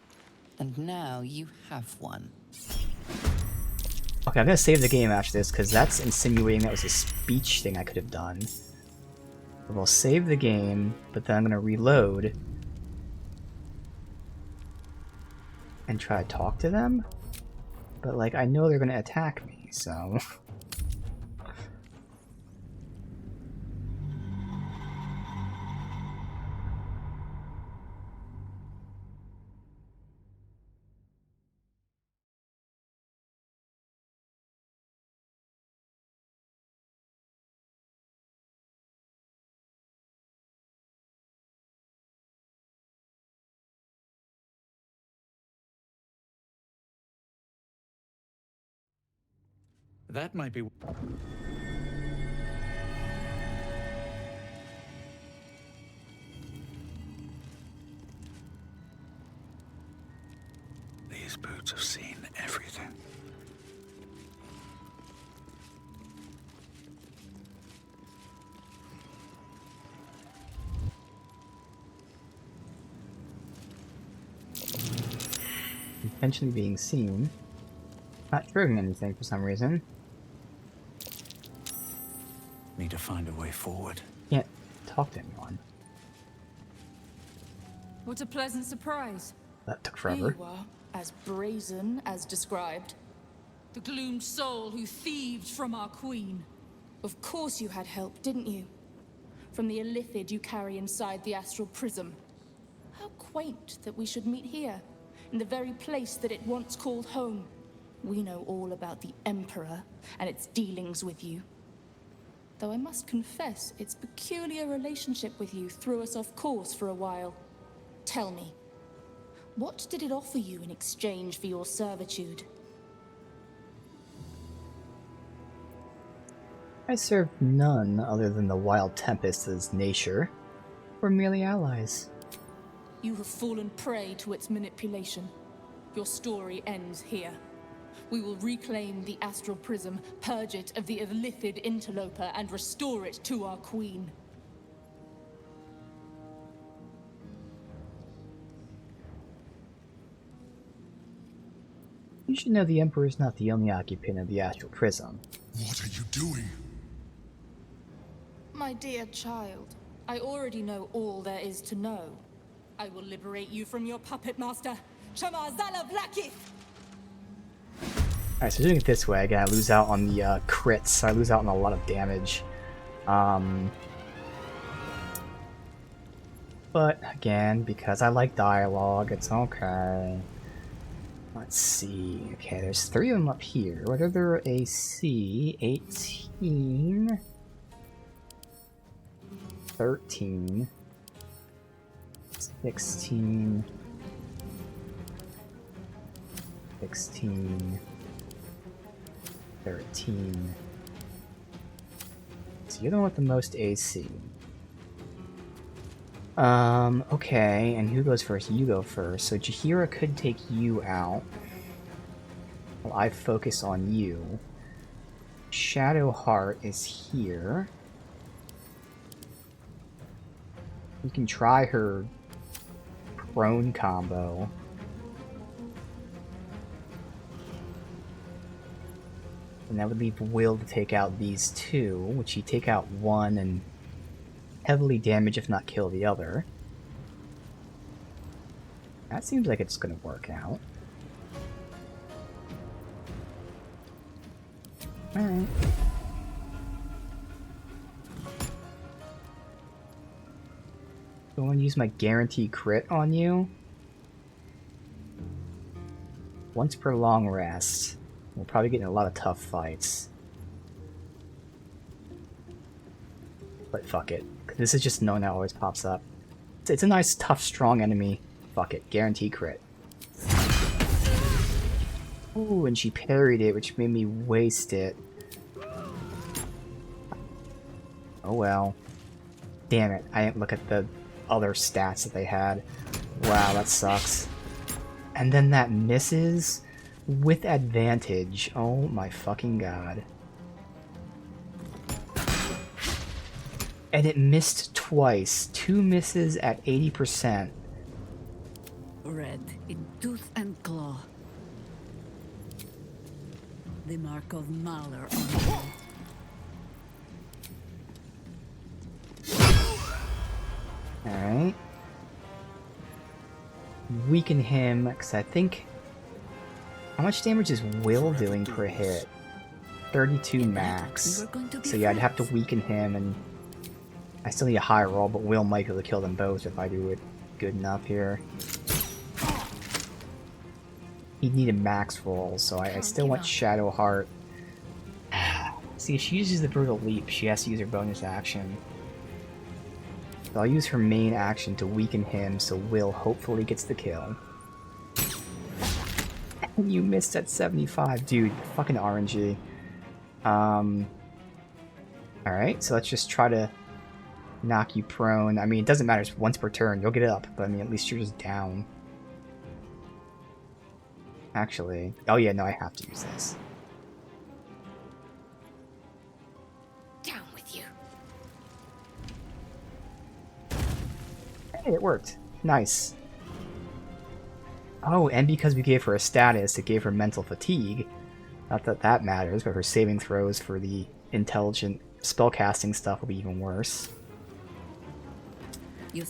and now you have one. Okay, I'm gonna save the game after this, because that's insinuating that was a speech thing I could have done. We'll save the game, but then I'm gonna reload and try to talk to them? But, like, I know they're gonna attack me, so... That might be... These boots have seen everything. Intentionally being seen. Not triggering anything for some reason. Need to find a way forward. Can't talk to anyone. What a pleasant surprise. That took Here forever. you are, as brazen as described. The Gloom Soul who thieved from our queen. Of course you had help, didn't you? From the illithid you carry inside the astral prism. How quaint that we should meet here, in the very place that it once called home. We know all about the Emperor and its dealings with you. Though I must confess, its peculiar relationship with you threw us off course for a while. Tell me, what did it offer you in exchange for your servitude? I served none other than the Wild Tempest as nature. We're merely allies. You have fallen prey to its manipulation. Your story ends here. We will reclaim the astral prism, purge it of the illithid interloper, and restore it to our queen. You should know the Emperor is not the only occupant of the astral prism. What are you doing? My dear child, I already know all there is to know. I will liberate you from your puppet master, Chamazala Blackith! Alright, so doing it this way, again, I lose out on the crits, so I lose out on a lot of damage. But, again, because I like dialogue, it's okay. Let's see. Okay, there's 3 of them up here. What are their AC? 18... 13... 16... 16... 13... So you're the one with the most AC. Okay, and who goes first? You go first. So Jaheira could take you out. While I focus on you. Shadowheart is here. You can try her prone combo. And that would leave Will to take out these 2, which you take out 1 and heavily damage if not kill the other. That seems like it's gonna work out. Alright. Go and use my guarantee crit on you. Once per long rest. We'll probably get in a lot of tough fights. But fuck it. This is just knowing that always pops up. It's a nice, tough, strong enemy. Fuck it. Guarantee crit. Ooh, and she parried it, which made me waste it. Oh well. Damn it. I didn't look at the other stats that they had. Wow, that sucks. And then that misses with advantage. Oh my fucking god. And it missed twice. 2 misses at 80%. Red in tooth and claw. The mark of Mauler on the Alright. Weaken him, because I think... How much damage is Will doing per hit? 32 max. So yeah, I'd have to weaken him, and... I still need a high roll, but Will might be able to kill them both if I do it good enough here. He'd need a max roll, so I still want Shadow Heart. See, if she uses the Brutal Leap, she has to use her bonus action. So I'll use her main action to weaken him, so Will hopefully gets the kill. And you missed at 75, dude. Fucking RNG. Alright, so let's just try to knock you prone. I mean, it doesn't matter, it's once per turn. You'll get up, but I mean, at least you're just down. Actually... Oh yeah, no, I have to use this. Down with you. Hey, it worked. Nice. Oh, and because we gave her a status, it gave her mental fatigue. Not that that matters, but her saving throws for the intelligent spellcasting stuff will be even worse.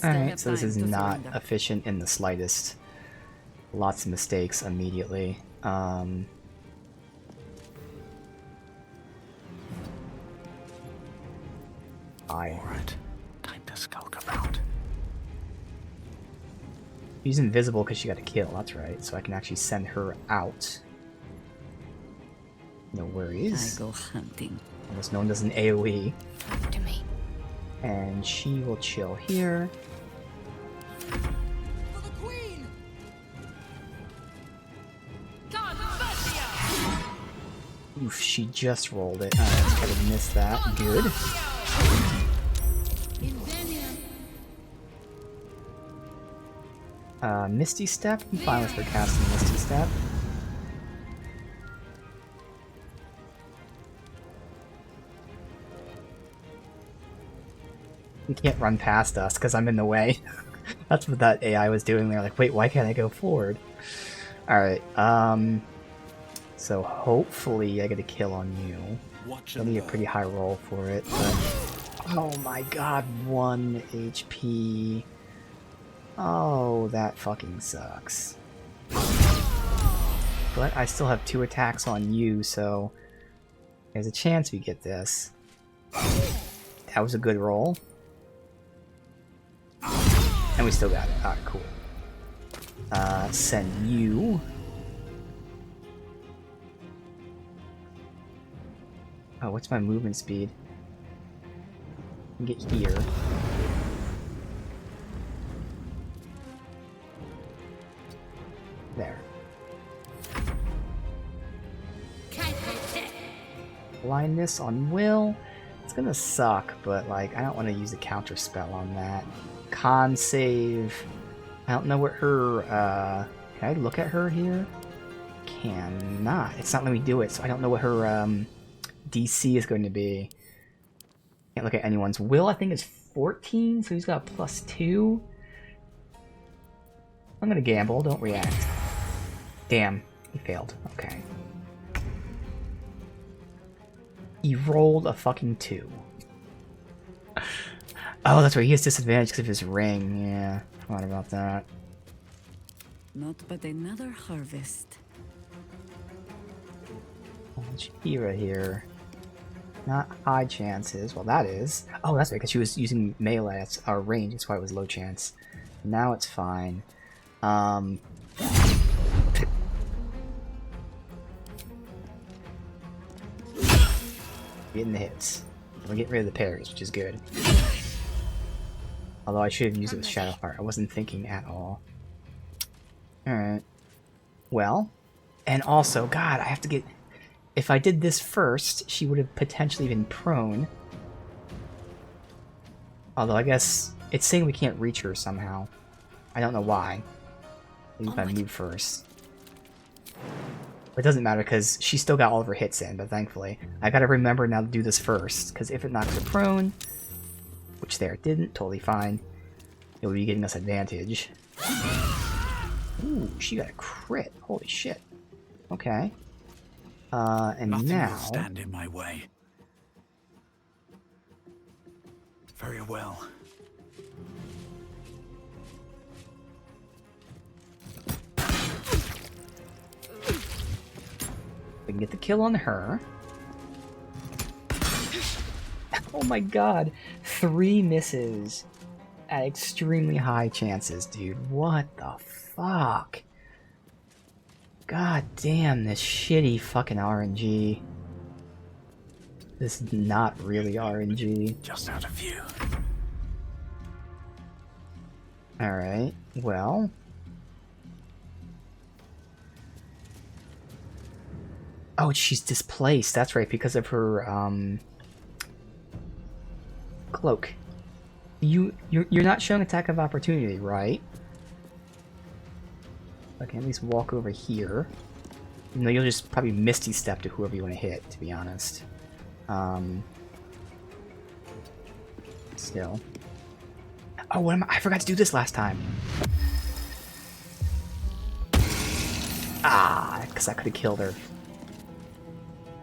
Alright, so this is not efficient in the slightest. Lots of mistakes immediately. Alright, time to skulk about. She's invisible because she got a kill, that's right. So I can actually send her out. No worries. I go hunting. Almost no one does an AoE. To me. And she will chill here. Oof, she just rolled it. Alright, I could have missed that. Good. Misty Step? I'm fine with her casting Misty Step. You can't run past us because I'm in the way. That's what that AI was doing. They're like, wait, why can't I go forward? Alright, so hopefully I get a kill on you. I'll need a pretty high roll for it, but... Oh my god, 1 HP. Oh, that fucking sucks. But I still have 2 attacks on you, so... There's a chance we get this. That was a good roll. And we still got it. Alright, cool. Send you... Oh, what's my movement speed? Get here. There. Blindness on Will. It's gonna suck, but like I don't want to use a counter spell on that. Con save. I don't know what her can I look at her here? Cannot. It's not letting me do it, so I don't know what her DC is going to be. Can't look at anyone's. Will, I think, is 14, so he's got a +2. I'm gonna gamble, don't react. Damn, he failed. Okay. He rolled a fucking 2. Oh, that's right, he has disadvantage because of his ring. Yeah, forgot about that. Not but another harvest. Shira here. Not high chances. Well, that is. Oh, that's right, because she was using melee. That's our range. That's why it was low chance. Now it's fine. Getting the hits. We're getting rid of the parries, which is good. Although I should have used it with Shadow Heart. I wasn't thinking at all. Alright. Well. And also, God, I have to get... If I did this first, she would have potentially been prone. Although I guess it's saying we can't reach her somehow. I don't know why. Leave I move first. It doesn't matter because she still got all of her hits in, but thankfully. I gotta remember now to do this first, because if it knocks her prone, which there it didn't, totally fine, it will be giving us advantage. Ooh, she got a crit. Holy shit. Okay. And Nothing now... will stand in my way. Very well. We can get the kill on her. Oh my god. 3 misses at extremely high chances, dude. What the fuck? God damn, this shitty fucking RNG. This is not really RNG. Just out of view. Alright, well... Oh, she's displaced. That's right, because of her, cloak. You're not showing attack of opportunity, right? I can at least walk over here. Even though you'll just probably Misty Step to whoever you want to hit, to be honest. Still. Oh, what am I forgot to do this last time. Ah, because I could have killed her.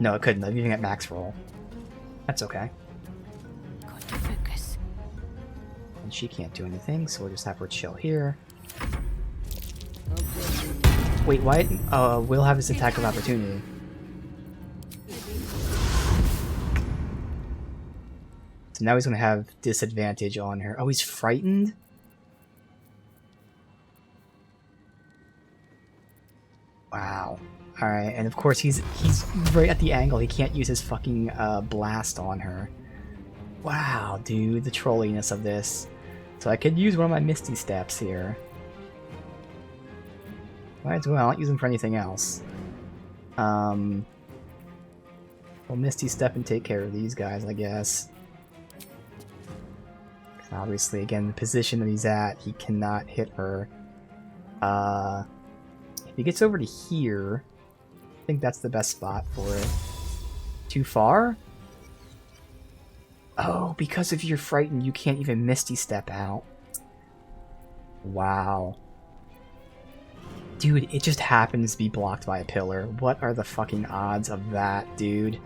No, I couldn't. I'm using at max roll. That's okay. Got to focus. And she can't do anything, so we'll just have her chill here. Wait, why? Will have his attack of opportunity. So now he's gonna have disadvantage on her. Oh, he's frightened? Wow. Alright, and of course he's right at the angle. He can't use his fucking blast on her. Wow, dude, the trolliness of this. So I could use one of my Misty Steps here. Might as well, I don't use them for anything else. We'll Misty Step and take care of these guys, I guess. Obviously, again, the position that he's at, he cannot hit her. If he gets over to here, I think that's the best spot for it. Too far? Oh, because if you're frightened, you can't even Misty Step out. Wow. Dude, it just happens to be blocked by a pillar. What are the fucking odds of that, dude?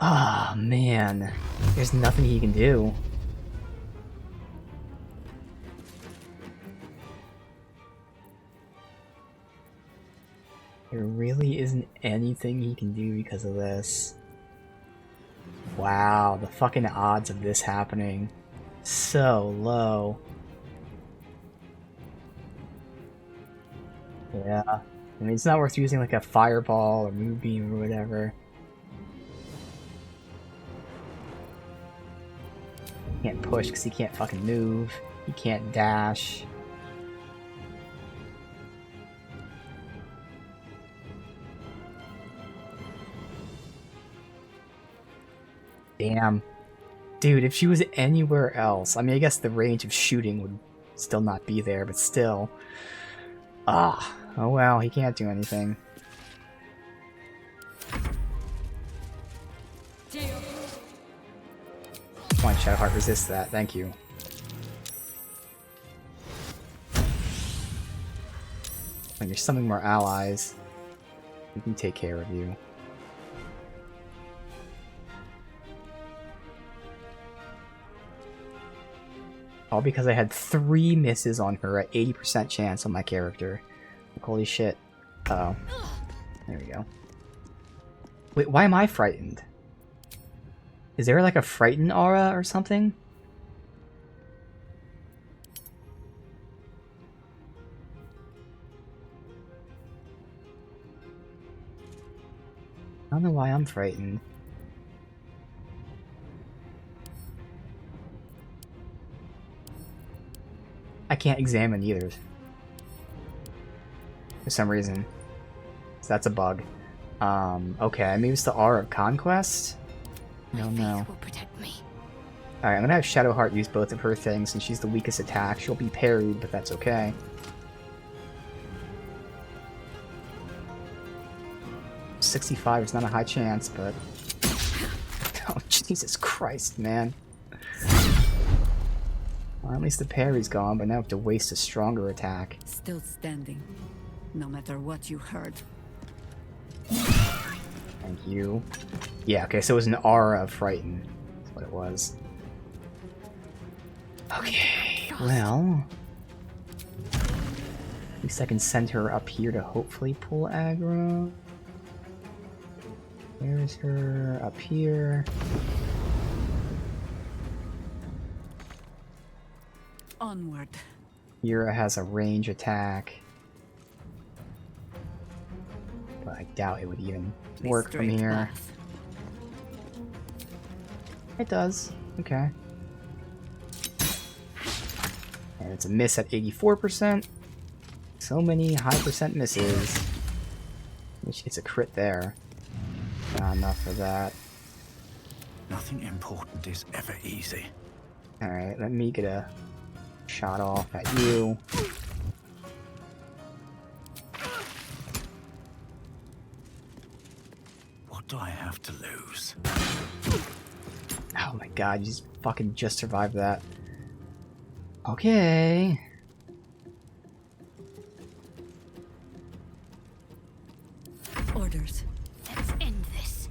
Ah, oh, man. There's nothing he can do. There really isn't anything he can do because of this. Wow, the fucking odds of this happening. So low. Yeah. I mean, it's not worth using like a fireball or moonbeam or whatever. He can't push because he can't fucking move. He can't dash. Damn. Dude, if she was anywhere else, I mean, I guess the range of shooting would still not be there, but still. Ah, oh well, he can't do anything. Come on, Shadowheart, resist that. Thank you. When you're summoning more allies, we can take care of you. All because I had 3 misses on her at 80% chance on my character. Like, holy shit. Uh oh. There we go. Wait, why am I frightened? Is there like a frightened aura or something? I don't know why I'm frightened. I can't examine either. For some reason. So that's a bug. Okay, maybe it's the Aura of Conquest? I don't know. Alright, I'm gonna have Shadowheart use both of her things, and she's the weakest attack. She'll be parried, but that's okay. 65 is not a high chance, but... Oh, Jesus Christ, man. Well, at least the parry's gone, but now I have to waste a stronger attack. Still standing, no matter what you heard. Thank you. Yeah, okay, so it was an aura of Frighten. That's what it was. Okay, well... At least I can send her up here to hopefully pull aggro. There's her up here. Onward. Yura has a range attack. But I doubt it would even work from here. It does. Okay. And it's a miss at 84%. So many high percent misses. Which it's a crit there. Not enough for that. Nothing important is ever easy. Alright, let me get a shot off at you. What do I have to lose? Oh my god, you just survived that. Okay. Orders. Let's end this.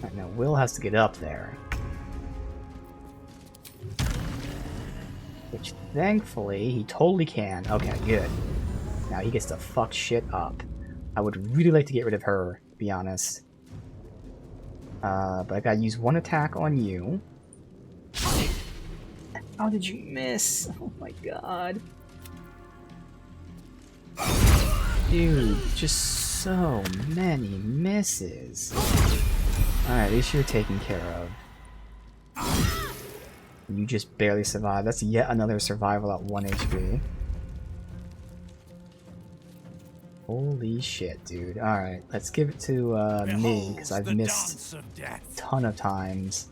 Right, now Will has to get up there. Which, thankfully, he totally can. Okay, good. Now he gets to fuck shit up. I would really like to get rid of her, to be honest. But I gotta use one attack on you. How did you miss? Oh my god. Dude, just so many misses. Alright, at least you're taken care of. You just barely survived. That's yet another survival at 1 HP. Holy shit, dude. Alright, let's give it to me, because I've missed a ton of times.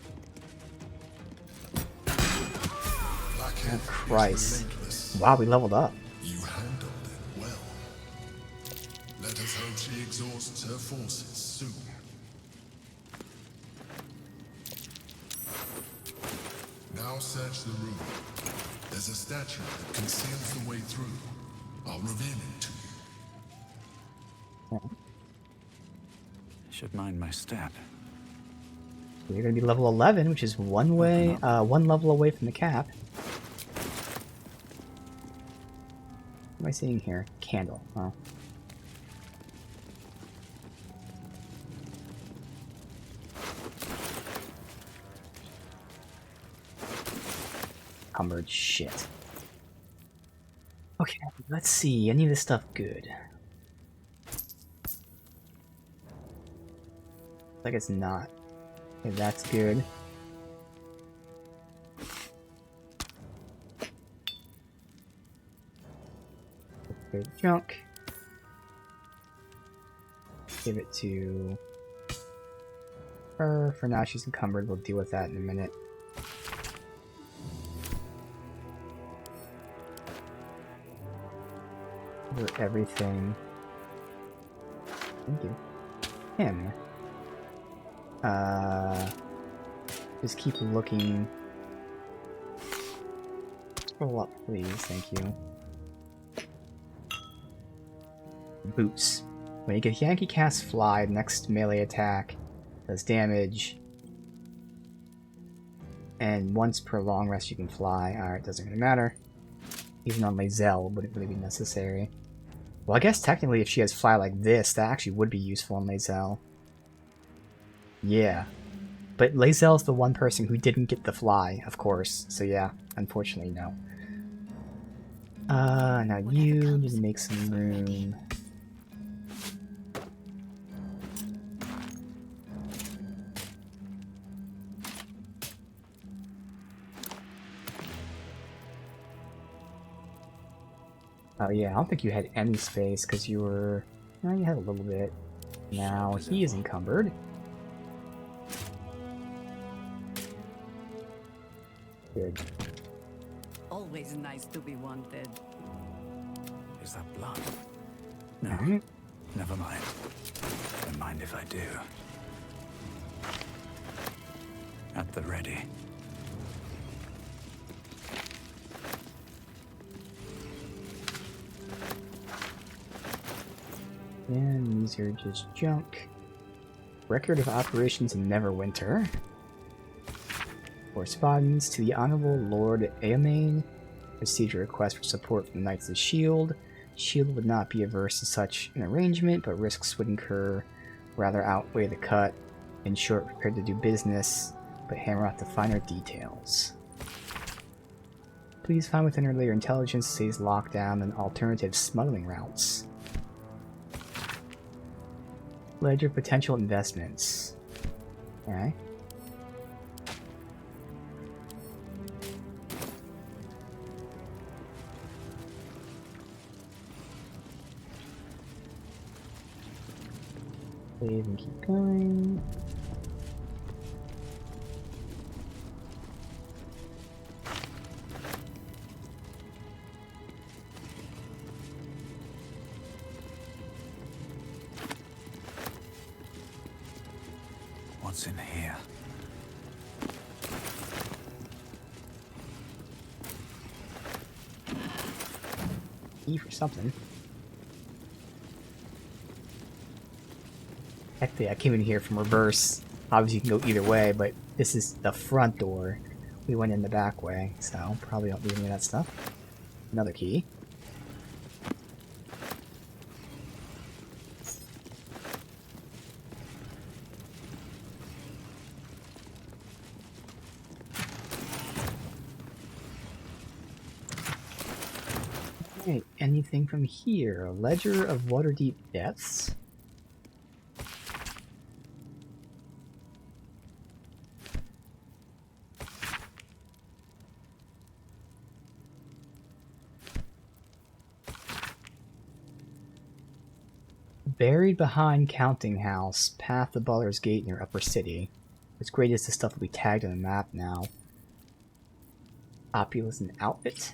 Oh, Christ. Wow, we leveled up. You handled it well. Let us hope she exhausts her forces soon. Now search the room. There's a statue that conceals the way through. I'll reveal it to you. Should mind my step. You're gonna be level 11, which is one level away from the cap. What am I seeing here? Candle. Oh. Cumbered shit. Okay, let's see. Any of this stuff good? Like it's not. Okay, that's good. Good junk. Give it to her. For now, she's encumbered. We'll deal with that in a minute. Over everything. Thank you. Him. Just keep looking. Scroll up, please. Thank you. Boots. When you get Yankee Cast Fly, next melee attack does damage. And once per long rest you can fly. Alright, doesn't really matter. Even on Lae'zel wouldn't really be necessary. Well, I guess technically if she has fly like this, that actually would be useful on Lae'zel. Yeah. But Lae'zel's the one person who didn't get the fly, of course. So yeah, unfortunately, no. Now you need to make some room. Oh yeah, I don't think you had any space because you were... Well, you had a little bit. Now he is encumbered. Good. Always nice to be wanted. Is that blood? No. Never mind. Don't mind if I do. At the ready. And these are just junk. Record of operations in Neverwinter. Correspondence to the Honorable Lord Eomain. Received a request for support from the Knights of the Shield. Shield would not be averse to such an arrangement, but risks would rather outweigh the cut. In short, prepared to do business, but hammer out the finer details. Please find within our layer intelligence says lockdown and alternative smuggling routes. Ledger potential investments. Okay. Save and keep going. What's in here? E for something. Technically, I came in here from reverse. Obviously, you can go either way, but this is the front door. We went in the back way, so probably don't need any of that stuff. Another key. Okay, anything from here? A ledger of Waterdeep deaths. Buried behind Counting House, path to Baldur's Gate near Upper City. What's great is the stuff will be tagged on the map now. Populous and outfit.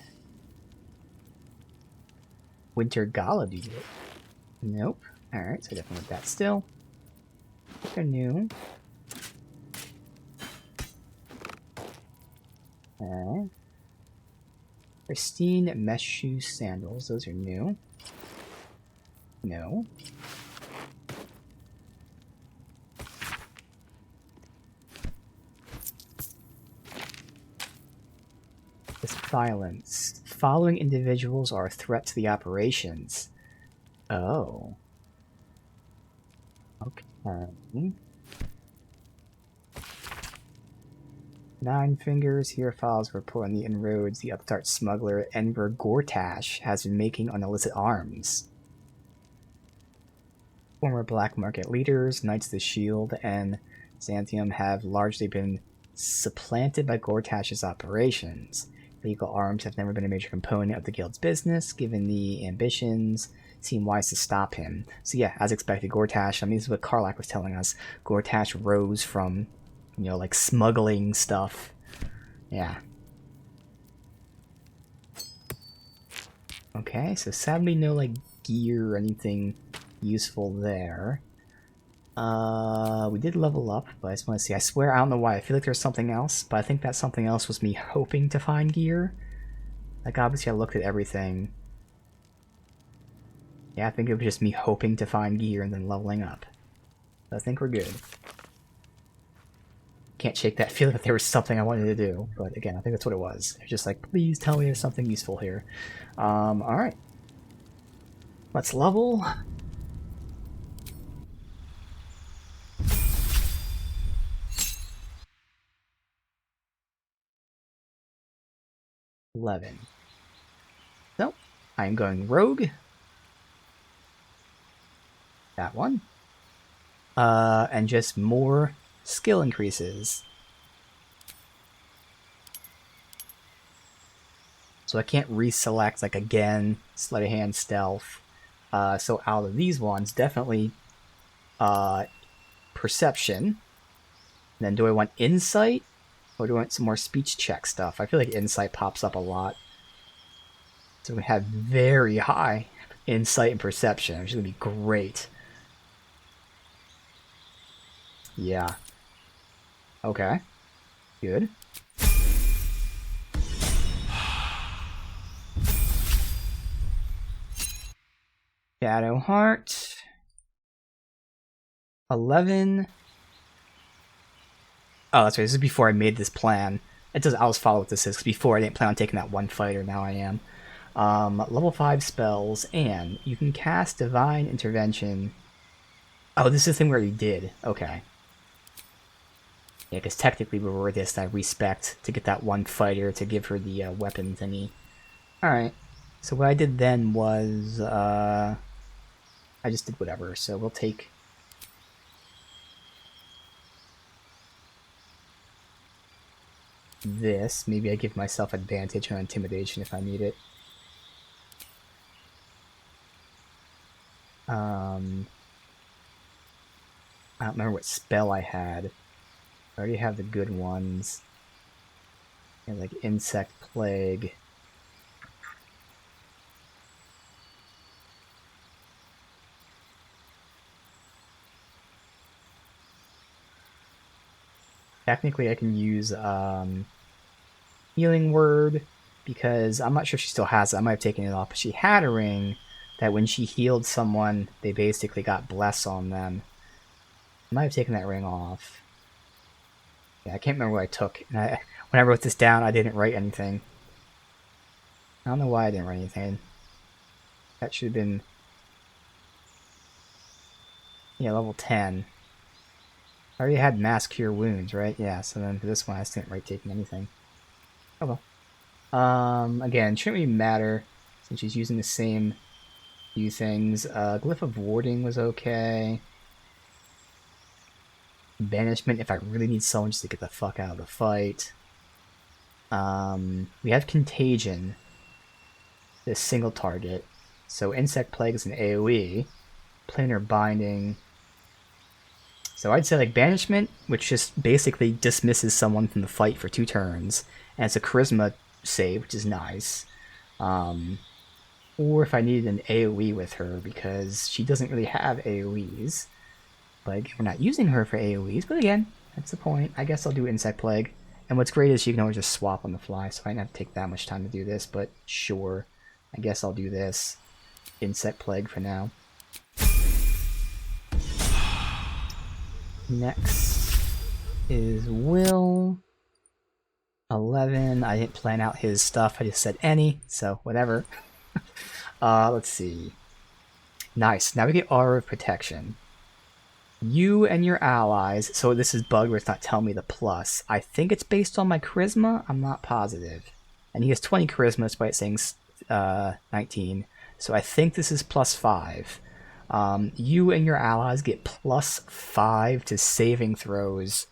Winter Gala, do you? Nope. Alright, so definitely with that still. They're new. Okay. Pristine mesh shoe sandals, those are new. No. This violence. Following individuals are a threat to the operations. Oh. Okay. 9 fingers. Here files report on the inroads the upstart smuggler Enver Gortash has been making on illicit arms. Former black market leaders, Knights of the Shield, and Xanthium have largely been supplanted by Gortash's operations. Legal arms have never been a major component of the guild's business, given the ambitions seem wise to stop him. So yeah, as expected, Gortash, I mean, this is what Karlach was telling us, Gortash rose from, you know, like, smuggling stuff. Yeah. Okay, so sadly no, like, gear or anything useful there. We did level up, but I just want to see. I swear, I don't know why. I feel like there's something else, but I think that something else was me hoping to find gear. Like, obviously I looked at everything. Yeah, I think it was just me hoping to find gear and then leveling up. So I think we're good. Can't shake that feeling that there was something I wanted to do, but again, I think that's what it was. It's just like, please tell me there's something useful here. Alright. Let's level. So, I'm going rogue. That one. And just more skill increases. So I can't reselect, like, again, sleight of hand, stealth. So out of these ones, definitely perception. And then do I want insight Or do we want some more speech check stuff? I feel like insight pops up a lot. So we have very high insight and perception, which is going to be great. Yeah. Okay. Good. Shadow Heart. 11. Oh, that's right. This is before I made this plan. It does. I'll just follow what this is, because before I didn't plan on taking that one fighter. Now I am. Level 5 spells, and you can cast Divine Intervention. Oh, this is the thing we already did. Okay. Yeah, because technically we were this, I respect to get that one fighter to give her the weapon thingy. Alright. So what I did then was, I just did whatever, so we'll take... this. Maybe I give myself advantage on intimidation if I need it. I don't remember what spell I had. I already have the good ones. Yeah, like Insect Plague. Technically I can use Healing Word, because I'm not sure if she still has it. I might have taken it off, but she had a ring that when she healed someone, they basically got Bless on them. I might have taken that ring off. Yeah, I can't remember what I took. And when I wrote this down, I didn't write anything. I don't know why I didn't write anything. That should have been... yeah, level 10. I already had Mass Cure Wounds, right? Yeah, so then for this one I just didn't write taking anything. Oh well. Again, shouldn't really matter since she's using the same few things. Glyph of Warding was okay. Banishment if I really need someone just to get the fuck out of the fight. We have Contagion. This single target. So Insect Plague is an AoE. Planar Binding. So I'd say like Banishment, which just basically dismisses someone from the fight for 2 turns. And it's a Charisma save, which is nice. Or if I needed an AoE with her, because she doesn't really have AoEs. But again, we're not using her for AoEs, but again, that's the point. I guess I'll do Insect Plague. And what's great is you can always just swap on the fly, so I didn't have to take that much time to do this, but sure. I guess I'll do this. Insect Plague for now. Next is Will. 11. I didn't plan out his stuff, I just said any, so whatever. Let's see. Nice. Now we get Aura of Protection. You and your allies, so this is bug where it's not telling me the plus. I think it's based on my charisma, I'm not positive. And he has 20 charisma despite saying 19, so I think this is +5. You and your allies get +5 to saving throws,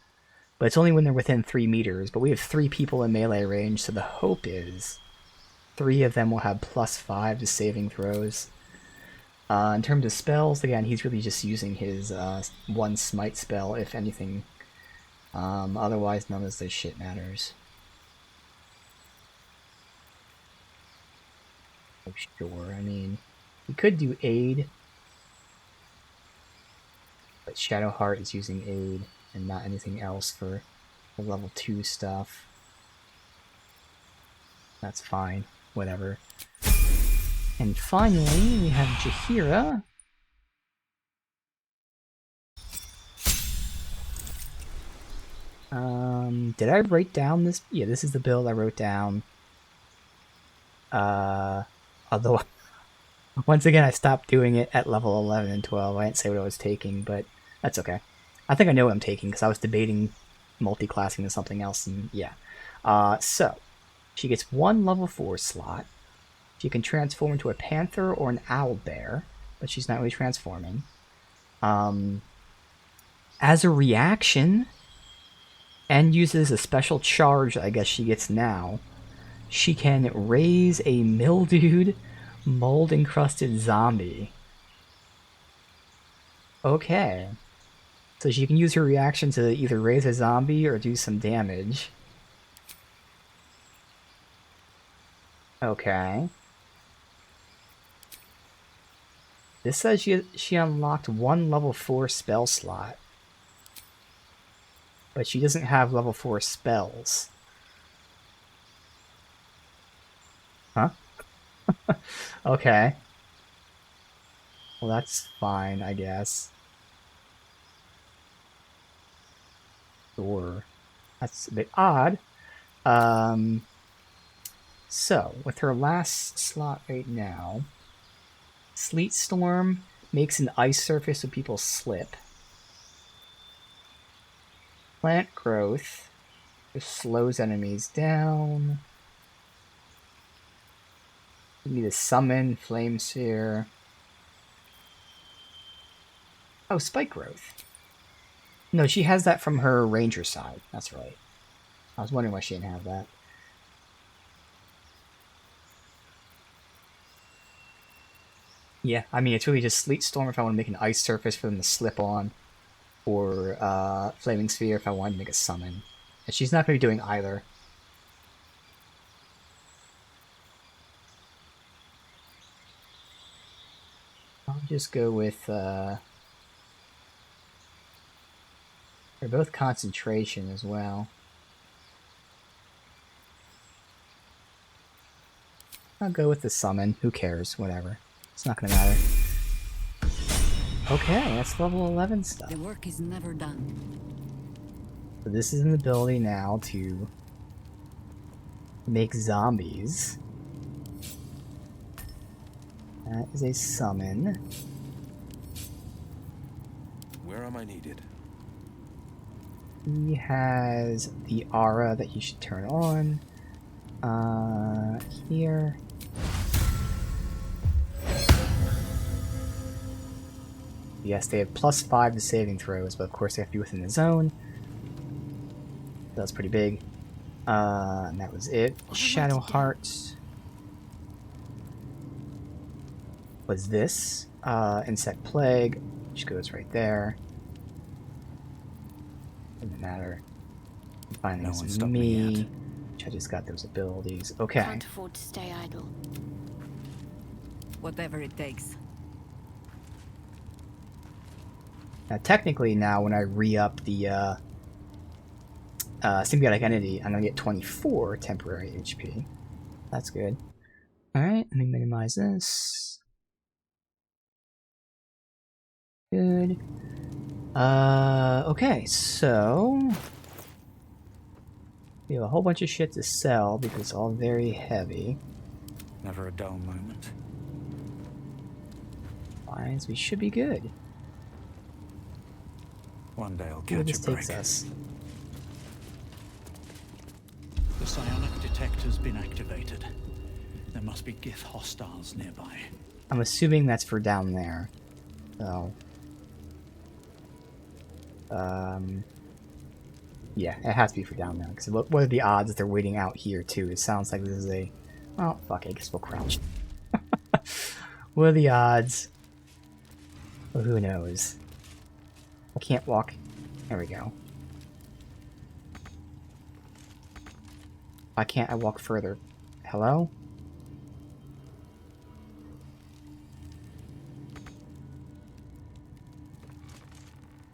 but it's only when they're within 3 meters, but we have 3 people in melee range, so the hope is 3 of them will have +5 to saving throws. In terms of spells, again, he's really just using his 1 smite spell, if anything. Otherwise, none of this shit matters. Oh, sure, I mean, we could do aid, but Shadowheart is using aid and not anything else for the level 2 stuff. That's fine, whatever. And finally, we have Jaheira. Did I write down this? Yeah, this is the build I wrote down. Although, once again, I stopped doing it at level 11 and 12. I didn't say what I was taking, but that's okay. I think I know what I'm taking, because I was debating multi-classing to something else, and yeah. So, she gets 1 level 4 slot. She can transform into a panther or an owlbear, but she's not really transforming. As a reaction, and uses a special charge I guess she gets now, she can raise a mildewed, mold-encrusted zombie. Okay. So she can use her reaction to either raise a zombie or do some damage. Okay. This says she unlocked 1 level 4 spell slot. But she doesn't have level 4 spells. Huh? Okay. Well, that's fine, I guess. Or that's a bit odd. So, with her last slot right now, Sleet Storm makes an ice surface so people slip. Plant Growth just slows enemies down. You need to summon Flame Sphere. Oh, Spike Growth. No, she has that from her Ranger side. That's right. I was wondering why she didn't have that. Yeah, I mean, it's really just Sleet Storm if I want to make an ice surface for them to slip on. Or Flaming Sphere if I wanted to make a summon. And she's not going to be doing either. I'll just go with... they're both concentration as well. I'll go with the summon. Who cares? Whatever. It's not going to matter. Okay, that's level 11 stuff. The work is never done. So this is an ability now to make zombies. That is a summon. Where am I needed? He has the aura that he should turn on. Here. Yes, they have +5 to saving throws, but of course they have to be within the zone. That's pretty big. And that was it. Shadow Heart. Was this? Insect Plague, which goes right there. Doesn't matter. Finally, No it's one stopped me. me yet. Which I just got those abilities. Okay. Can't afford to stay idle. Whatever it takes. Now, technically, now when I re-up the symbiotic entity, I'm gonna get 24 temporary HP. That's good. Alright, let me minimize this. Good. Okay, so we have a whole bunch of shit to sell because it's all very heavy. Never a dull moment. Fine, so we should be good. One day I'll See where catch this a break. takes us. The psionic detector's been activated. There must be Gith hostiles nearby. I'm assuming that's for down there. So, yeah, it has to be for down there. Because what are the odds that they're waiting out here too? It sounds like this is a... Well, fuck it, I guess we'll crouch. What are the odds? Well, who knows? I can't walk. There we go. Why can't I walk further? Hello?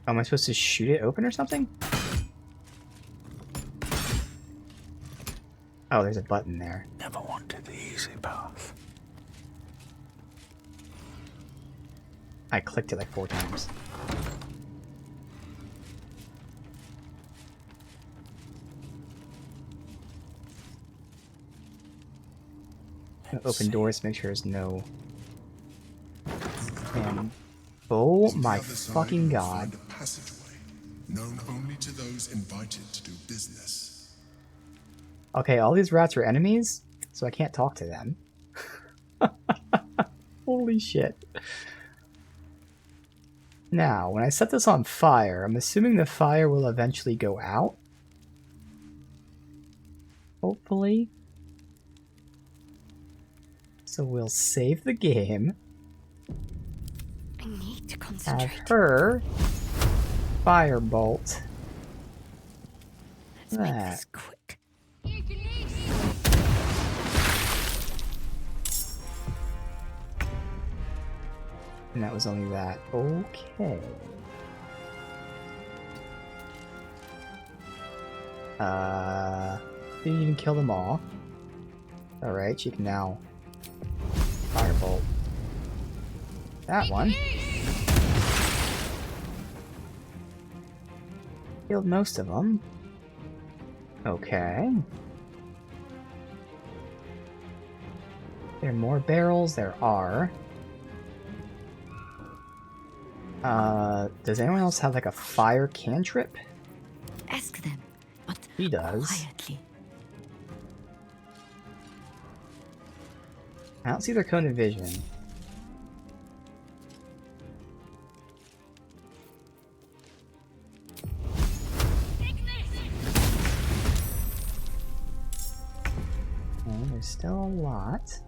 Am I supposed to shoot it open or something? Oh, there's a button there. Never wanted the easy path. I clicked it like 4 times. Open doors, make sure there's no... And... Oh my fucking god. A passageway, known only to those invited to do business. Okay, all these rats are enemies, so I can't talk to them. Holy shit. Now, when I set this on fire, I'm assuming the fire will eventually go out. Hopefully. So we'll save the game. I need to concentrate. Have her firebolt. Let's make this quick. And that was only that. Okay. Didn't even kill them all. Alright, she can now firebolt that one. Killed most of them. Okay. There are more barrels? There are. Does anyone else have like a fire cantrip? Ask them, but he does. quietly. I don't see their cone of vision. And there's still a lot.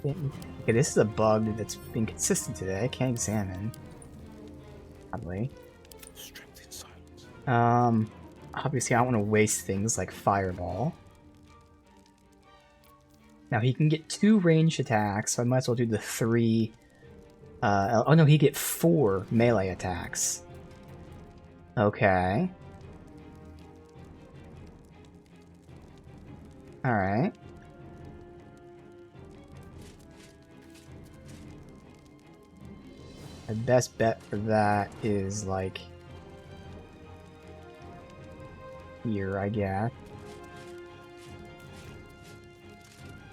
Okay, this is a bug that's been consistent today. I can't examine. Oddly. Obviously I don't want to waste things like Fireball. Now he can get 2 ranged attacks, so I might as well do the 3... oh no, he get 4 melee attacks. Okay. Alright. My best bet for that is, like... here, I guess.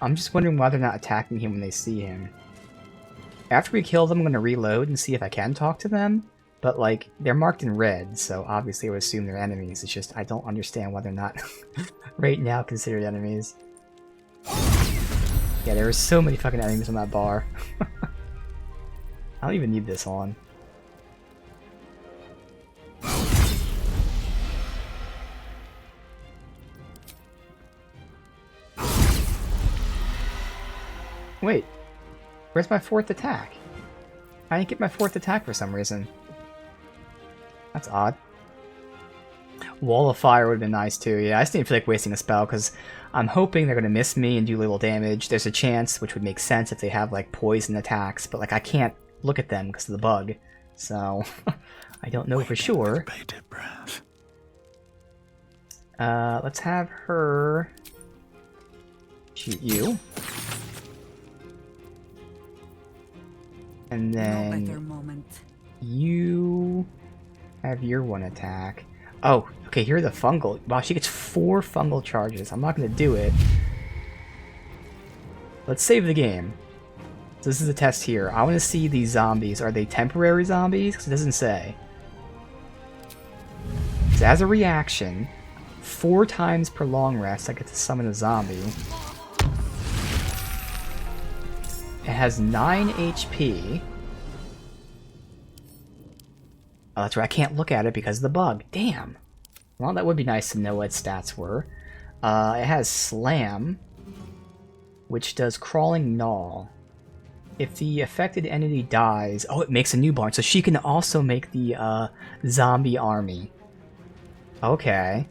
I'm just wondering why they're not attacking him when they see him. After we kill them, I'm going to reload and see if I can talk to them. But, like, they're marked in red, so obviously I would assume they're enemies. It's just, I don't understand why they're not right now considered enemies. Yeah, there are so many fucking enemies on that bar. I don't even need this on. Wait, where's my 4th attack? I didn't get my 4th attack for some reason. That's odd. Wall of Fire would have been nice too. Yeah, I just didn't feel like wasting a spell because I'm hoping they're going to miss me and do little damage. There's a chance, which would make sense if they have like poison attacks, but like I can't look at them because of the bug. So I don't know for sure. Let's have her shoot you. And then you have your 1 attack. Oh, okay, here are the fungal. Wow, she gets 4 fungal charges. I'm not going to do it. Let's save the game. So this is a test here. I want to see these zombies. Are they temporary zombies? Because it doesn't say. So as a reaction, 4 times per long rest, I get to summon a zombie. It has 9 HP. Oh, that's right, I can't look at it because of the bug. Damn. Well, that would be nice to know what its stats were. It has Slam, which does Crawling Gnaw. If the affected entity dies... Oh, it makes a new barn, so she can also make the zombie army. Okay.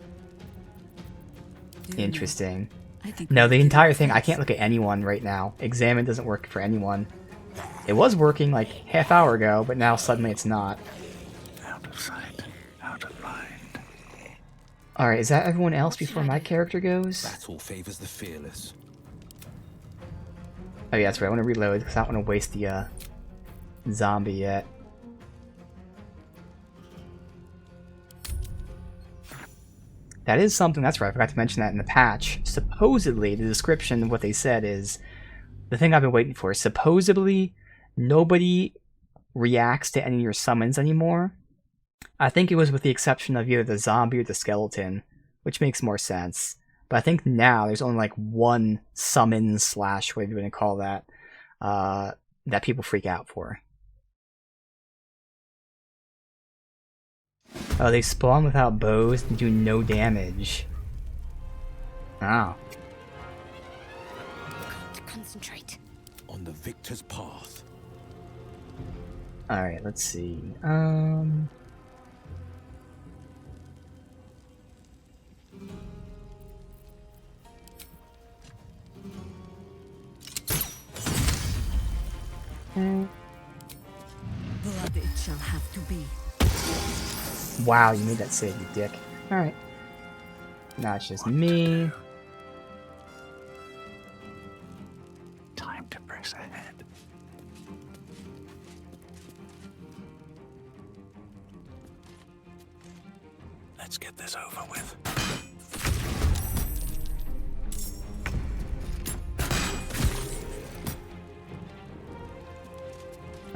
Interesting. No, the entire thing, I can't look at anyone right now. Examine doesn't work for anyone. It was working like half hour ago, but now suddenly it's not. Out of sight, out of mind. Alright, is that everyone else before my character goes? Battle favors the fearless. Oh yeah, that's right, I want to reload because I don't want to waste the zombie yet. That is something, that's right, I forgot to mention that in the patch. Supposedly, the description of what they said is, the thing I've been waiting for, supposedly nobody reacts to any of your summons anymore. I think it was with the exception of either the zombie or the skeleton, which makes more sense. But I think now there's only like 1 summon slash, whatever you want to call that, that people freak out for. Oh, they spawn without bows and do no damage. Oh. Concentrate. On the victor's path. Alright, let's see. It shall have to be. Wow, you made that save, you dick. Alright. Now it's just me. Time to press ahead. Let's get this over with.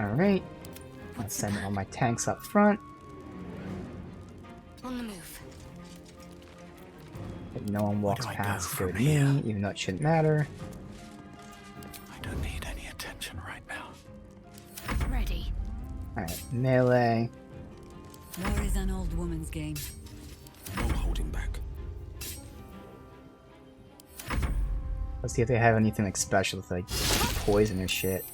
Alright. Let's send all my tanks up front. On the move. But no one walks Where do I past go good from me, here? even though it shouldn't matter. I don't need any attention right now. Ready. Alright, melee. War is an old woman's game. No holding back. Let's see if they have anything like special with like poison or shit.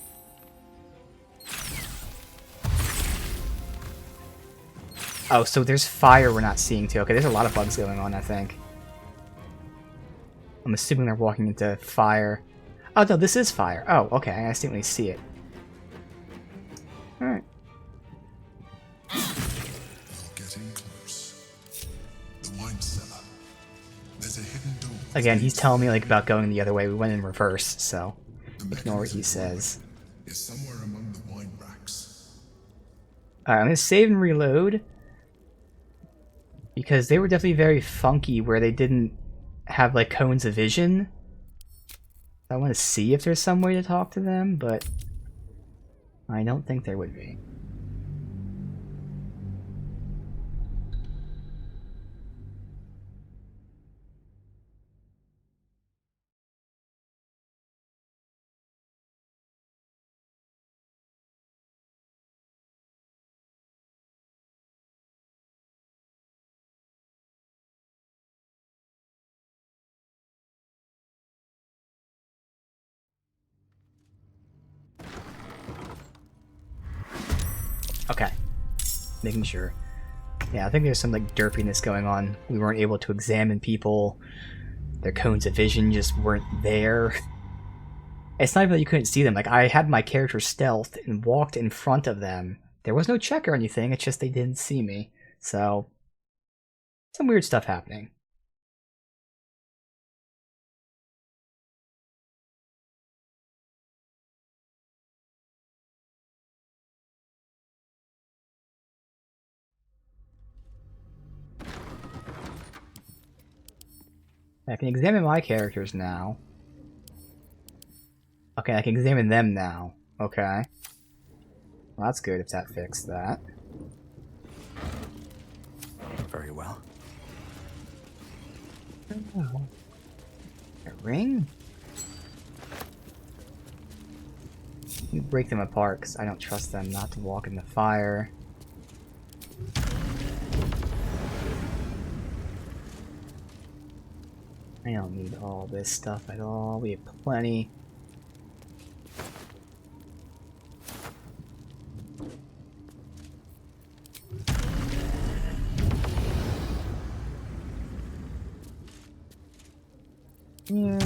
Oh, so there's fire we're not seeing too. Okay, there's a lot of bugs going on, I think. I'm assuming they're walking into fire. Oh no, this is fire. Oh, okay, I distinctly see it. Alright. Getting close. The wine cellar. There's a hidden door. Again, he's telling me like about going the other way. We went in reverse, so ignore what he says. Is somewhere among the wine racks. Alright, I'm gonna save and reload. Because they were definitely very funky where they didn't have like cones of vision. I want to see if there's some way to talk to them, but I don't think there would be. Okay. Making sure. Yeah, I think there's some like derpiness going on. We weren't able to examine people. Their cones of vision just weren't there. It's not even that you couldn't see them. Like, I had my character stealth and walked in front of them. There was no check or anything, it's just they didn't see me. So, some weird stuff happening. I can examine my characters now. Okay, I can examine them now. Okay. Well, that's good if that fixed that. Very well. Oh. A ring? You break them apart because I don't trust them not to walk in the fire. I don't need all this stuff at all. We have plenty. Yeah.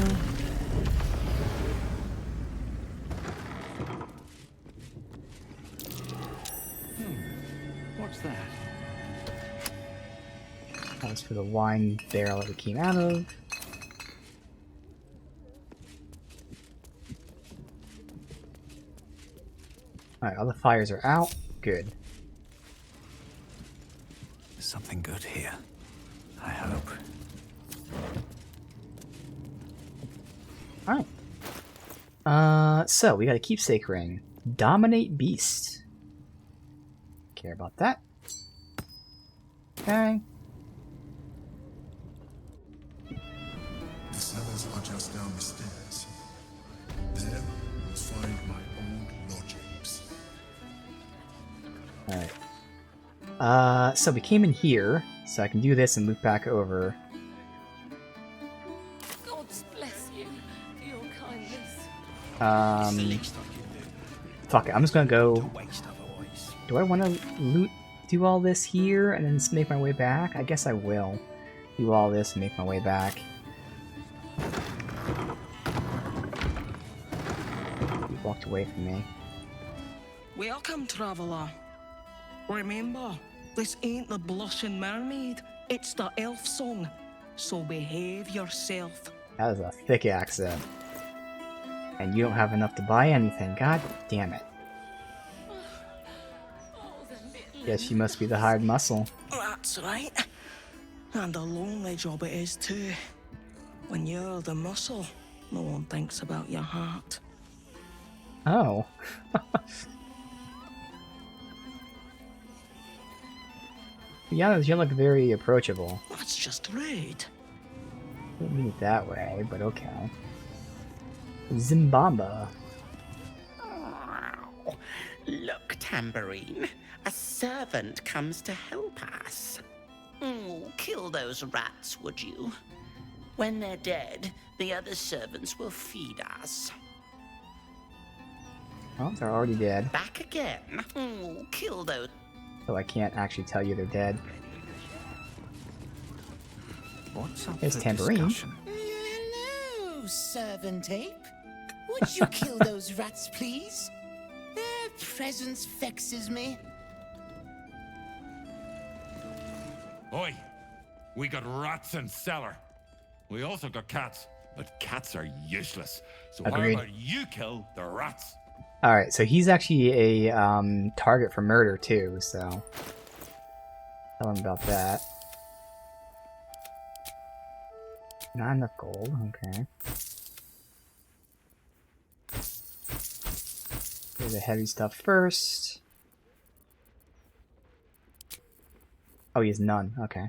What's that? That was for the wine barrel that we came out of. Alright, all the fires are out. Good. Something good here. I hope. Alright. So we got a keepsake ring. Dominate beast. Care about that. Okay. The cellars are just down the stairs. There you'll find my old lodgings. Alright. So we came in here, so I can do this and loop back over. God bless you for your kindness. Fuck it, I'm just gonna go... Do I want to do all this here and then just make my way back? I guess I will. Do all this and make my way back. He walked away from me. Welcome, traveler. Remember, this ain't the Blushing Mermaid. It's the elf song. So behave yourself. That is a thick accent. And you don't have enough to buy anything. God damn it. Guess you must be the hired muscle. That's right. And a lonely job it is too. When you're the muscle, no one thinks about your heart. Oh. To be honest, you look very approachable. That's just rude. Didn't mean it that way, but okay. Zimbamba. Look, Tambourine. A servant comes to help us. Kill those rats, would you? When they're dead, the other servants will feed us. Oh, they're already dead. Back again. Kill those. So I can't actually tell you they're dead. What's up There's for Tambourine. discussion? Hello, servant ape. Would you kill those rats, please? Their presence vexes me. Oi! We got rats in cellar. We also got cats, but cats are useless. So Agreed. how about you kill the rats? Alright, so he's actually a target for murder too, so tell him about that. Not enough gold, okay. Do the heavy stuff first. Oh, he has none, okay.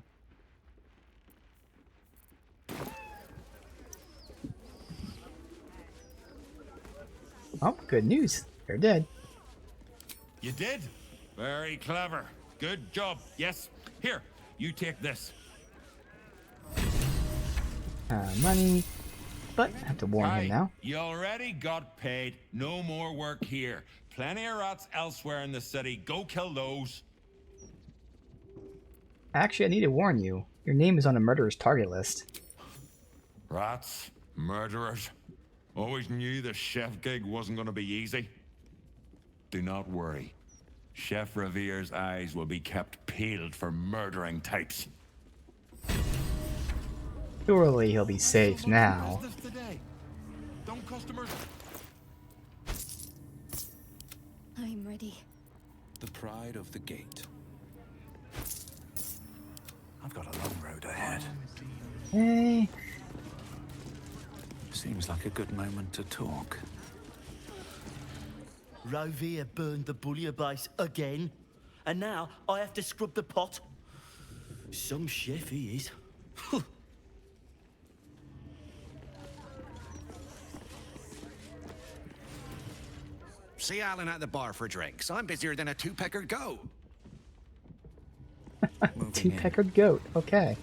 Oh, good news. They're dead. You did? Very clever. Good job. Yes. Here, you take this. Money. But I have to warn him now. You already got paid. No more work here. Plenty of rats elsewhere in the city. Go kill those. Actually, I need to warn you. Your name is on a murderer's target list. Rats? Murderers? Always knew the chef gig wasn't going to be easy. Do not worry. Chef Revere's eyes will be kept peeled for murdering types. Surely he'll be safe now. Don't customers... I'm ready. The pride of the gate. I've got a long road ahead. Hey. Seems like a good moment to talk. Rovere burned the bullier base again, and now I have to scrub the pot. Some chef he is. See Alan at the bar for drinks. I'm busier than a two-peckered goat. Two-peckered goat, okay.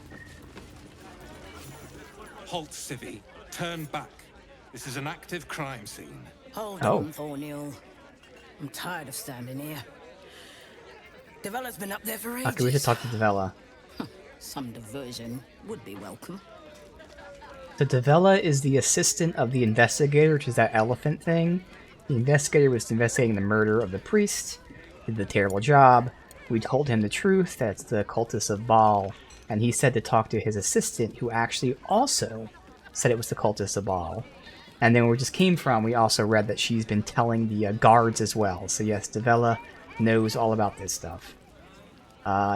Halt, Civvy. Turn back. This is an active crime scene. Hold Oh. on, Thornhill. I'm tired of standing here. Devella's been up there for ages. Okay, we should talk to Devella. Some diversion would be welcome. So Devella is the assistant of the investigator, which is that elephant thing. The investigator was investigating the murder of the priest, did the terrible job. We told him the truth, that's the cultist of Baal, and he said to talk to his assistant, who actually also said it was the cultist of Baal. And then where we just came from, we also read that she's been telling the guards as well. So yes, Devella knows all about this stuff.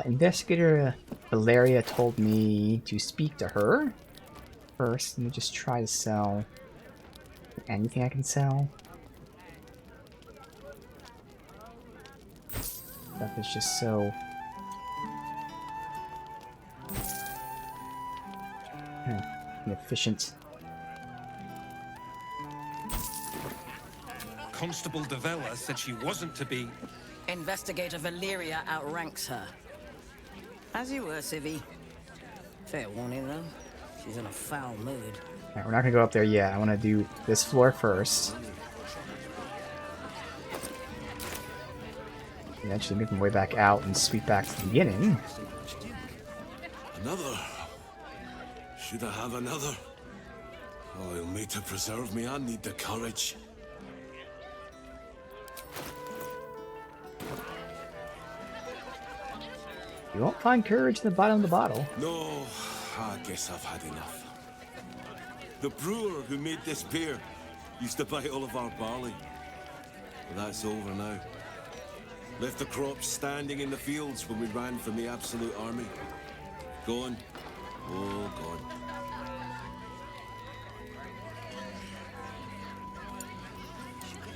Investigator Valeria told me to speak to her first. Let me just try to sell anything I can sell. Stuff is just so... inefficient. Constable Devella said she wasn't to be... Investigator Valeria outranks her. As you were, Civvy. Fair warning, though. She's in a foul mood. Alright, we're not gonna go up there yet. I want to do this floor first. Eventually make my way back out and sweep back to the beginning. Another? Should I have another? Oil me to preserve me, I need the courage. You won't find courage in the bottom of the bottle. No, I guess I've had enough. The brewer who made this beer used to buy all of our barley. But that's over now. Left the crops standing in the fields when we ran from the Absolute Army. Gone. Oh, gone.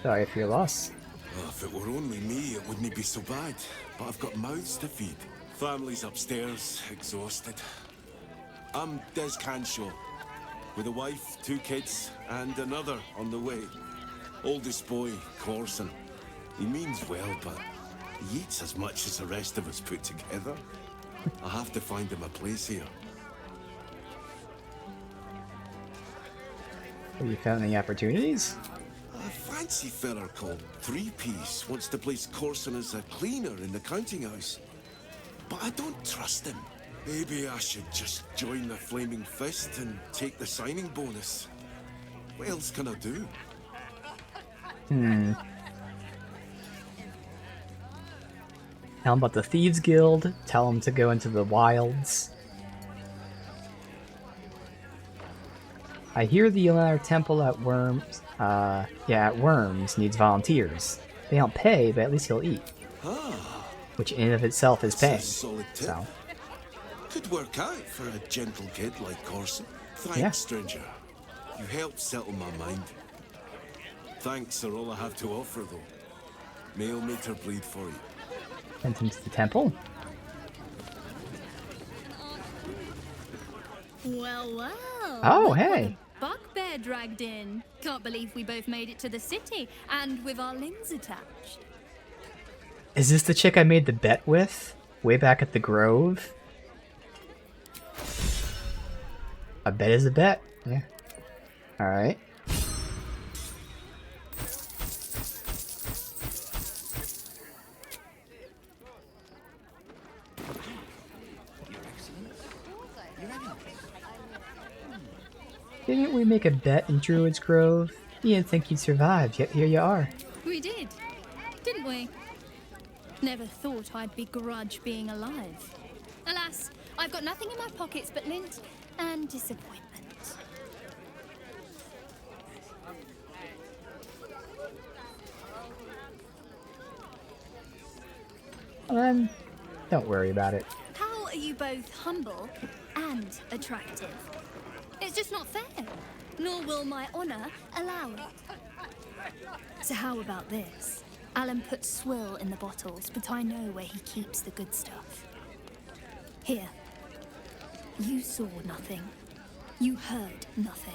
Sorry for your loss. Well, if it were only me, it wouldn't be so bad. But I've got mouths to feed. Family's upstairs, exhausted. I'm Des Canshaw, with a wife, 2 kids, and another on the way. Oldest boy, Corson. He means well, but he eats as much as the rest of us put together. I have to find him a place here. Have you found any opportunities? A fancy fella called Three Piece wants to place Corson as a cleaner in the counting house. But I don't trust him. Maybe I should just join the Flaming Fist and take the signing bonus. What else can I do? Tell him about the Thieves Guild. Tell him to go into the wilds. I hear the Eleanor Temple at Worms. At Worms needs volunteers. They don't pay, but at least he'll eat. Which in and of itself is paying. Solid tip. So. Could work out for a gentle kid like Corson. Thanks, Yeah. stranger. You helped settle my mind. Thanks are all I have to offer, though. Mail meter bleed for you. Sent him to the temple. Well, well. Oh, look hey. what the bugbear dragged in. Can't believe we both made it to the city, and with our limbs attached. Is this the chick I made the bet with? Way back at the Grove? A bet is a bet. Yeah. Alright. Didn't we make a bet in Druid's Grove? You didn't think you'd survive, yet here you are. We did, didn't we? Never thought I'd begrudge being alive. Alas, I've got nothing in my pockets but lint and disappointment. Don't worry about it. How are you both humble and attractive? It's just not fair. Nor will my honor allow it. So how about this? Alan puts swill in the bottles, but I know where he keeps the good stuff. Here. You saw nothing. You heard nothing.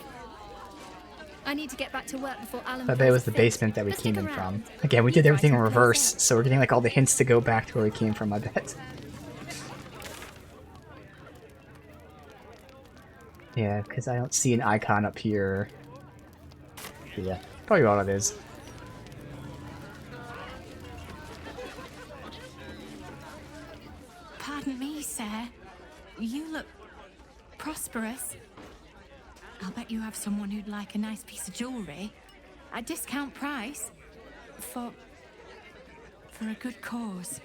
I need to get back to work before Alan. I bet it was the basement that we came in from. Again, we did everything in reverse, so we're getting like all the hints to go back to where we came from, I bet. Yeah, because I don't see an icon up here. Yeah, probably all it is. Pardon me, sir. You look prosperous. I'll bet you have someone who'd like a nice piece of jewellery at discount price for a good cause.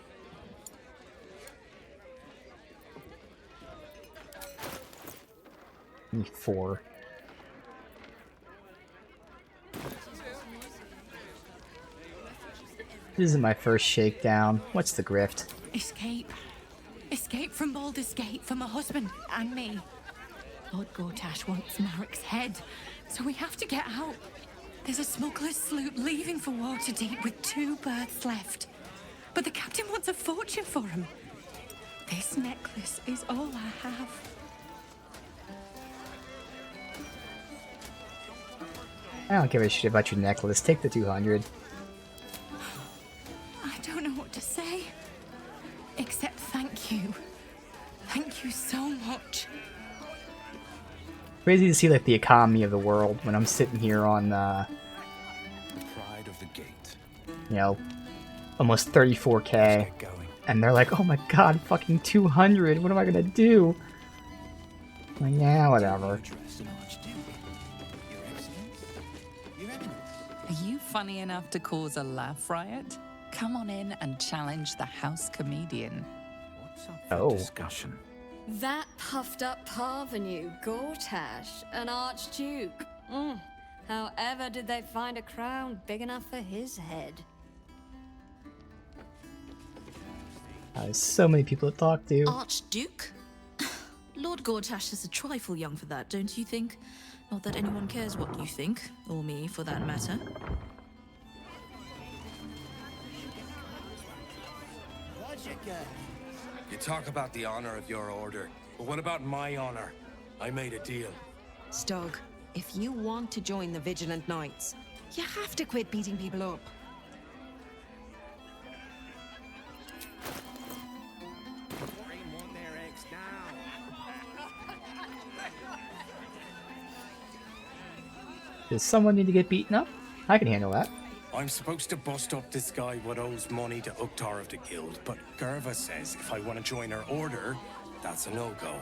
Need 4. This isn't my first shakedown. What's the grift? Escape. Escape from Baldur's Gate for my husband and me. Lord Gortash wants Marek's head, so we have to get out. There's a smuggler's sloop leaving for Waterdeep with 2 berths left. But the captain wants a fortune for him. This necklace is all I have. I don't give a shit about your necklace. Take the 200. I don't know what to say, except thank you. Thank you so much. Crazy to see like the economy of the world when I'm sitting here on, The pride of the gate. you know, almost 34k, and they're like, "Oh my god, fucking 200! What am I gonna do?" I'm like, yeah, whatever. Are you funny enough to cause a laugh riot? Come on in and challenge the house comedian. Oh. Discussion. That puffed up parvenu, Gortash, an archduke. However did they find a crown big enough for his head? There's so many people to talk to. Archduke? Lord Gortash is a trifle young for that, don't you think? Not that anyone cares what you think, or me for that matter. What'd you get? You talk about the honor of your order, but what about my honor? I made a deal. Stug, if you want to join the Vigilant Knights, you have to quit beating people up. Does someone need to get beaten up? I can handle that. I'm supposed to bust up this guy what owes money to Uktar of the Guild, but Gerva says if I want to join her order, that's a no-go.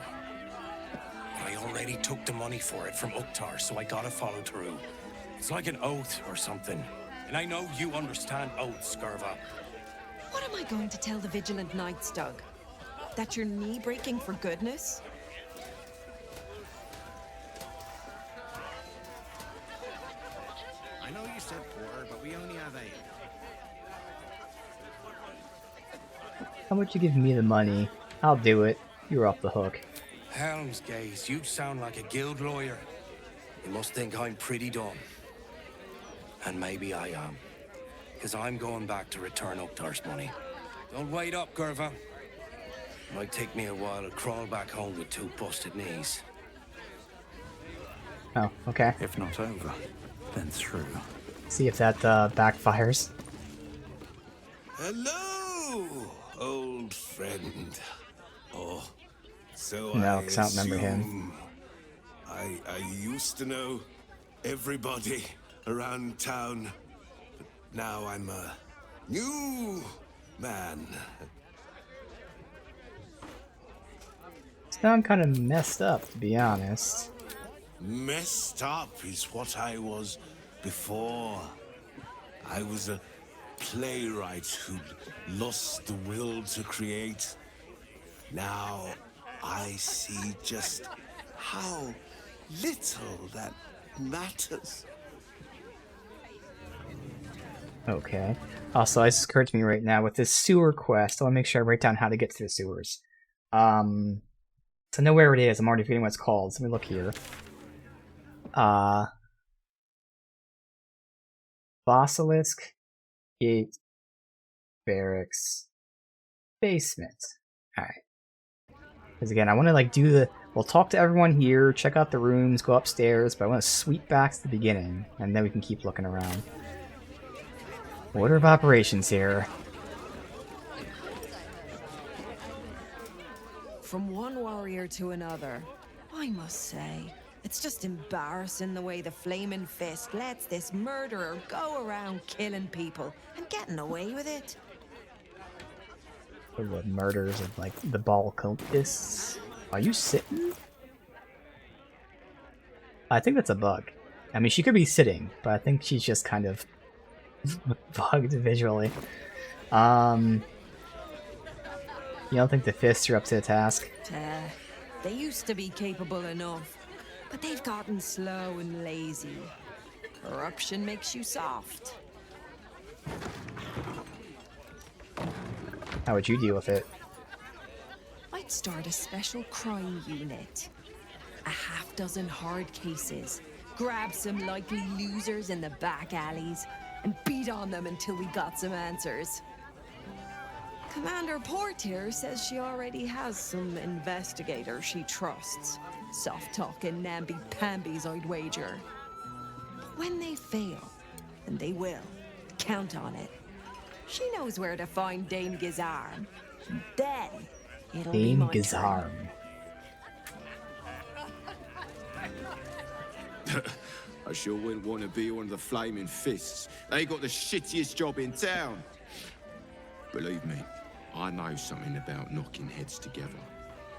I already took the money for it from Uktar, so I gotta follow through. It's like an oath or something. And I know you understand oaths, Gerva. What am I going to tell the Vigilant Knights, Doug? That you're knee-breaking for goodness? I know you said poor, but we only have 8. How about you give me the money? I'll do it. You're off the hook. Helmsgaze, you sound like a guild lawyer. You must think I'm pretty dumb. And maybe I am. Because I'm going back to return Uktar's money. Don't wait up, Gerva. Might take me a while to crawl back home with 2 busted knees. Oh, okay. If not over, then through. See if that backfires. Hello, old friend. Oh, so No, because I don't remember him. assume I used to know everybody around town, but now I'm a new man. Sound kind of messed up, to be honest. Messed up is what I was before. I was a playwright who lost the will to create. Now I see just how little that matters. Okay. Also, it just occurred to me right now with this sewer quest, I want to make sure I write down how to get to the sewers. So I know where it is. I'm already forgetting what it's called. So let me look here. Basilisk, Gate, Barracks, Basement. Alright. Because again, I want to like do the... We'll talk to everyone here, check out the rooms, go upstairs, but I want to sweep back to the beginning, and then we can keep looking around. Order of operations here. From one warrior to another, I must say, it's just embarrassing the way the Flaming Fist lets this murderer go around killing people and getting away with it. The murders of like the ball cultists. Are you sitting? I think that's a bug. I mean, she could be sitting, but I think she's just kind of bugged visually. You don't think the fists are up to the task? They used to be capable enough, but they've gotten slow and lazy. Corruption makes you soft. How would you deal with it? I'd start a special crime unit. A half-dozen hard cases. Grab some likely losers in the back alleys and beat on them until we got some answers. Commander Portier says she already has some investigators she trusts. Soft-talking namby-pambies, I'd wager. But when they fail, and they will, count on it. She knows where to find Dame Gizarm. Then, it'll be Dame my Gizarm. I sure wouldn't want to be one of the Flaming Fists. They got the shittiest job in town. Believe me, I know something about knocking heads together.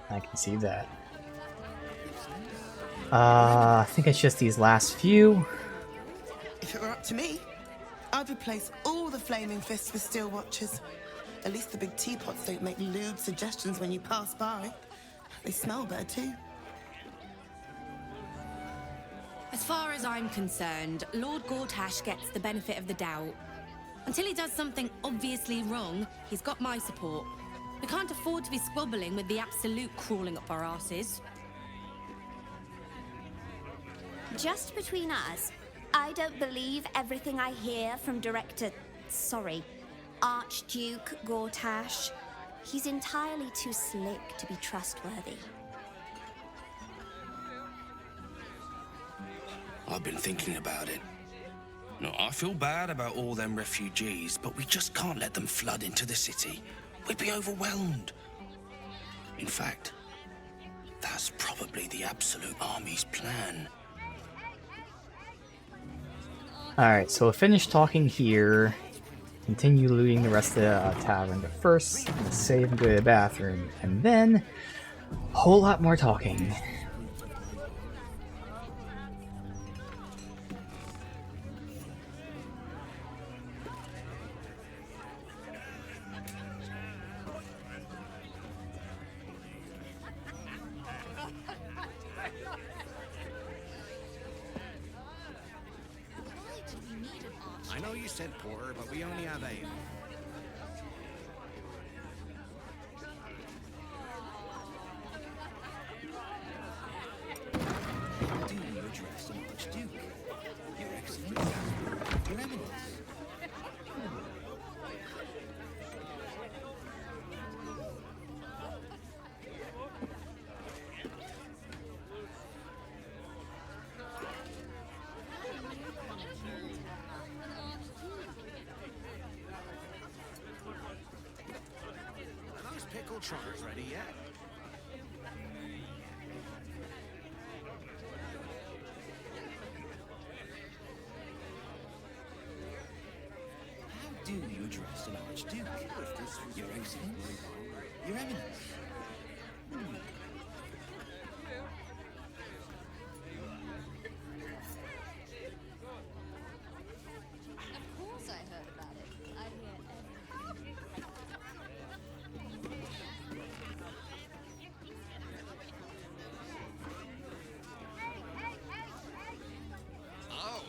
I can see that. I think it's just these last few. If it were up to me, I'd replace all the Flaming Fists with Steel Watchers. At least the big teapots don't make lewd suggestions when you pass by. They smell better too. As far as I'm concerned, Lord Gortash gets the benefit of the doubt. Until he does something obviously wrong, he's got my support. We can't afford to be squabbling with the Absolute crawling up our asses. Just between us, I don't believe everything I hear from Archduke Gortash. He's entirely too slick to be trustworthy. I've been thinking about it. No, I feel bad about all them refugees, but we just can't let them flood into the city. We'd be overwhelmed. In fact, that's probably the Absolute Army's plan. Alright, so we'll finish talking here. Continue looting the rest of the tavern. But first, I'm gonna save and go to the bathroom. And then, a whole lot more talking. I know you said porter, but we only have ale. Do you address an Archduke? Your Excellency? Your Eminence? Are those pickled trotters ready yet? How do you address an Archduke? Your Excellency? Your Eminence? Of course I heard about it. I hear Oh!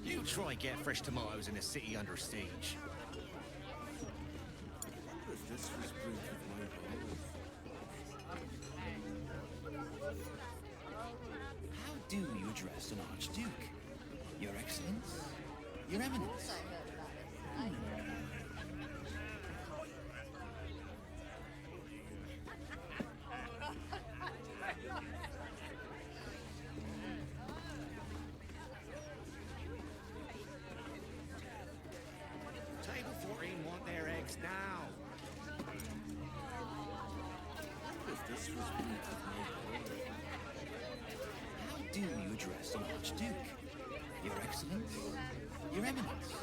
You try get fresh tomatoes in a city under siege. How do you address an Archduke? Your Excellency? Your Eminence? Table 14 want their eggs now. How do you address an Archduke? Your Excellency? Your Eminence?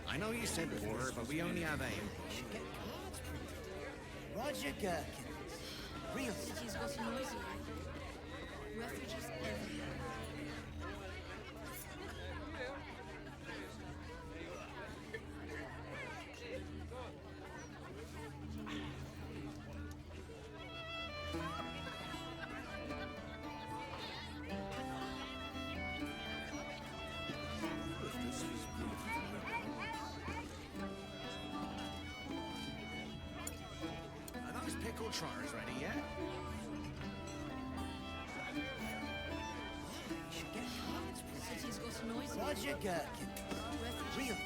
I know you said porter, but we only have ale. Roger Gherkins. Real City's got noisy. Refugees everywhere. Are those pickled trotters ready yet? City's got noisy. Roger Gherkins. Real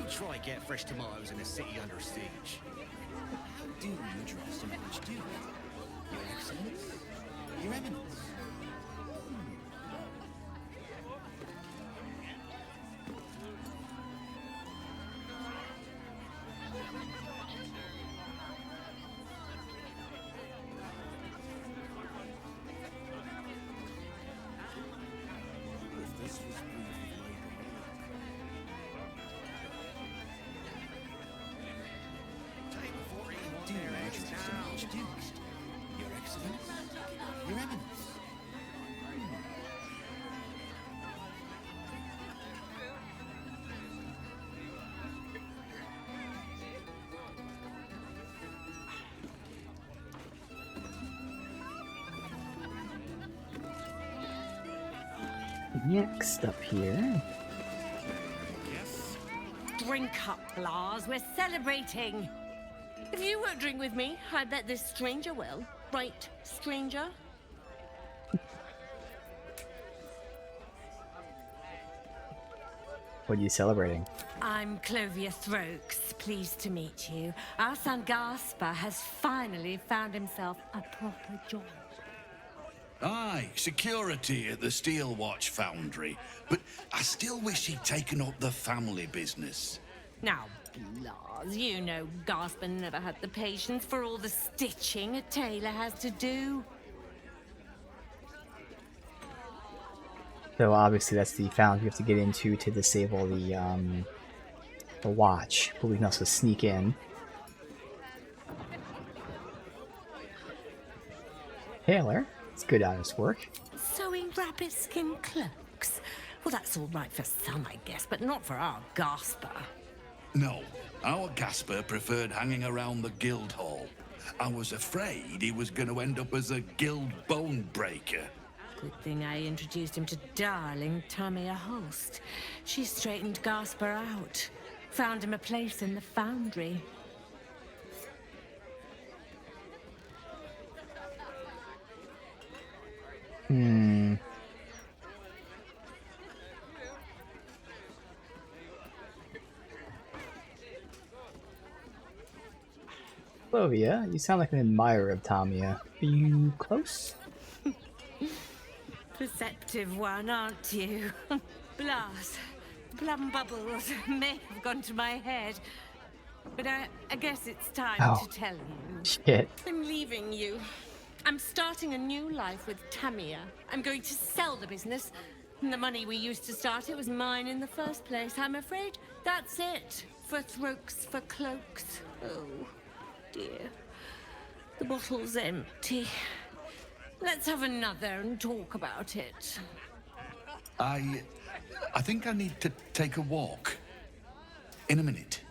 try get fresh tomatoes in a city under siege. How do you address an archduke? Your Excellence? Your Eminence? Do you address an archduke? Your Excellence? Your Eminence? Next up here. Drink up, Blas. We're celebrating. If you won't drink with me, I bet this stranger will. Right, stranger? What are you celebrating? I'm Clovia Throaks. Pleased to meet you. Our son Gaspar has finally found himself a proper job. Aye, security at the Steel Watch Foundry. But I still wish he'd taken up the family business. Now, Blas, you know Gaspar never had the patience for all the stitching a tailor has to do. So obviously that's the found you have to get into to disable the watch, but we can also sneak in. Taylor, it's good honest work. Sewing rabbit skin cloaks? Well, that's all right for some, I guess, but not for our Gaspar. No, our Gasper preferred hanging around the guild hall. I was afraid he was going to end up as a guild bone breaker. Good thing I introduced him to darling Tamia Holst. She straightened Gaspar out, found him a place in the foundry. Clovia, you sound like an admirer of Tamia. Are you close? Perceptive one, aren't you? Blas, plum bubbles may have gone to my head, but I guess it's time to tell you. Shit. I'm leaving you. I'm starting a new life with Tamia. I'm going to sell the business. And the money we used to start it was mine in the first place. I'm afraid that's it for Throaks for Cloaks. Oh, dear. The bottle's empty. Let's have another and talk about it. I think I need to take a walk. In a minute.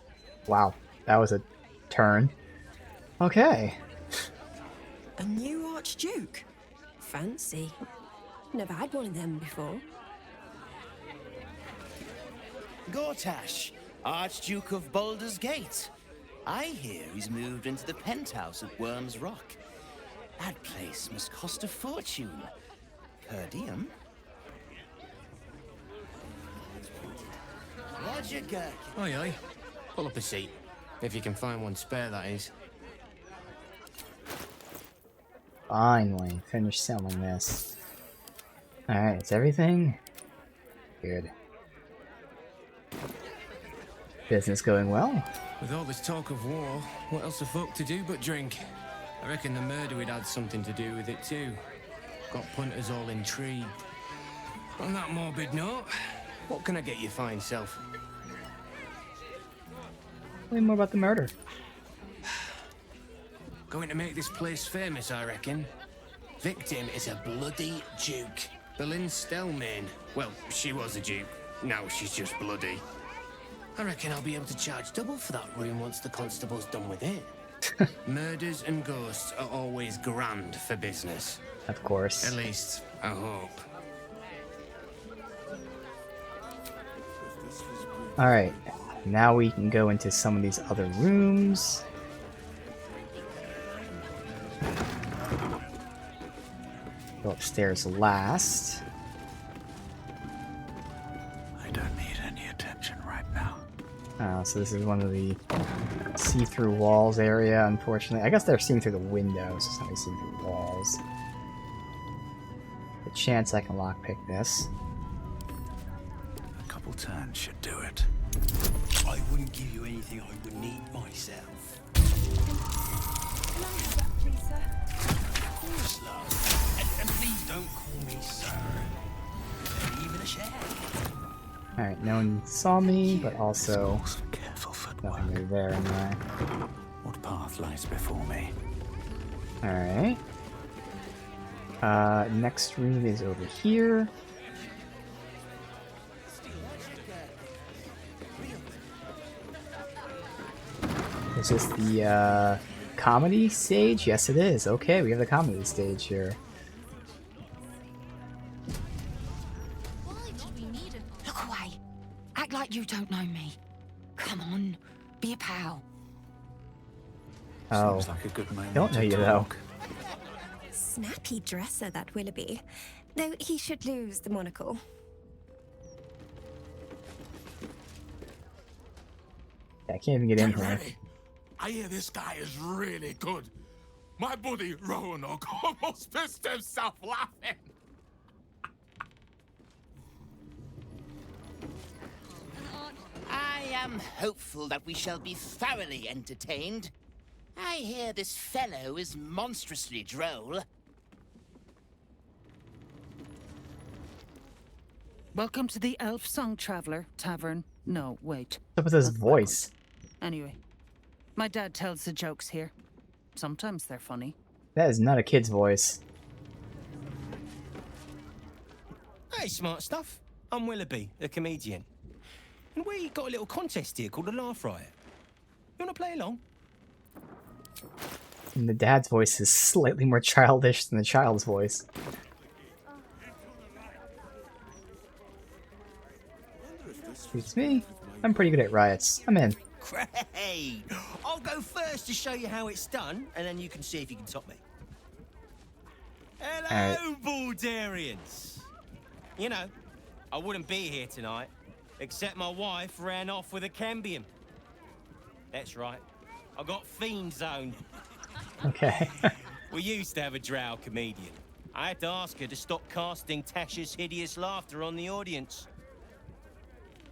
Wow, that was a turn. Okay. A new Archduke? Fancy. Never had one of them before. Gortash, Archduke of Baldur's Gate. I hear he's moved into the penthouse at Worm's Rock. That place must cost a fortune. Per diem? Roger Gherkin. Aye, aye. Pull up a seat. If you can find one spare, that is. Finally, finish selling this. Alright, it's everything? Good. Business going well? With all this talk of war, what else are folk to do but drink? I reckon the murder would had something to do with it too. Got punters all intrigued. On that morbid note, what can I get you fine self? Tell me more about the murder. Going to make this place famous, I reckon. Victim is a bloody duke. Boleyn Stelmane. Well, she was a duke. Now she's just bloody. I reckon I'll be able to charge double for that room once the constable's done with it. Murders and ghosts are always grand for business. Of course. At least, I hope. Alright, now we can go into some of these other rooms. Go upstairs last. I don't need any attention right now. So this is one of the see-through walls area, unfortunately. I guess they're seeing through the windows, it's not really seeing through the walls. The chance I can lockpick this. A couple turns should do it. I wouldn't give you anything I wouldn't eat myself. Of course, love. And please don't call me sir. Even a share. Alright, no one saw me, but also nothing really there anyway. What path lies before me? Alright. Next room is over here. Is this the comedy stage? Yes, it is. Okay, we have the comedy stage here. Look away. Act like you don't know me. Come on, be a pal. Oh, Seems like a good moment don't know to you though. talk. Snappy dresser, that Willoughby. Though he should lose the monocle. I can't even get in here. I hear this guy is really good. My buddy Roanoke almost pissed himself laughing. I am hopeful that we shall be thoroughly entertained. I hear this fellow is monstrously droll. Welcome to the Elf Song Traveler Tavern. No, wait. What's up with his voice? Anyway, my dad tells the jokes here. Sometimes they're funny. That is not a kid's voice. Hey, smart stuff. I'm Willoughby, the comedian. And we got a little contest here called a Laugh Riot. You want to play along? And the dad's voice is slightly more childish than the child's voice. Excuse me. I'm pretty good at riots. I'm in. Great! I'll go first to show you how it's done, and then you can see if you can top me. Hello, Baldurians! You know, I wouldn't be here tonight, except my wife ran off with a cambion. That's right. I got fiend zoned. Okay. We used to have a drow comedian. I had to ask her to stop casting Tasha's hideous laughter on the audience.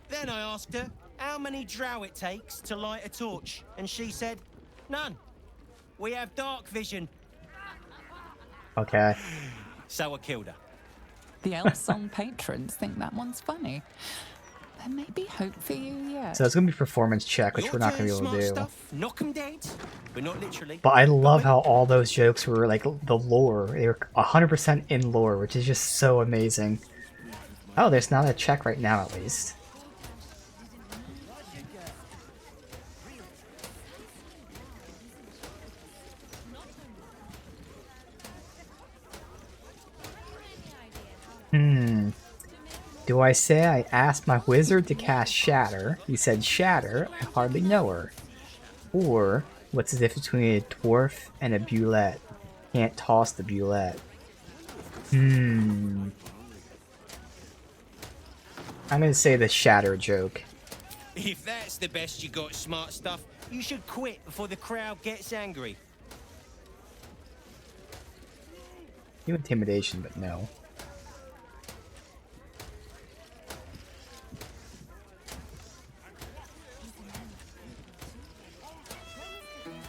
Then I asked her how many drow it takes to light a torch, and she said, none. We have dark vision. Okay. So I killed her. The Elf Song patrons think that one's funny. There may be hope for you yet. So it's gonna be a performance check, which we're not gonna be able to do. Stuff, knock 'em dead, but not literally. But I love how all those jokes were like the lore. They were 100% in lore, which is just so amazing. Oh, there's not a check right now, at least. Do I say I asked my wizard to cast Shatter? He said Shatter, I hardly know her. Or, what's the difference between a dwarf and a bulette? Can't toss the bulette. I'm gonna say the Shatter joke. If that's the best you got, smart stuff, you should quit before the crowd gets angry. Do intimidation, but no.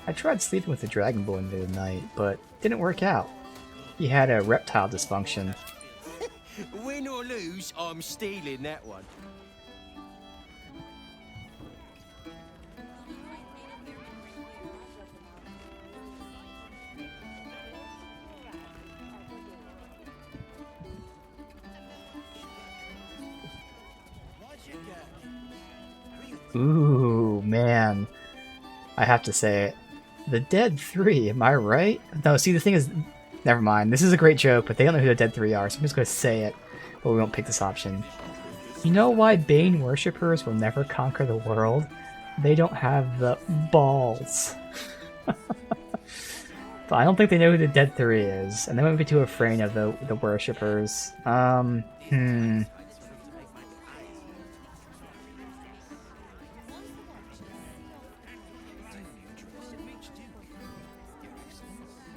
I tried sleeping with the Dragonborn the other night, but didn't work out. He had a reptile dysfunction. Win or lose, I'm stealing that one. Ooh, man. I have to say it. The Dead 3, am I right? No, see, the thing is... Never mind. This is a great joke, but they don't know who the Dead 3 are, so I'm just going to say it. But we won't pick this option. You know why Bane worshippers will never conquer the world? They don't have the balls. But I don't think they know who the Dead 3 is, and they won't be too afraid of the worshippers.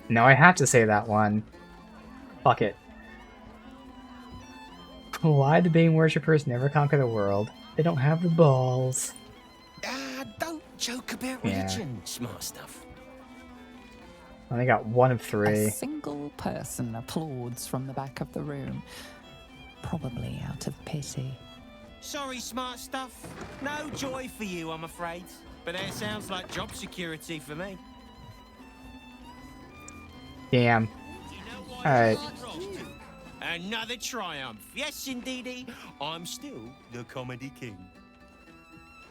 No, I have to say that one. Fuck it. Why the Bane worshippers never conquer the world? They don't have the balls. Don't joke about Yeah. religion, smart stuff. I only got 1 of 3. A single person applauds from the back of the room, probably out of pity. Sorry, smart stuff. No joy for you, I'm afraid. But that sounds like job security for me. Damn. Alright. Another triumph. Yes, indeedy. I'm still the comedy king.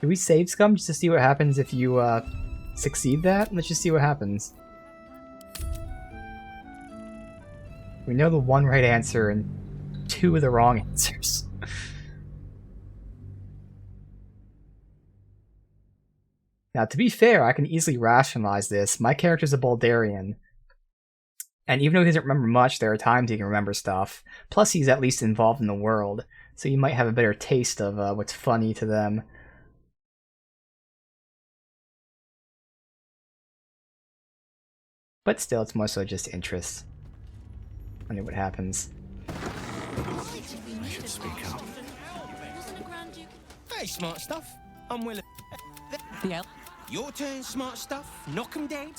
Do we save Scum just to see what happens if you succeed that? Let's just see what happens. We know the 1 right answer and 2 of the wrong answers. Now, to be fair, I can easily rationalize this. My character's a Baldurian. And even though he doesn't remember much, there are times he can remember stuff. Plus, he's at least involved in the world, so you might have a better taste of what's funny to them. But still, it's more so just interest. I know what happens. I should speak up. Hey, smart stuff. I'm willing. Yeah. Your turn, smart stuff. Knock 'em dead.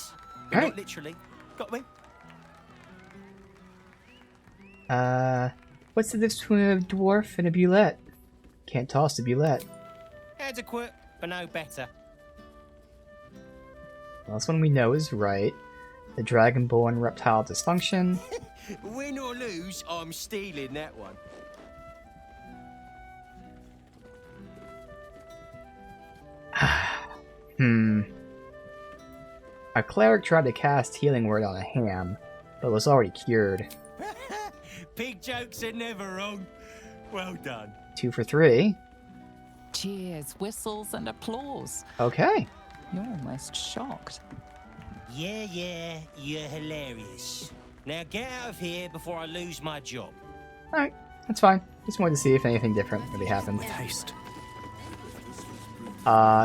But Alright. not literally. Got me? What's the difference between a dwarf and a bulette? Can't toss a bulette. Adequate, but no better. Well, this one we know is right. The dragonborn reptile dysfunction. Win or lose, I'm stealing that one. A cleric tried to cast Healing Word on a ham, but was already cured. Pig jokes are never wrong. Well done. 2 for 3. Cheers, whistles, and applause. Okay. You're almost shocked. Yeah, you're hilarious. Now get out of here before I lose my job. Alright, that's fine. Just wanted to see if anything different really happened. Haste.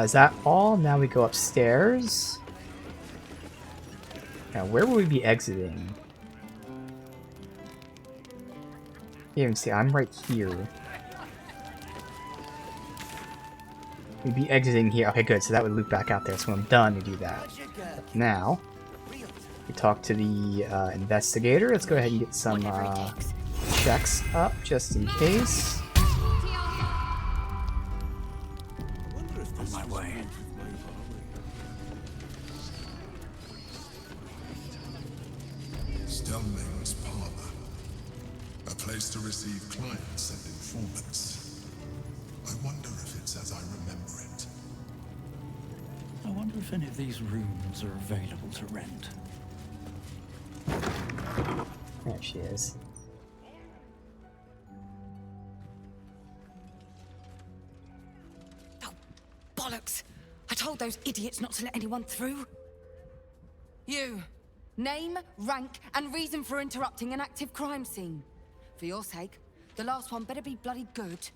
Is that all? Now we go upstairs. Now, where will we be exiting? You can see, I'm right here. We'd be exiting here. Okay, good. So that would loop back out there. So when I'm done, we do that. Now, we talk to the investigator. Let's go ahead and get some checks up just in case. On my way. Stelmang's parlor. A place to receive clients and informants. I wonder if it's as I remember it. I wonder if any of these rooms are available to rent. There she is. Bollocks! I told those idiots not to let anyone through. You. Name, rank, and reason for interrupting an active crime scene. For your sake, the last one better be bloody good.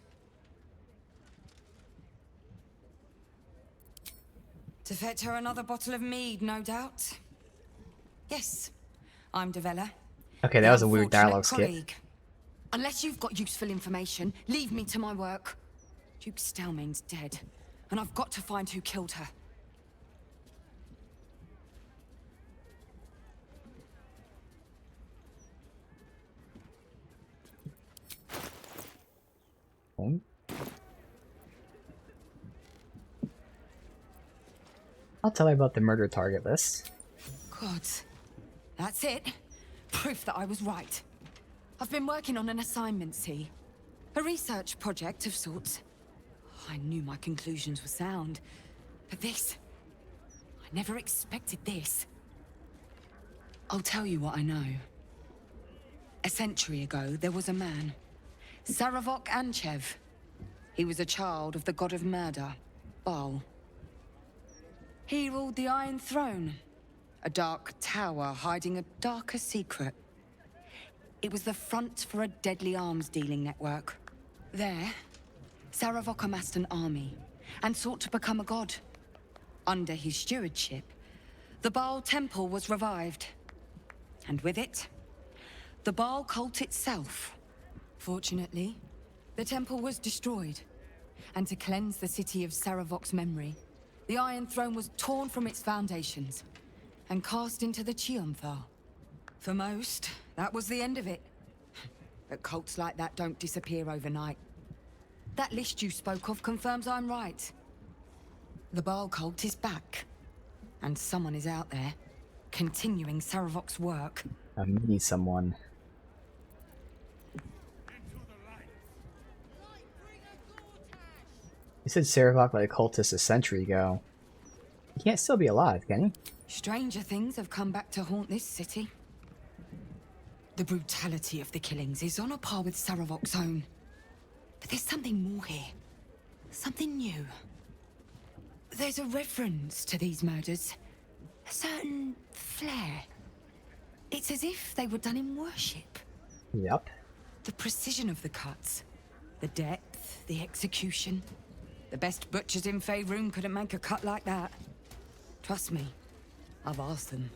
To fetch her another bottle of mead, no doubt. Yes, I'm Devella. Okay, that was a weird dialogue skit. Colleague. Unless you've got useful information, leave me to my work. Duke Stelmane's dead, and I've got to find who killed her. I'll tell you about the murder target list. God, that's it. Proof that I was right. I've been working on an assignment, see? A research project of sorts. I knew my conclusions were sound, but this... I never expected this. I'll tell you what I know. A century ago, there was a man, Saravok Anchev. He was a child of the god of murder, Baal. He ruled the Iron Throne, a dark tower hiding a darker secret. It was the front for a deadly arms-dealing network. There, Saravok amassed an army and sought to become a god. Under his stewardship, the Baal Temple was revived. And with it, the Baal cult itself. Fortunately, the temple was destroyed. And to cleanse the city of Saravok's memory, the Iron Throne was torn from its foundations and cast into the Chionthar. For most, that was the end of it. But cults like that don't disappear overnight. That list you spoke of confirms I'm right. The Baal cult is back. And someone is out there, continuing Saravok's work. I need someone. You said Saravok like a cultist a century ago. He can't still be alive, can he? Stranger things have come back to haunt this city. The brutality of the killings is on a par with Saravok's own. But there's something more here. Something new. There's a reference to these murders. A certain flair. It's as if they were done in worship. Yep. The precision of the cuts. The depth, the execution. The best butchers in Faerun couldn't make a cut like that. Trust me, I've asked them.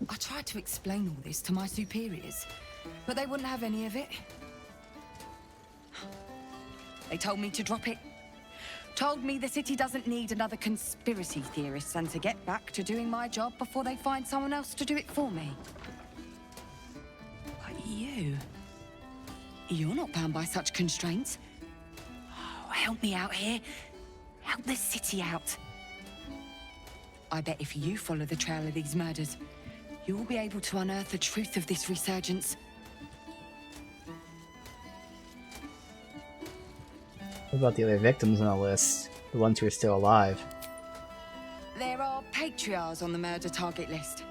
I tried to explain all this to my superiors, but they wouldn't have any of it. They told me to drop it. Told me the city doesn't need another conspiracy theorist and to get back to doing my job before they find someone else to do it for me. But you're not bound by such constraints. Oh, help me out here. Help the city out. I bet if you follow the trail of these murders, you'll be able to unearth the truth of this resurgence. What about the other victims on the list? The ones who are still alive? There are patriarchs on the murder target list.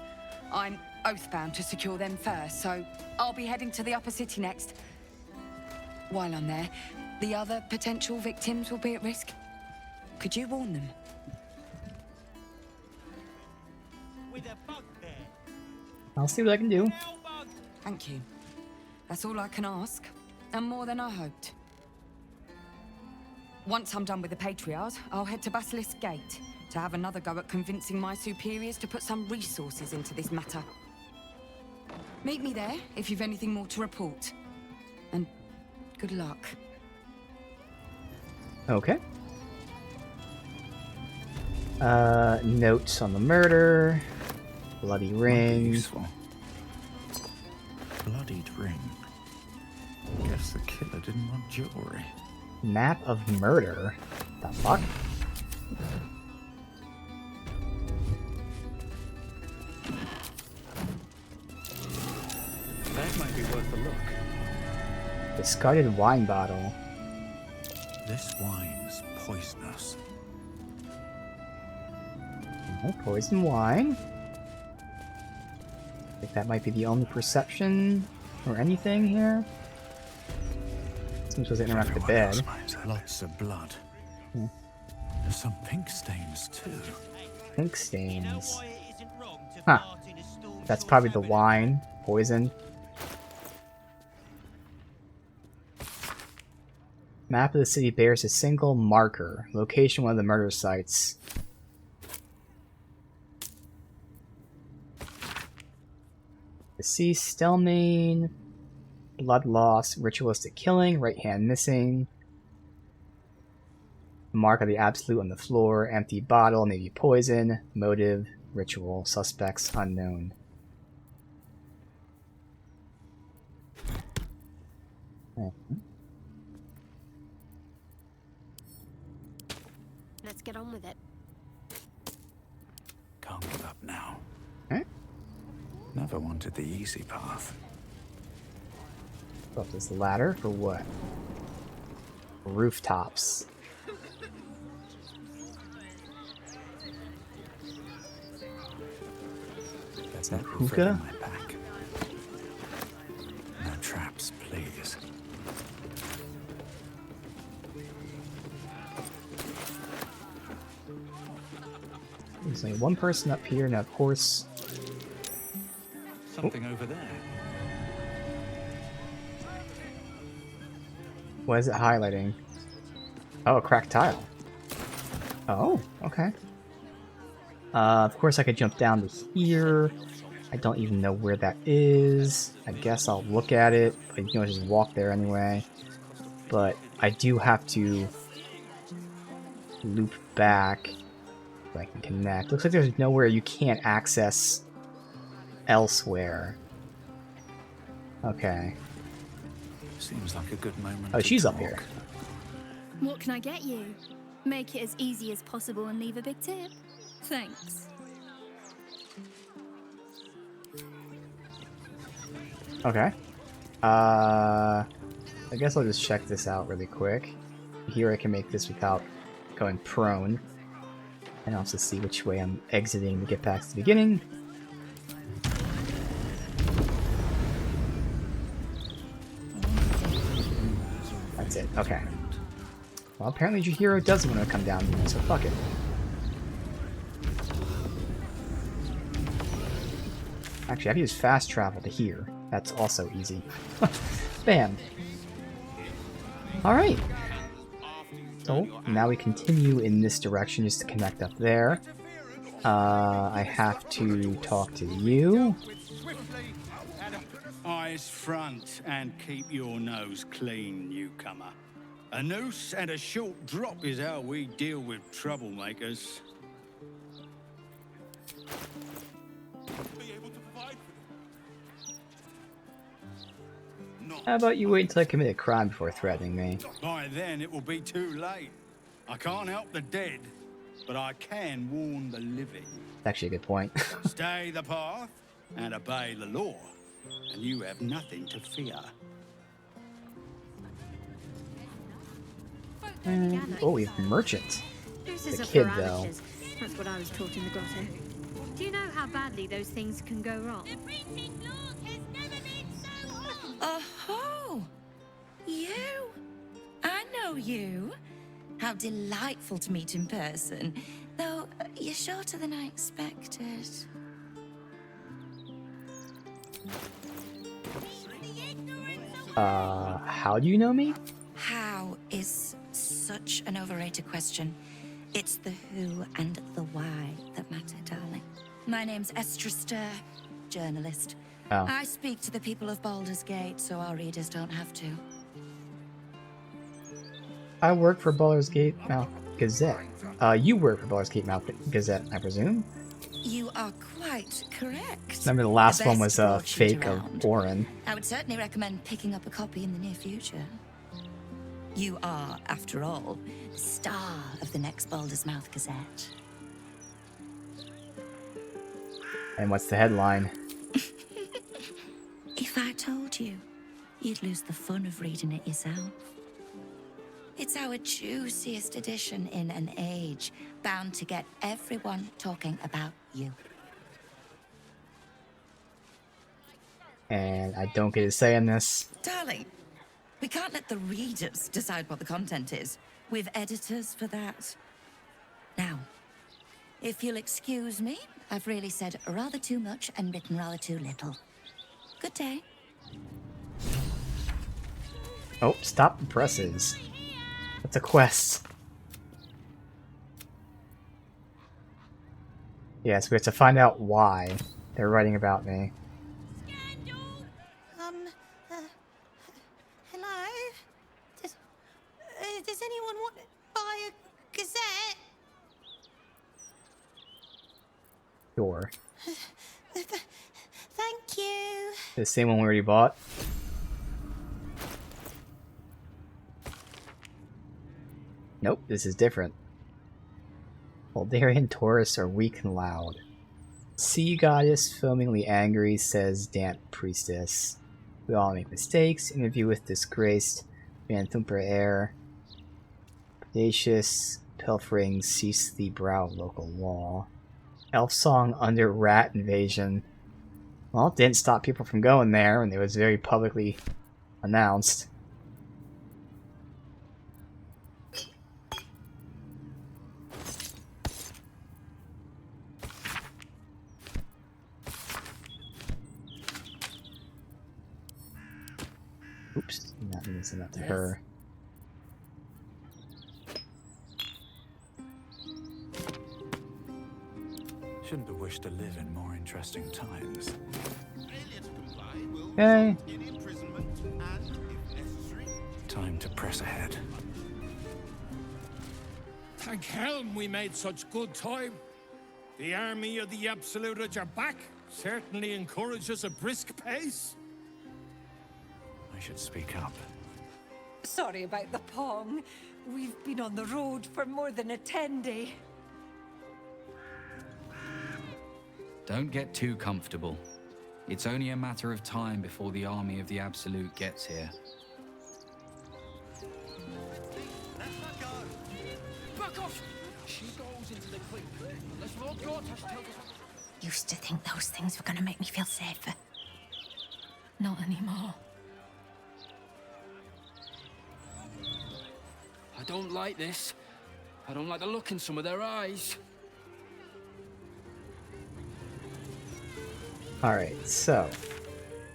I'm oath-bound to secure them first, so I'll be heading to the upper city next. While I'm there, the other potential victims will be at risk. Could you warn them? I'll see what I can do. Thank you. That's all I can ask, and more than I hoped. Once I'm done with the Patriarchs, I'll head to Basilisk Gate to have another go at convincing my superiors to put some resources into this matter. Meet me there if you've anything more to report. And good luck. Okay. Notes on the murder. Bloody ring. Useful. Bloodied ring. Guess the killer didn't want jewelry. Map of murder? The fuck? That might be worth a look. Discarded wine bottle. This wine's poisonous. No poison wine. I think that might be the only perception or anything here. Seems supposed to interact with the bed. Lots of blood. There's some pink stains too. Pink stains. Huh. That's probably the wine. Poison. Map of the city bears a single marker. Location: one of the murder sites. Deceased, Stelmane. Blood loss, ritualistic killing, right hand missing. Mark of the absolute on the floor, empty bottle, maybe poison. Motive, ritual, suspects unknown. Let's get on with it. Can't give up now. Okay. Never wanted the easy path. Go up this ladder for what? Rooftops. That's not hookah? No traps, please. There's only one person up here, now of course. Something over there. What is it highlighting? Oh, a cracked tile. Oh, okay. Of course I could jump down to here. I don't even know where that is. I guess I'll look at it, but you can just walk there anyway. But I do have to loop back so I can connect. Looks like there's nowhere you can't access elsewhere. Okay. Seems like a good moment. Oh, she's up here. What can I get you? Make it as easy as possible and leave a big tip. Thanks. Okay. I guess I'll just check this out really quick. Here I can make this without going prone. And also see which way I'm exiting to get back to the beginning. That's it. Okay. Well, apparently your hero doesn't want to come down here, so fuck it. Actually, I've used fast travel to here. That's also easy. Bam. Alright. So, now we continue in this direction just to connect up there. I have to talk to you. Eyes front and keep your nose clean, newcomer. A noose and a short drop is how we deal with troublemakers. How about you wait until I commit a crime before threatening me? By then it will be too late. I can't help the dead, but I can warn the living. That's actually a good point. Stay the path and obey the law, and you have nothing to fear. Oh, we have merchant. This The is kid, for though. amateurs. That's what I was taught in the grotto. Do you know how badly those things can go wrong? Oh, you? I know you. How delightful to meet in person. Though, you're shorter than I expected. How do you know me? How is such an overrated question. It's the who and the why that matter, darling. My name's Estra Stir, journalist. Oh. I speak to the people of Baldur's Gate so our readers don't have to. I work for Baldur's Gate Mouth Gazette. You work for Baldur's Gate Mouth Gazette, I presume? You are quite correct. Remember the last The one best was a broadsheet fake around. of Orin. I would certainly recommend picking up a copy in the near future. You are, after all, the star of the next Baldur's Mouth Gazette. And what's the headline? If I told you, you'd lose the fun of reading it yourself. It's our juiciest edition in an age bound to get everyone talking about you. And I don't get a say in this. Darling, we can't let the readers decide what the content is. We've editors for that. Now, if you'll excuse me, I've really said rather too much and written rather too little. Good day. Oh, stop the presses. That's a quest. Yes, we have to find out why they're writing about me. Hello? Does anyone want to buy a gazette? Sure. Thank you. The same one we already bought. Nope, this is different. Baldarian tourists are weak and loud. Sea goddess, foamingly angry, says damp priestess. We all make mistakes. Interview with disgraced Van Thumper heir. Predacious, pilfering, cease the brow of local law. Elf song under rat invasion. Well, it didn't stop people from going there, and it was very publicly announced. Oops, that didn't send that to her. Shouldn't have wished to live in more interesting times. Okay. Time to press ahead. Thank Helm we made such good time. The army of the Absolute are back. Certainly encourages a brisk pace. I should speak up. Sorry about the pong. We've been on the road for more than a 10-day. Don't get too comfortable. It's only a matter of time before the army of the Absolute gets here. Back off! She goes into the creek. Unless Lord Gortash tells us. Used to think those things were gonna make me feel safer. Not anymore. I don't like this. I don't like the look in some of their eyes. Alright, so...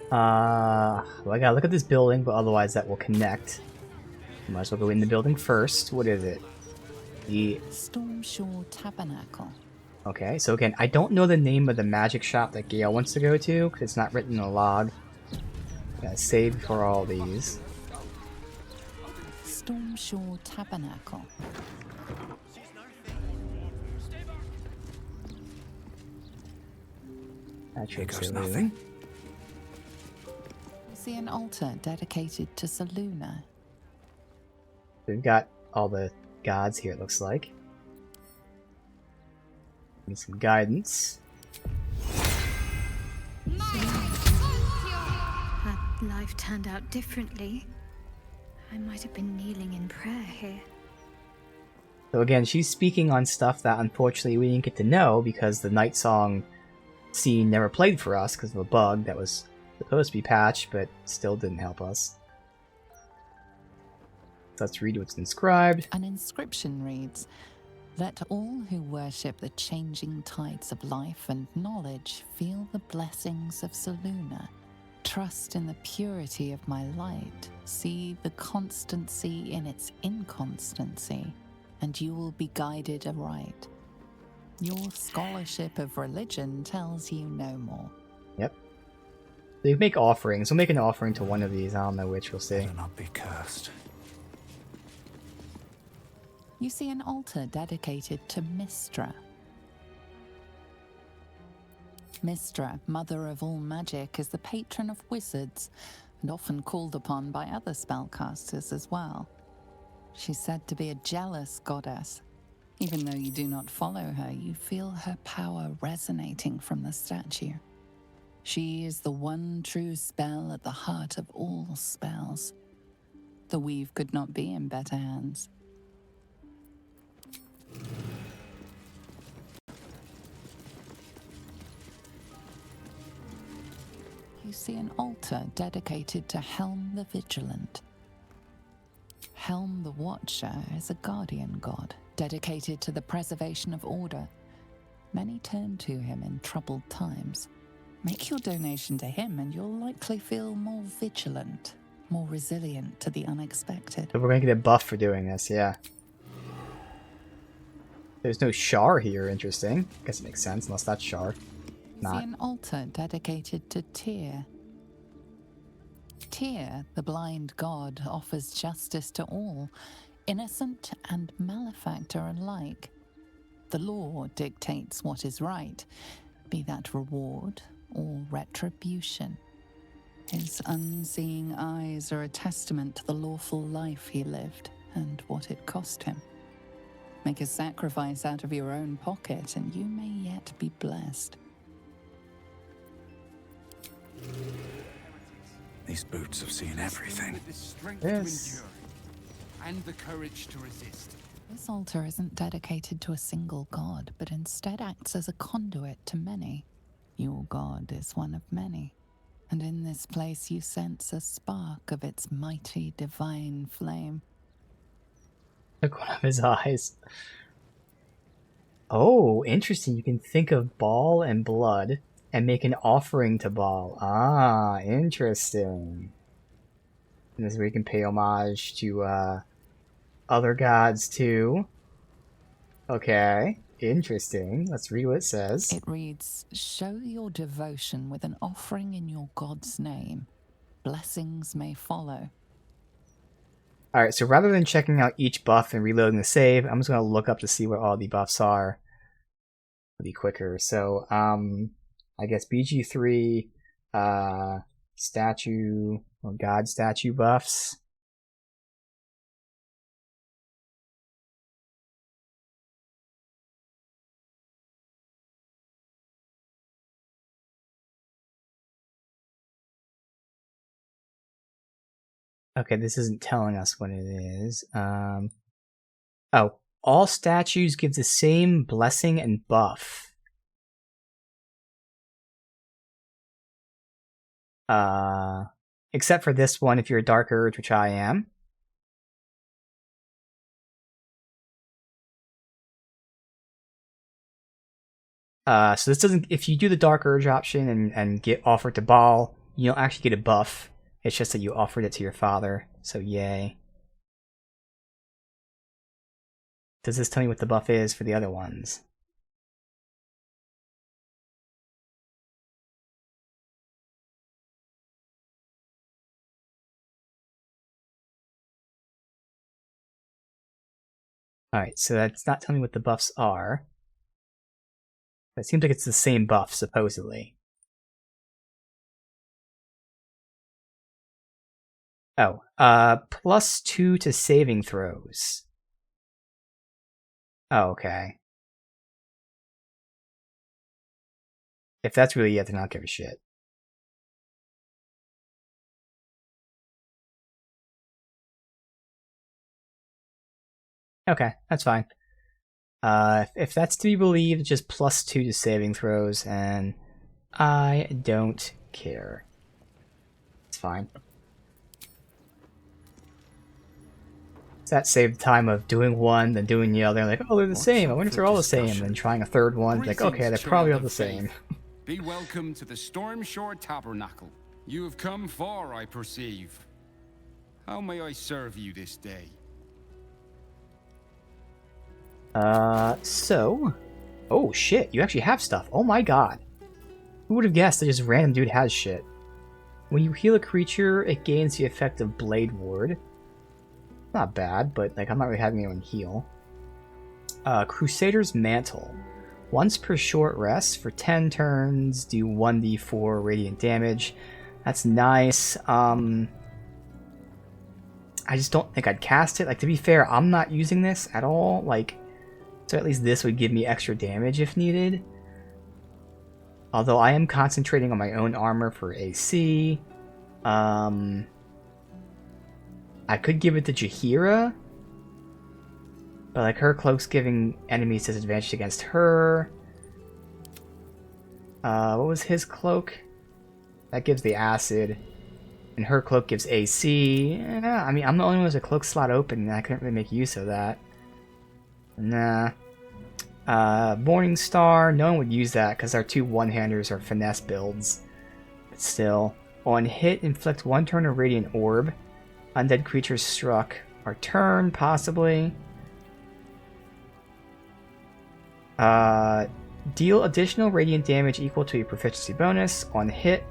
well, I gotta look at this building, but otherwise that will connect. Might as well go in the building first. What is it? The... Stormshore Tabernacle. Okay, so again, I don't know the name of the magic shop that Gale wants to go to, because it's not written in a log. Gotta save for all these. Stormshore Tabernacle. That should goes do. nothing. You see an altar dedicated to Selûne. We've got all the gods here, it looks like. Need some guidance. Had life turned out differently, I might have been kneeling in prayer here. So again, she's speaking on stuff that unfortunately we didn't get to know because the Night Song scene never played for us because of a bug that was supposed to be patched, but still didn't help us. Let's read what's inscribed. An inscription reads, "Let all who worship the changing tides of life and knowledge feel the blessings of Selûne. Trust in the purity of my light. See the constancy in its inconstancy, and you will be guided aright. Your scholarship of religion tells you no more." Yep. They make offerings. We'll make an offering to one of these. I don't know which. We'll see. Better not be cursed. You see an altar dedicated to Mystra. Mystra, mother of all magic, is the patron of wizards and often called upon by other spellcasters as well. She's said to be a jealous goddess. Even though you do not follow her, you feel her power resonating from the statue. She is the one true spell at the heart of all spells. The weave could not be in better hands. You see an altar dedicated to Helm the Vigilant. Helm the Watcher is a guardian god, dedicated to the preservation of order. Many turn to him in troubled times. Make your donation to him and you'll likely feel more vigilant, more resilient to the unexpected. So we're gonna get a buff for doing this, yeah. There's no Shar here, interesting. Guess it makes sense, unless that's Shar. See an altar dedicated to Tyr. Tyr, the blind god, offers justice to all, innocent and malefactor alike. The law dictates what is right, be that reward or retribution. His unseeing eyes are a testament to the lawful life he lived and what it cost him. Make a sacrifice out of your own pocket and you may yet be blessed. These boots have seen everything. The strength Yes. to endure and the courage to resist. This altar isn't dedicated to a single god, but instead acts as a conduit to many. Your god is one of many, and in this place you sense a spark of its mighty divine flame. Look one of his eyes. Oh, interesting. You can think of Baal and blood and make an offering to Baal. Ah, interesting. And this is where you can pay homage to other gods too. Okay. Interesting. Let's read what it says. It reads, "Show your devotion with an offering in your God's name. Blessings may follow." Alright, so rather than checking out each buff and reloading the save, I'm just going to look up to see what all the buffs are. It'll be quicker. So, I guess BG3, statue, or god statue buffs. Okay, this isn't telling us what it is. Oh, all statues give the same blessing and buff. Except for this one if you're a Dark Urge, which I am. So this doesn't, if you do the Dark Urge option and get offered to Baal, you don't actually get a buff. It's just that you offered it to your father, so yay. Does this tell me what the buff is for the other ones? Alright, so that's not telling me what the buffs are. But it seems like it's the same buff, supposedly. Oh, +2 to saving throws. Oh, okay. If that's really it, then I don't give a shit. Okay, that's fine. If that's to be believed, it's just +2 to saving throws, and I don't care. It's fine. That saved time of doing one, then doing the other, like, oh, they're the same, I wonder if they're all the same, and then trying a third one, like, okay, they're probably all the same. Be welcome to the Stormshore Tabernacle. You have come far, I perceive. How may I serve you this day? Oh shit, you actually have stuff. Oh my god. Who would have guessed that just random dude has shit? When you heal a creature, it gains the effect of Blade Ward. Not bad, but like I'm not really having anyone heal. Crusader's Mantle. Once per short rest for 10 turns, do 1d4 radiant damage. That's nice. I just don't think I'd cast it. Like, to be fair, I'm not using this at all. Like, so at least this would give me extra damage if needed. Although I am concentrating on my own armor for AC. I could give it to Jaheira. But like her cloak's giving enemies disadvantage against her. What was his cloak? That gives the acid. And her cloak gives AC. I mean, I'm the only one with a cloak slot open, and I couldn't really make use of that. Nah. Morning Star, no one would use that because our two one-handers are finesse builds. But still. On hit, inflict 1 turn of Radiant Orb. Undead creatures struck. Our turn, possibly. Deal additional radiant damage equal to your proficiency bonus. On hit,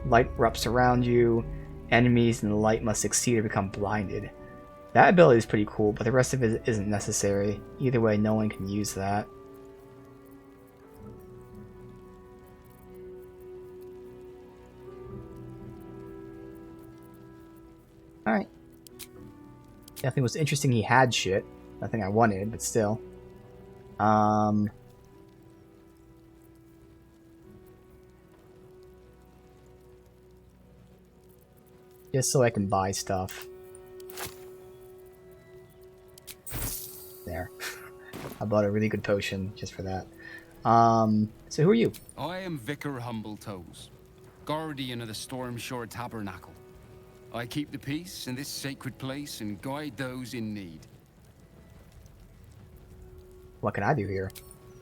light erupts around you. Enemies in the light must succeed or become blinded. That ability is pretty cool, but the rest of it isn't necessary. Either way, no one can use that. Alright. Definitely was interesting he had shit. Nothing I wanted, but still. Just so I can buy stuff. There. I bought a really good potion just for that. So who are you? I am Vicar Humbletoes, guardian of the Stormshore Tabernacle. I keep the peace in this sacred place and guide those in need. What can I do here?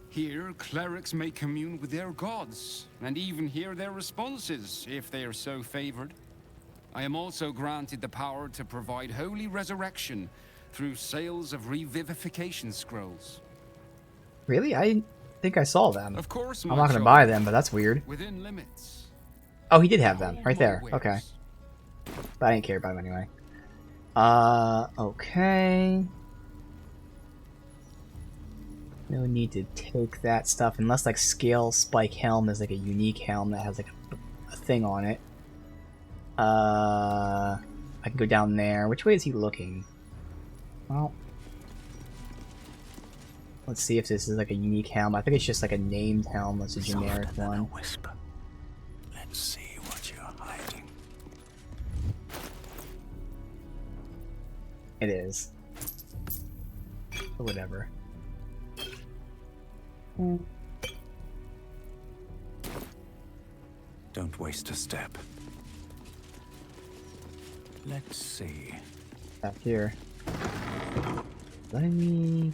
Here, clerics may commune with their gods, and even hear their responses, if they are so favored. I am also granted the power to provide holy resurrection through sales of revivification scrolls. Really? I think I saw them. Of course, I'm my not going to child. buy them, but that's weird. Within limits. Oh, he did have them. Right there. More Okay. wares. But I didn't care about them anyway. Okay. No need to take that stuff unless like Scale Spike Helm is like a unique helm that has like a thing on it. I can go down there. Which way is he looking? Well, let's see if this is like a unique helm. I think it's just like a named helm. That's a generic one. Whisper. Let's see what you're hiding. It is. But whatever. Don't waste a step. Let's see. Back here. Let me...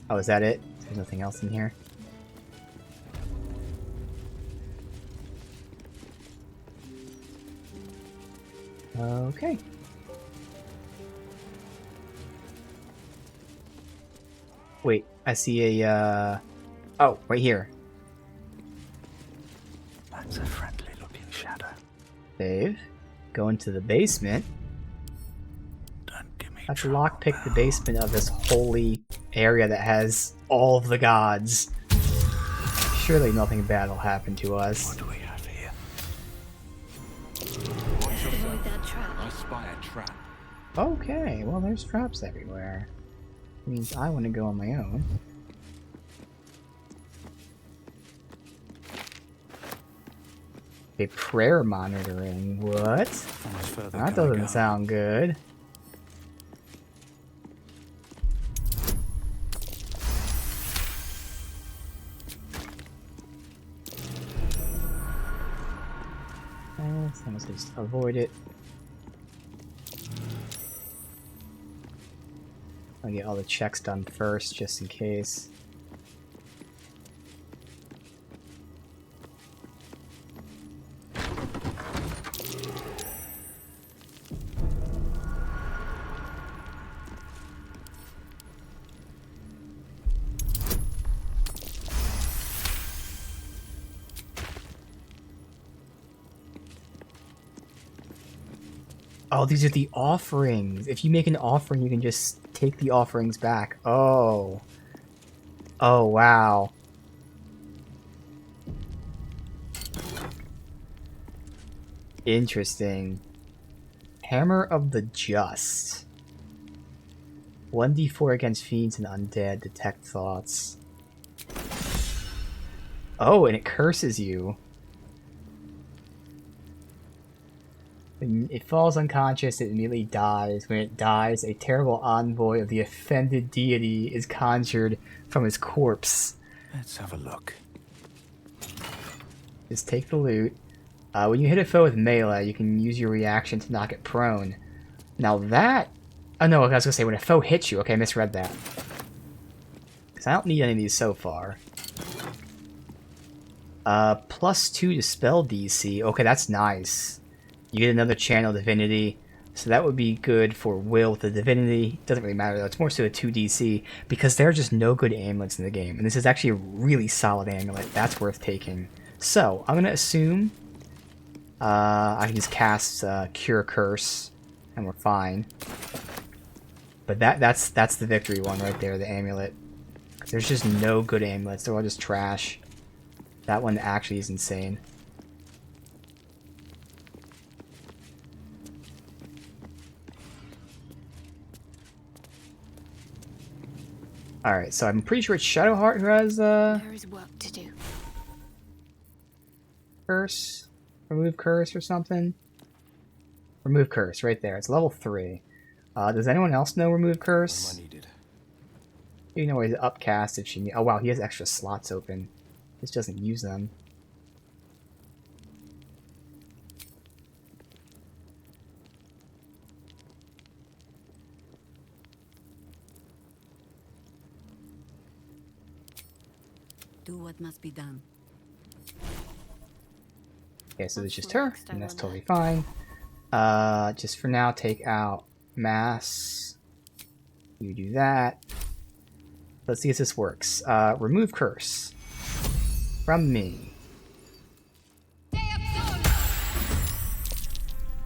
Oh, is that it? There's nothing else in here. Okay. Wait, I see a, Oh, right here. That's a friendly-looking shadow. Save. Go into the basement. Let's lockpick the basement of this holy area that has all of the gods. Surely nothing bad will happen to us. What do we have here? I spy a trap. Okay, well there's traps everywhere. Means I want to go on my own. A prayer monitoring. What? That doesn't sound good. I'm just gonna avoid it. I'll get all the checks done first, just in case. Oh, these are the offerings. If you make an offering, you can just take the offerings back. Oh. Oh, wow. Interesting. Hammer of the Just. 1d4 against fiends and undead. Detect thoughts. Oh, and it curses you. When it falls unconscious, it immediately dies. When it dies, a terrible envoy of the offended deity is conjured from his corpse. Let's have a look. Just take the loot. When you hit a foe with melee, you can use your reaction to knock it prone. Now that... Oh no, I was gonna say, when a foe hits you. Okay, I misread that. Because I don't need any of these so far. +2 to spell DC. Okay, that's nice. You get another channel divinity, so that would be good for will with the divinity. Doesn't really matter though, it's more so a 2 DC, because there are just no good amulets in the game, and this is actually a really solid amulet. That's worth taking. So, I'm going to assume I can just cast Cure Curse, and we're fine. But that's the victory one right there, the amulet. There's just no good amulets, they're all just trash. That one actually is insane. Alright, so I'm pretty sure it's Shadowheart who has, There is work to do. Curse? Remove Curse or something? Remove Curse, right there. It's level 3. Does anyone else know Remove Curse? You know he's upcast if she... Oh wow, he has extra slots open. Just doesn't use them. Do what must be done. Okay, so it's just her, and that's totally fine. Just for now, take out Mass. You do that. let's see if this works. Remove curse. From me.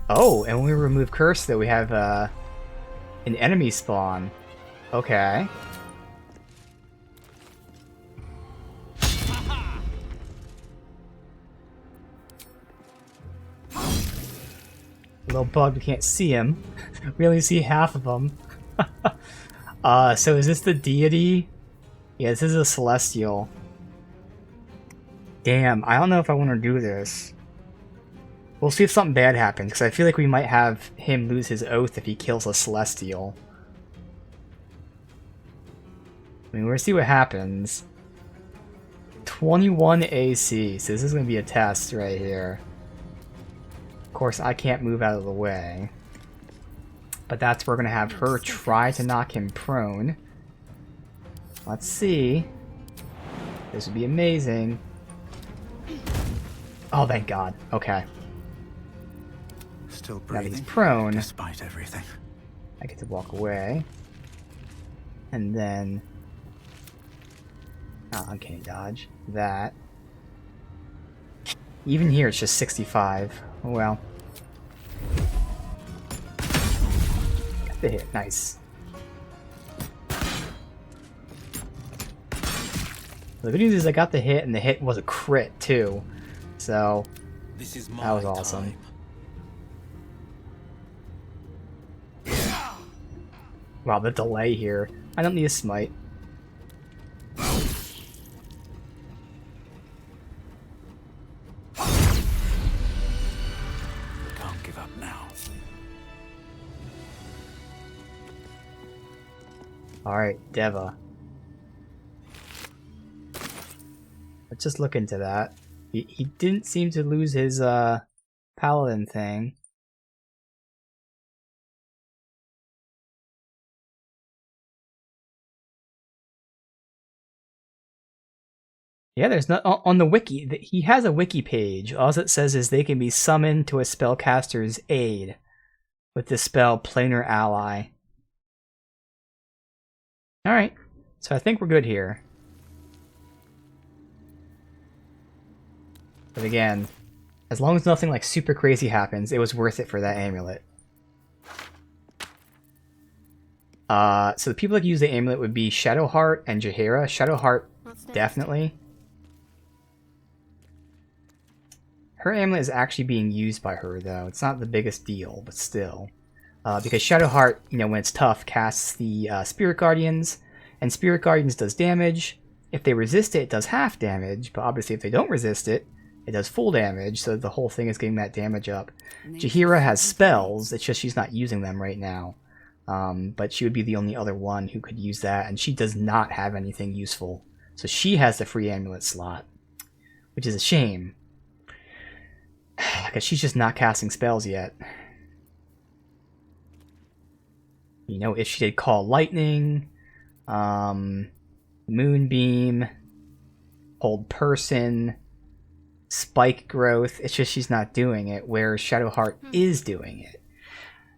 Oh, and when we remove curse, though, we have an enemy spawn. Okay. Little bug, we can't see him. We only see half of him. So is this the deity? Yeah, this is a celestial. Damn, I don't know if I want to do this. We'll see if something bad happens, because I feel like we might have him lose his oath if he kills a celestial. I mean, we'll see what happens. 21 AC, so this is going to be a test right here. Of course, I can't move out of the way. But that's where we're going to have her try to knock him prone. Let's see. This would be amazing. Oh, thank God. Okay. Still Now that breathing, he's prone, despite everything. I get to walk away. And then... Oh, uncanny dodge. That. Even here, it's just 65. Oh, well. Got the hit. Nice. The good news is I got the hit, and the hit was a crit, too. So, that was awesome. Wow, the delay here. I don't need a smite. Can't give up now. Alright, Deva. Let's just look into that. He didn't seem to lose his paladin thing. Yeah, there's not on the wiki. He has a wiki page. All it says is they can be summoned to a spellcaster's aid with the spell Planar Ally. All right, so I think we're good here. But again, as long as nothing like super crazy happens, it was worth it for that amulet. So the people that use the amulet would be Shadowheart and Jaheira. Shadowheart, definitely. Her amulet is actually being used by her, though. It's not the biggest deal, but still. Because Shadowheart, you know, when it's tough, casts the Spirit Guardians, and Spirit Guardians does damage. If they resist it, it does half damage, but obviously if they don't resist it, it does full damage, so the whole thing is getting that damage up. Jaheira has spells, it's just she's not using them right now. But she would be the only other one who could use that, and she does not have anything useful. So she has the free amulet slot, which is a shame. Because she's just not casting spells yet. You know, if she did Call Lightning, Moonbeam, Hold Person, Spike Growth, it's just she's not doing it, whereas Shadowheart is doing it.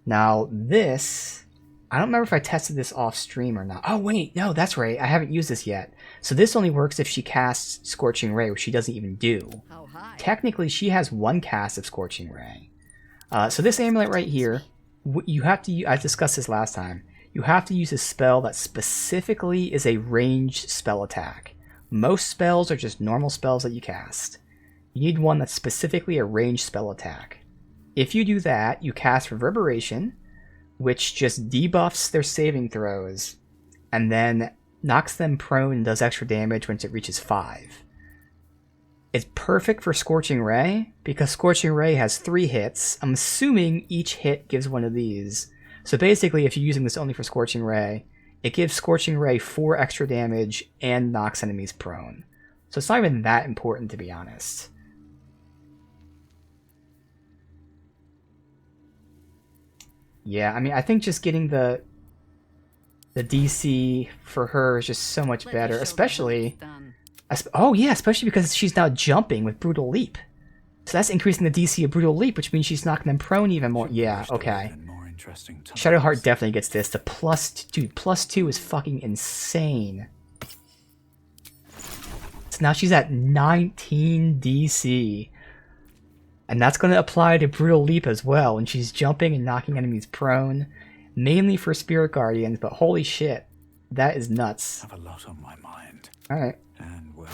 Now this, I don't remember if I tested this off stream or not. Oh wait, no, that's right, I haven't used this yet. So this only works if she casts Scorching Ray, which she doesn't even do. Technically, she has one cast of Scorching Ray. So this amulet right here, you have to, I discussed this last time, you have to use a spell that specifically is a ranged spell attack. Most spells are just normal spells that you cast. You need one that's specifically a ranged spell attack. If you do that, you cast Reverberation, which just debuffs their saving throws, and then knocks them prone and does extra damage once it reaches 5. It's perfect for Scorching Ray, because Scorching Ray has 3 hits. I'm assuming each hit gives one of these. So basically, if you're using this only for Scorching Ray, it gives Scorching Ray 4 extra damage and knocks enemies prone. So it's not even that important, to be honest. Yeah, I mean, I think just getting the DC for her is just so much better, especially... Oh yeah, especially because she's now jumping with Brutal Leap. So that's increasing the DC of Brutal Leap, which means she's knocking them prone even more. Yeah, okay. Shadowheart definitely gets this. The +2 is fucking insane. So now she's at 19 DC. And that's going to apply to Brutal Leap as well, when she's jumping and knocking enemies prone. Mainly for Spirit Guardians, but holy shit. That is nuts. I have a lot on my mind. Alright. And well,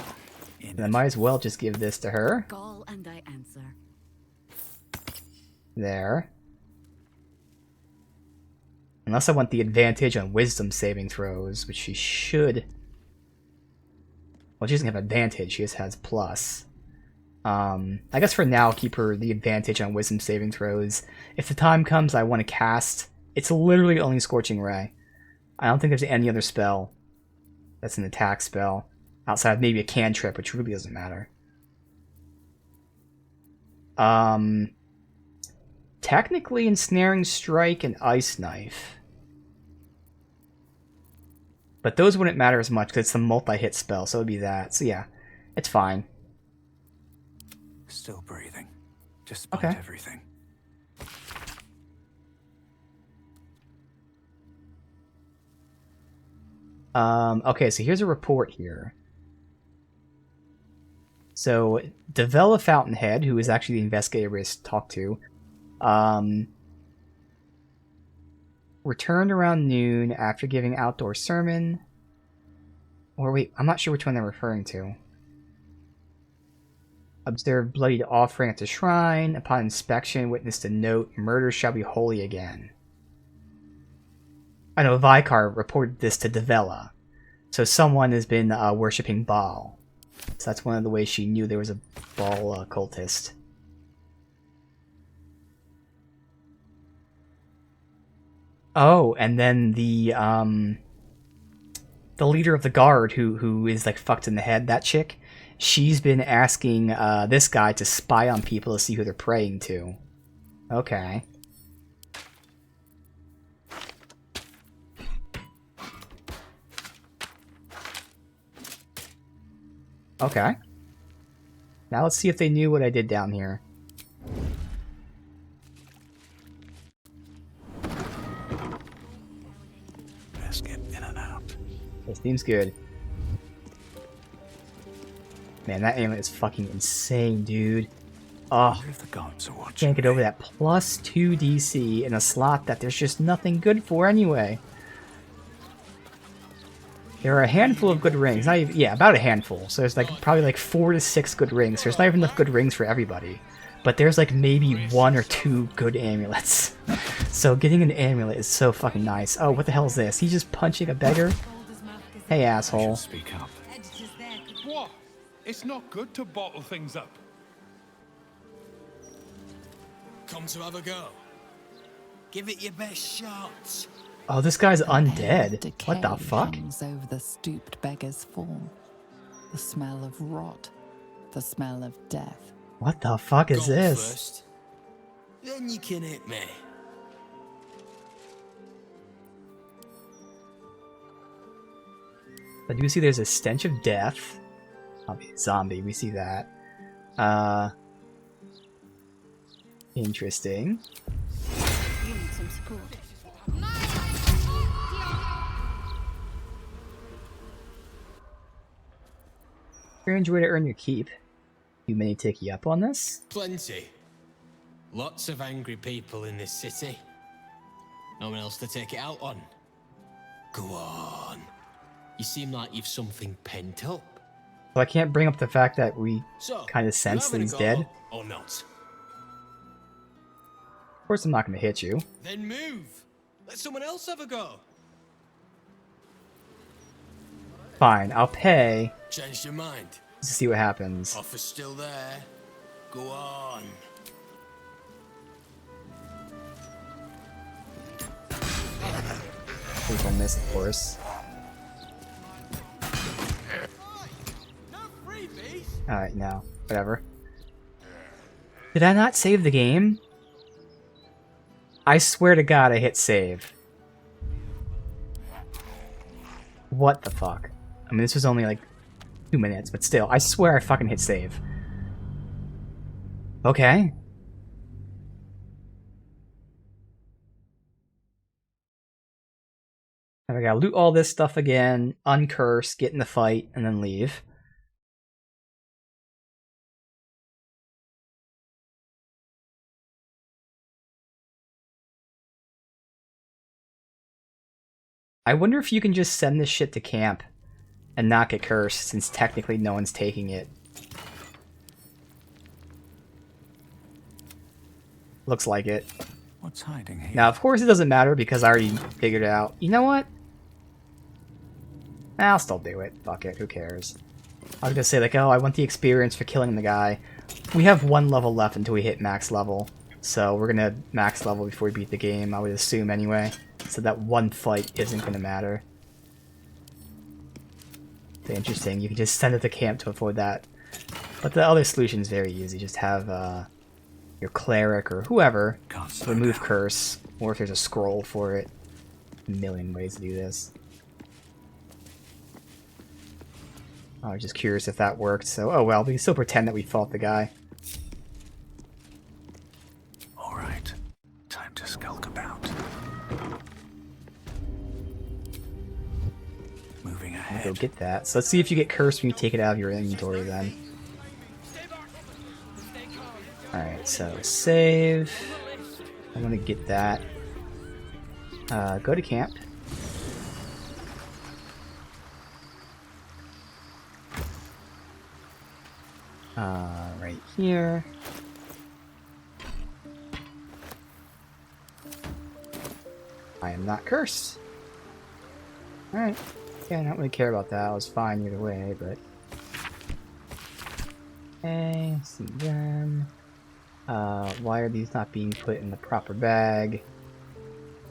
I might as well just give this to her. Call and I answer. There. Unless I want the advantage on wisdom saving throws, which she should. Well, she doesn't have advantage, she just has plus. I guess for now, I'll keep her the advantage on wisdom saving throws. If the time comes I want to cast, it's literally only Scorching Ray. I don't think there's any other spell that's an attack spell, outside of maybe a cantrip, which really doesn't matter. Technically Ensnaring Strike and Ice Knife. But those wouldn't matter as much, because it's a multi-hit spell, so it would be that. So yeah, it's fine. Still breathing, despite everything. Okay, so here's a report here. So, Devella Fountainhead, who is actually the investigator we just talked to, returned around noon after giving outdoor sermon. Or wait, I'm not sure which one they're referring to. Observed bloodied offering at the shrine. Upon inspection, witnessed a note, "Murder shall be holy again." I know Vicar reported this to Devella. So someone has been worshipping Baal. So that's one of the ways she knew there was a Baal cultist. Oh, and then the leader of the guard who is like fucked in the head, that chick, she's been asking this guy to spy on people to see who they're praying to. Okay. Okay. Now let's see if they knew what I did down here. Best get in and out. This seems good. Man, that amulet is fucking insane, dude. Oh, can't get over that +2 DC in a slot that there's just nothing good for anyway. There are a handful of good rings. Not even, yeah, about a handful. So there's like probably like 4 to 6 good rings. There's not even enough good rings for everybody. But there's like maybe 1 or 2 good amulets. So getting an amulet is so fucking nice. Oh, what the hell is this? He's just punching a beggar? Hey, asshole. Speak up. What? It's not good to bottle things up. Come to have a go. Give it your best shot. Oh, this guy's undead. What the fuck? Hangs over the stooped beggar's form. The smell of rot. The smell of death. What the fuck is Go this? First. Then you can hit me. I do see there's a stench of death. Zombie, we see that. Interesting. You need some support. Strange way to earn your keep. You may take you up on this? Plenty. Lots of angry people in this city. No one else to take it out on. Go on. You seem like you've something pent up. Well, I can't bring up the fact that we So, kind of you sense that having a he's go dead. Or not? Of course I'm not going to hit you. Then move. Let someone else have a go. Fine, I'll pay Changed your mind. to see what happens. Offer's still there. Go on. People miss, of course. Alright, no. Whatever. Did I not save the game? I swear to God I hit save. What the fuck? I mean, this was only like 2 minutes, but still, I swear I fucking hit save. Okay. Now I gotta loot all this stuff again, uncurse, get in the fight, and then leave. I wonder if you can just send this shit to camp and not get cursed, since technically no one's taking it. Looks like it. What's hiding here? Now, of course it doesn't matter because I already figured it out. You know what? I'll still do it. Fuck it, who cares? I was gonna say, like, oh, I want the experience for killing the guy. We have 1 level left until we hit max level. So we're gonna max level before we beat the game, I would assume anyway. So that 1 fight isn't gonna matter. So interesting, you can just send it to camp to avoid that. But the other solution is very easy. Just have your cleric or whoever remove curse, or if there's a scroll for it. A million ways to do this. I was just curious if that worked, so oh well, we can still pretend that we fought the guy. Alright, time to skulk about. Moving ahead. Go get that. So let's see if you get cursed when you take it out of your inventory then. Alright, so save. I want to get that. Go to camp. Right here. I am not cursed. Alright. Yeah, I don't really care about that. I was fine either way, but... Okay, see them. Why are these not being put in the proper bag?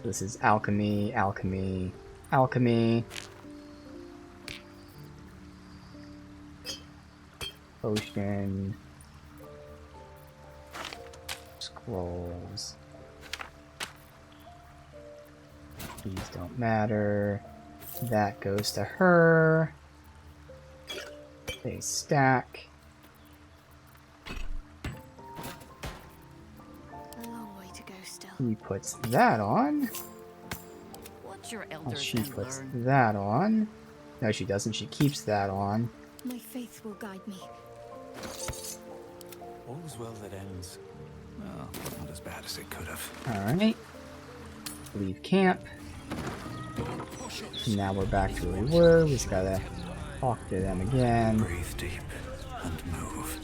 This is alchemy, alchemy, alchemy. Potion. Scrolls. These don't matter. That goes to her. They stack. A long way to go still. He puts that on. What's your And she puts that on. No, she doesn't. She keeps that on. My faith will guide me. All's well that ends. Well, not as bad as it could have. Alright. Leave camp. Now we're back to where we were. We just gotta talk to them again. Breathe deep and move.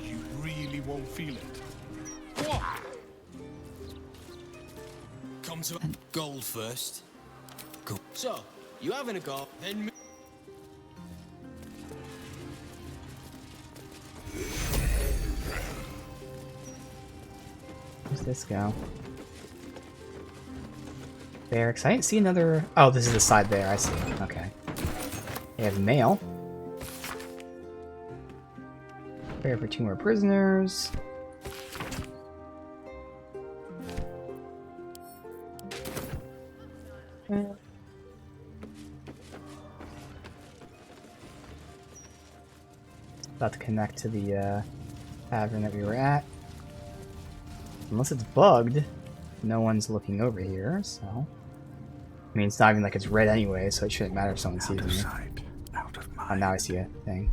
You really won't feel it. What? Come to gold first. Go. So, you having a go? Then. Where's this go? Barracks. I didn't see another... Oh, this is the side there. I see. Okay. They have mail. Prepare for 2 more prisoners. About to connect to the tavern that we were at. Unless it's bugged, no one's looking over here, so... I mean, it's not even like it's red anyway, so it shouldn't matter if someone sees me. Oh, now I see a thing.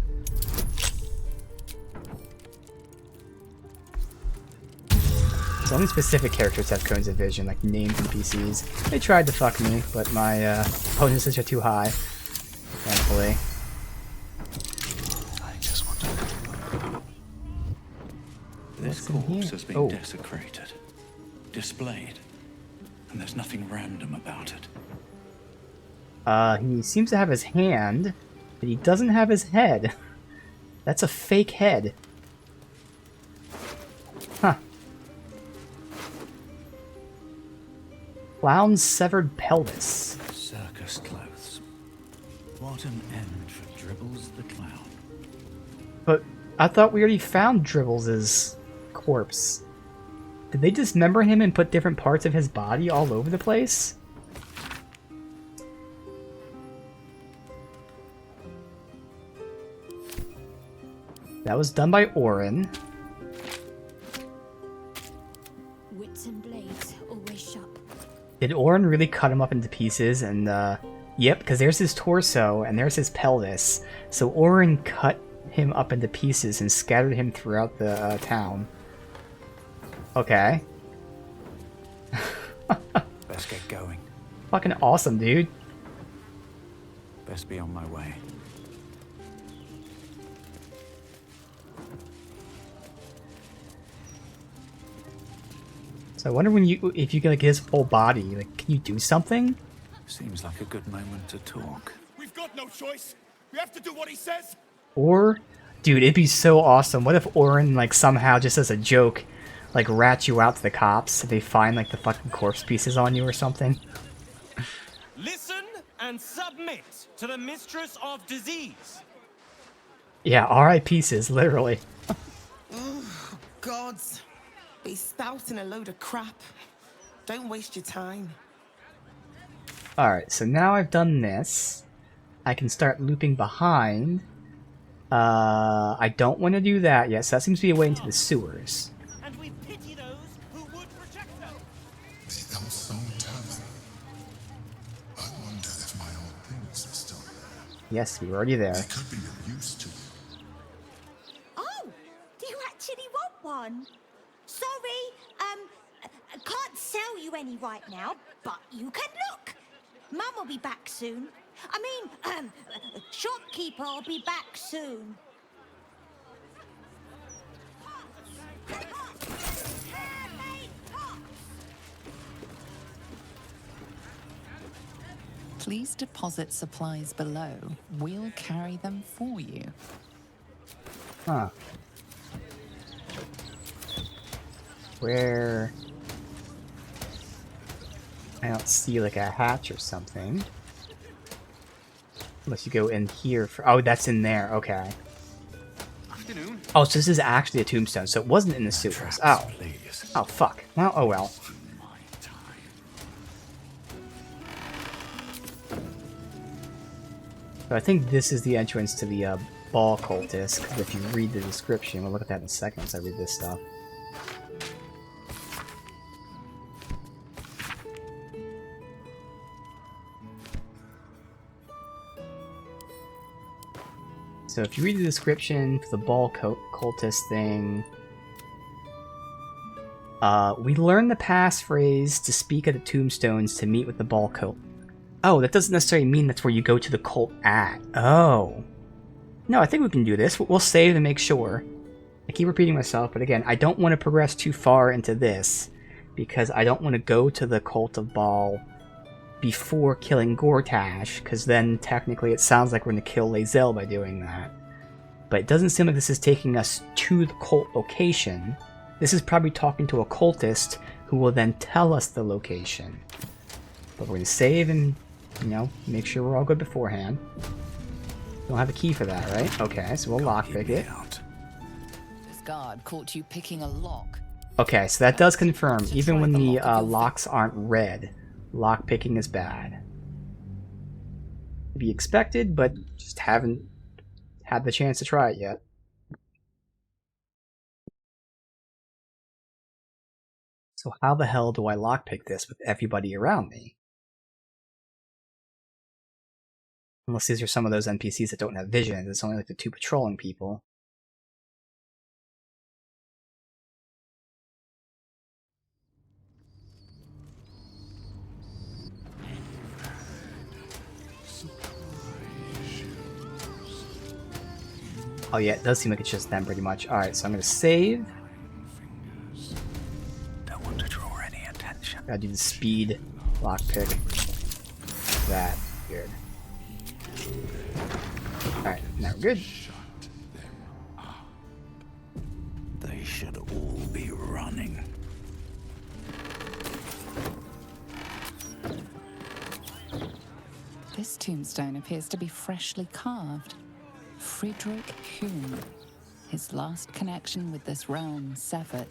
So only specific characters have cones of vision, like named NPCs. They tried to fuck me, but my bonuses are too high, thankfully. I just want to... This corpse has been desecrated, displayed, and there's nothing random about it. He seems to have his hand, but he doesn't have his head. That's a fake head. Huh. Clown's severed pelvis. Circus clothes. What an end for Dribbles the Clown. But I thought we already found Dribbles' corpse. Did they dismember him and put different parts of his body all over the place? That was done by Orin. Wits and blades always sharp. Did Orin really cut him up into pieces? And yep, because there's his torso and there's his pelvis. So Orin cut him up into pieces and scattered him throughout the town. Okay. Let's get going. Fucking awesome, dude. Best be on my way. So I wonder if you can like his full body, like can you do something? Seems like a good moment to talk. We've got no choice. We have to do what he says. Or, dude, it'd be so awesome. What if Orin like somehow just as a joke, like rats you out to the cops? If they find like the fucking corpse pieces on you or something. Listen and submit to the mistress of disease. Yeah, R.I. pieces, literally. Oh, gods. He's spouting a load of crap. Don't waste your time. Alright, so now I've done this. I can start looping behind. I don't want to do that yet, so that seems to be a way into the sewers. And we pity those who would protect them. The Elsong Tavern. I wonder if my old things are still there. Yes, we were already there. They could be of use to you. Oh, do you actually want one? Sorry, I can't sell you any right now, but you can look. Mum will be back soon. I mean, shopkeeper will be back soon. Please deposit supplies below. We'll carry them for you. Huh. Where... I don't see like a hatch or something. Unless you go in here for... Oh, that's in there. Okay. Afternoon. Oh, so this is actually a tombstone, so it wasn't in the sewers. Oh. Oh, fuck. Well, oh well. So I think this is the entrance to the ball cultist, because if you read the description, we'll look at that in a second once I read this stuff. So if you read the description for the ball cultist thing, we learn the passphrase to speak at the tombstones to meet with the ball cult. Oh, that doesn't necessarily mean that's where you go to the cult at. Oh. No, I think we can do this. We'll save and make sure. I keep repeating myself, but again, I don't want to progress too far into this because I don't want to go to the cult of Baal before killing Gortash, because then technically it sounds like we're going to kill Lae'zel by doing that. But it doesn't seem like this is taking us to the cult location. This is probably talking to a cultist who will then tell us the location. But we're going to save and, you know, make sure we're all good beforehand. Don't have a key for that, right? Okay, so we'll lockpick it. This guard caught you picking a lock. Okay, so that does confirm, even when the locks aren't red, lockpicking is bad. To be expected, but just haven't had the chance to try it yet. So how the hell do I lockpick this with everybody around me? Unless these are some of those NPCs that don't have vision, it's only like the two patrolling people. Oh yeah, it does seem like it's just them pretty much. Alright, so I'm gonna save. Don't want to draw any attention. Gotta do the speed lockpick. That. Good. Alright, now we're good. They should all be running. This tombstone appears to be freshly carved. Friedrich Hume. His last connection with this realm severed.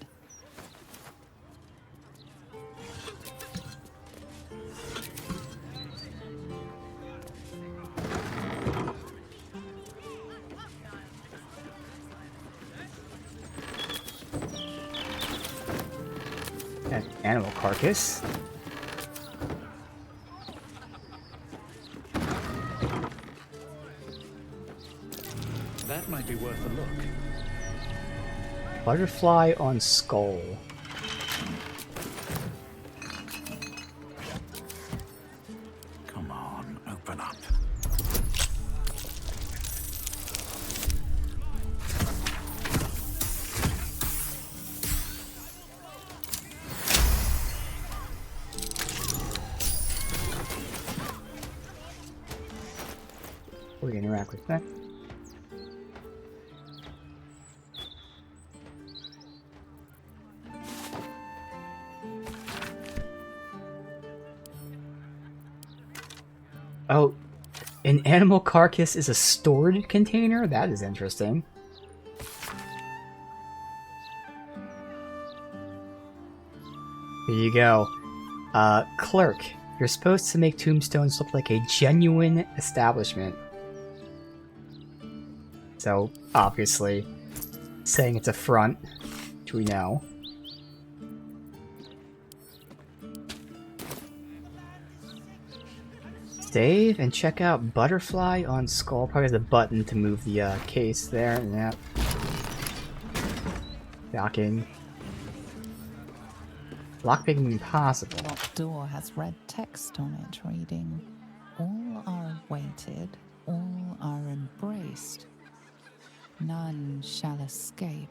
An animal carcass. That might be worth a look. Butterfly on skull. Come on, open up. We interact with that. Oh, an animal carcass is a storage container? That is interesting. Here you go. Clerk, you're supposed to make tombstones look like a genuine establishment. So, obviously, saying it's a front, which we know. Save and check out Butterfly on Skull. Probably has a button to move the case there. Yeah. Docking. Lockpicking impossible. The locked door has red text on it reading, "All are awaited, all are embraced. None shall escape."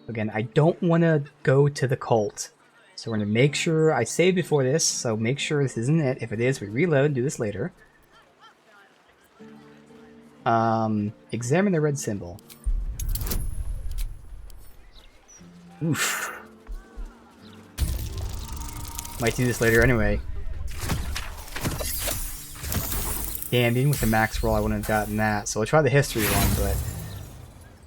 Again, I don't want to go to the cult. So we're going to make sure I save before this, so make sure this isn't it. If it is, we reload and do this later. Examine the red symbol. Oof. Might do this later anyway. Damn, even with the max roll I wouldn't have gotten that. So we'll try the history one, but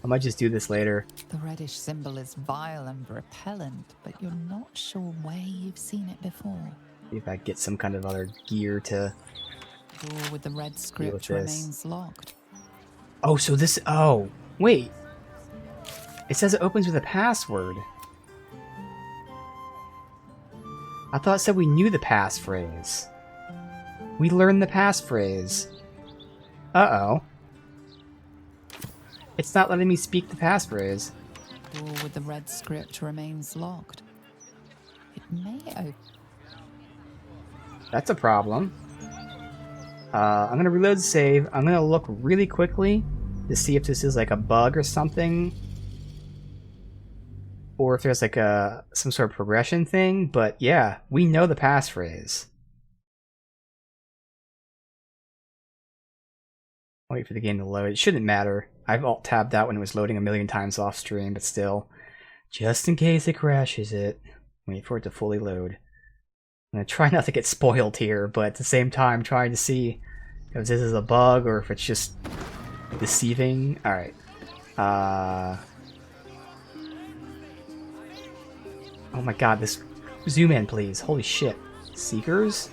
I might just do this later. The reddish symbol is vile and repellent, but you're not sure where you've seen it before. See if I get some kind of other gear to... Door with the red script remains locked. Oh, so this... Oh, wait. It says it opens with a password. I thought it said we knew the passphrase. We learned the passphrase. Uh-oh. It's not letting me speak the passphrase. Door with the red script remains locked. It may open. That's a problem. I'm gonna reload the save. I'm gonna look really quickly to see if this is like a bug or something. Or if there's like some sort of progression thing. But yeah, we know the passphrase. Wait for the game to load. It shouldn't matter. I've alt-tabbed that when it was loading a million times off stream, but still. Just in case it crashes it. Wait for it to fully load. I'm gonna try not to get spoiled here, but at the same time trying to see if this is a bug or if it's just deceiving. Alright. Oh my god, this... Zoom in, please. Holy shit. Seekers?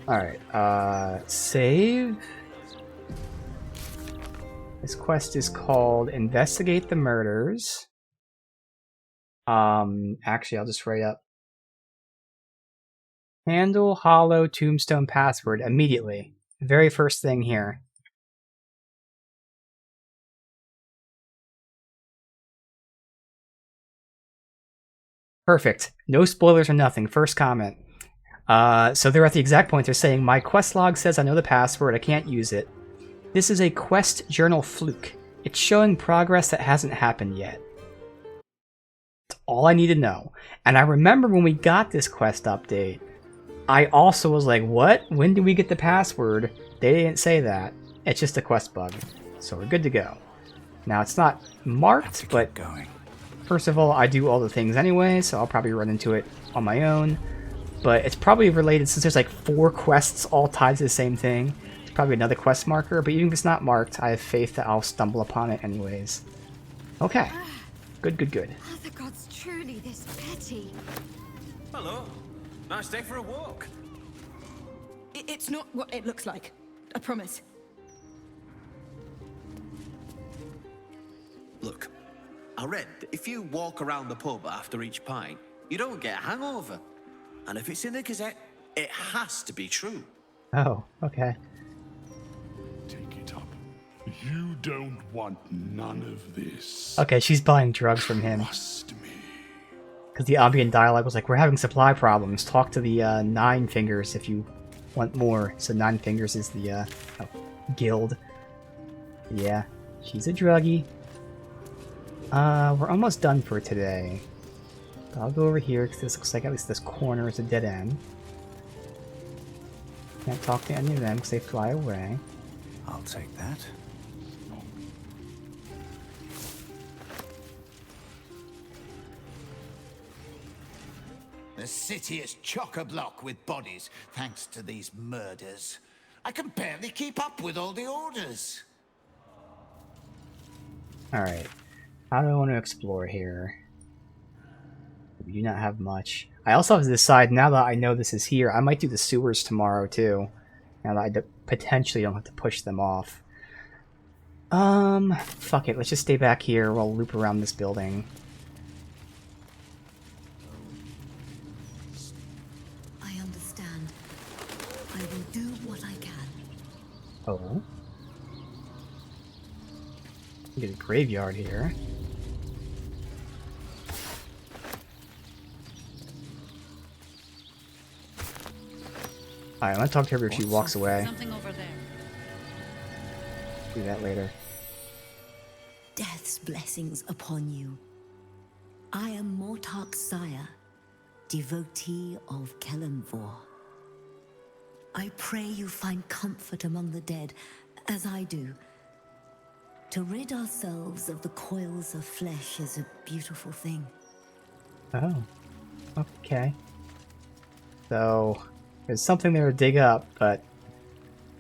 Alright, save. This quest is called Investigate the Murders. Actually, I'll just write up. Handle hollow tombstone password immediately. Very first thing here. Perfect. No spoilers or nothing. First comment. So they're at the exact point they're saying, my quest log says I know the password, I can't use it. This is a quest journal fluke. It's showing progress that hasn't happened yet. That's all I need to know. And I remember when we got this quest update, I also was like, what? When do we get the password? They didn't say that. It's just a quest bug. So we're good to go. Now it's not marked, but first of all, I do all the things anyway, so I'll probably run into it on my own. But it's probably related, since there's like 4 quests all tied to the same thing. It's probably another quest marker, but even if it's not marked, I have faith that I'll stumble upon it anyways. Okay. Good, good, good. Are the gods truly this petty? Hello. Nice day for a walk. It's not what it looks like. I promise. Look, I read that if you walk around the pub after each pint, you don't get a hangover. And if it's in the Gazette, it has to be true. Oh, okay. Take it up. You don't want none of this. Okay, she's buying drugs from him. Because the ambient dialogue was like, we're having supply problems. Talk to the 9 fingers if you want more. So 9 fingers is the guild. Yeah, she's a druggie. We're almost done for today. I'll go over here because this looks like at least this corner is a dead end. Can't talk to any of them because they fly away. I'll take that. The city is chock-a-block with bodies, thanks to these murders. I can barely keep up with all the orders. Alright. How do I want to explore here? We do not have much. I also have to decide, now that I know this is here, I might do the sewers tomorrow too. Now that I potentially don't have to push them off. Fuck it, let's just stay back here. We'll loop around this building. I understand. I will do what I can. Oh. Get a graveyard here. Alright, I'm gonna talk to her if she walks away. Something over there. Do that later. Death's blessings upon you. I am Mortark's sire, devotee of Kelemvor. I pray you find comfort among the dead, as I do. To rid ourselves of the coils of flesh is a beautiful thing. Oh. Okay. So, there's something there to dig up, but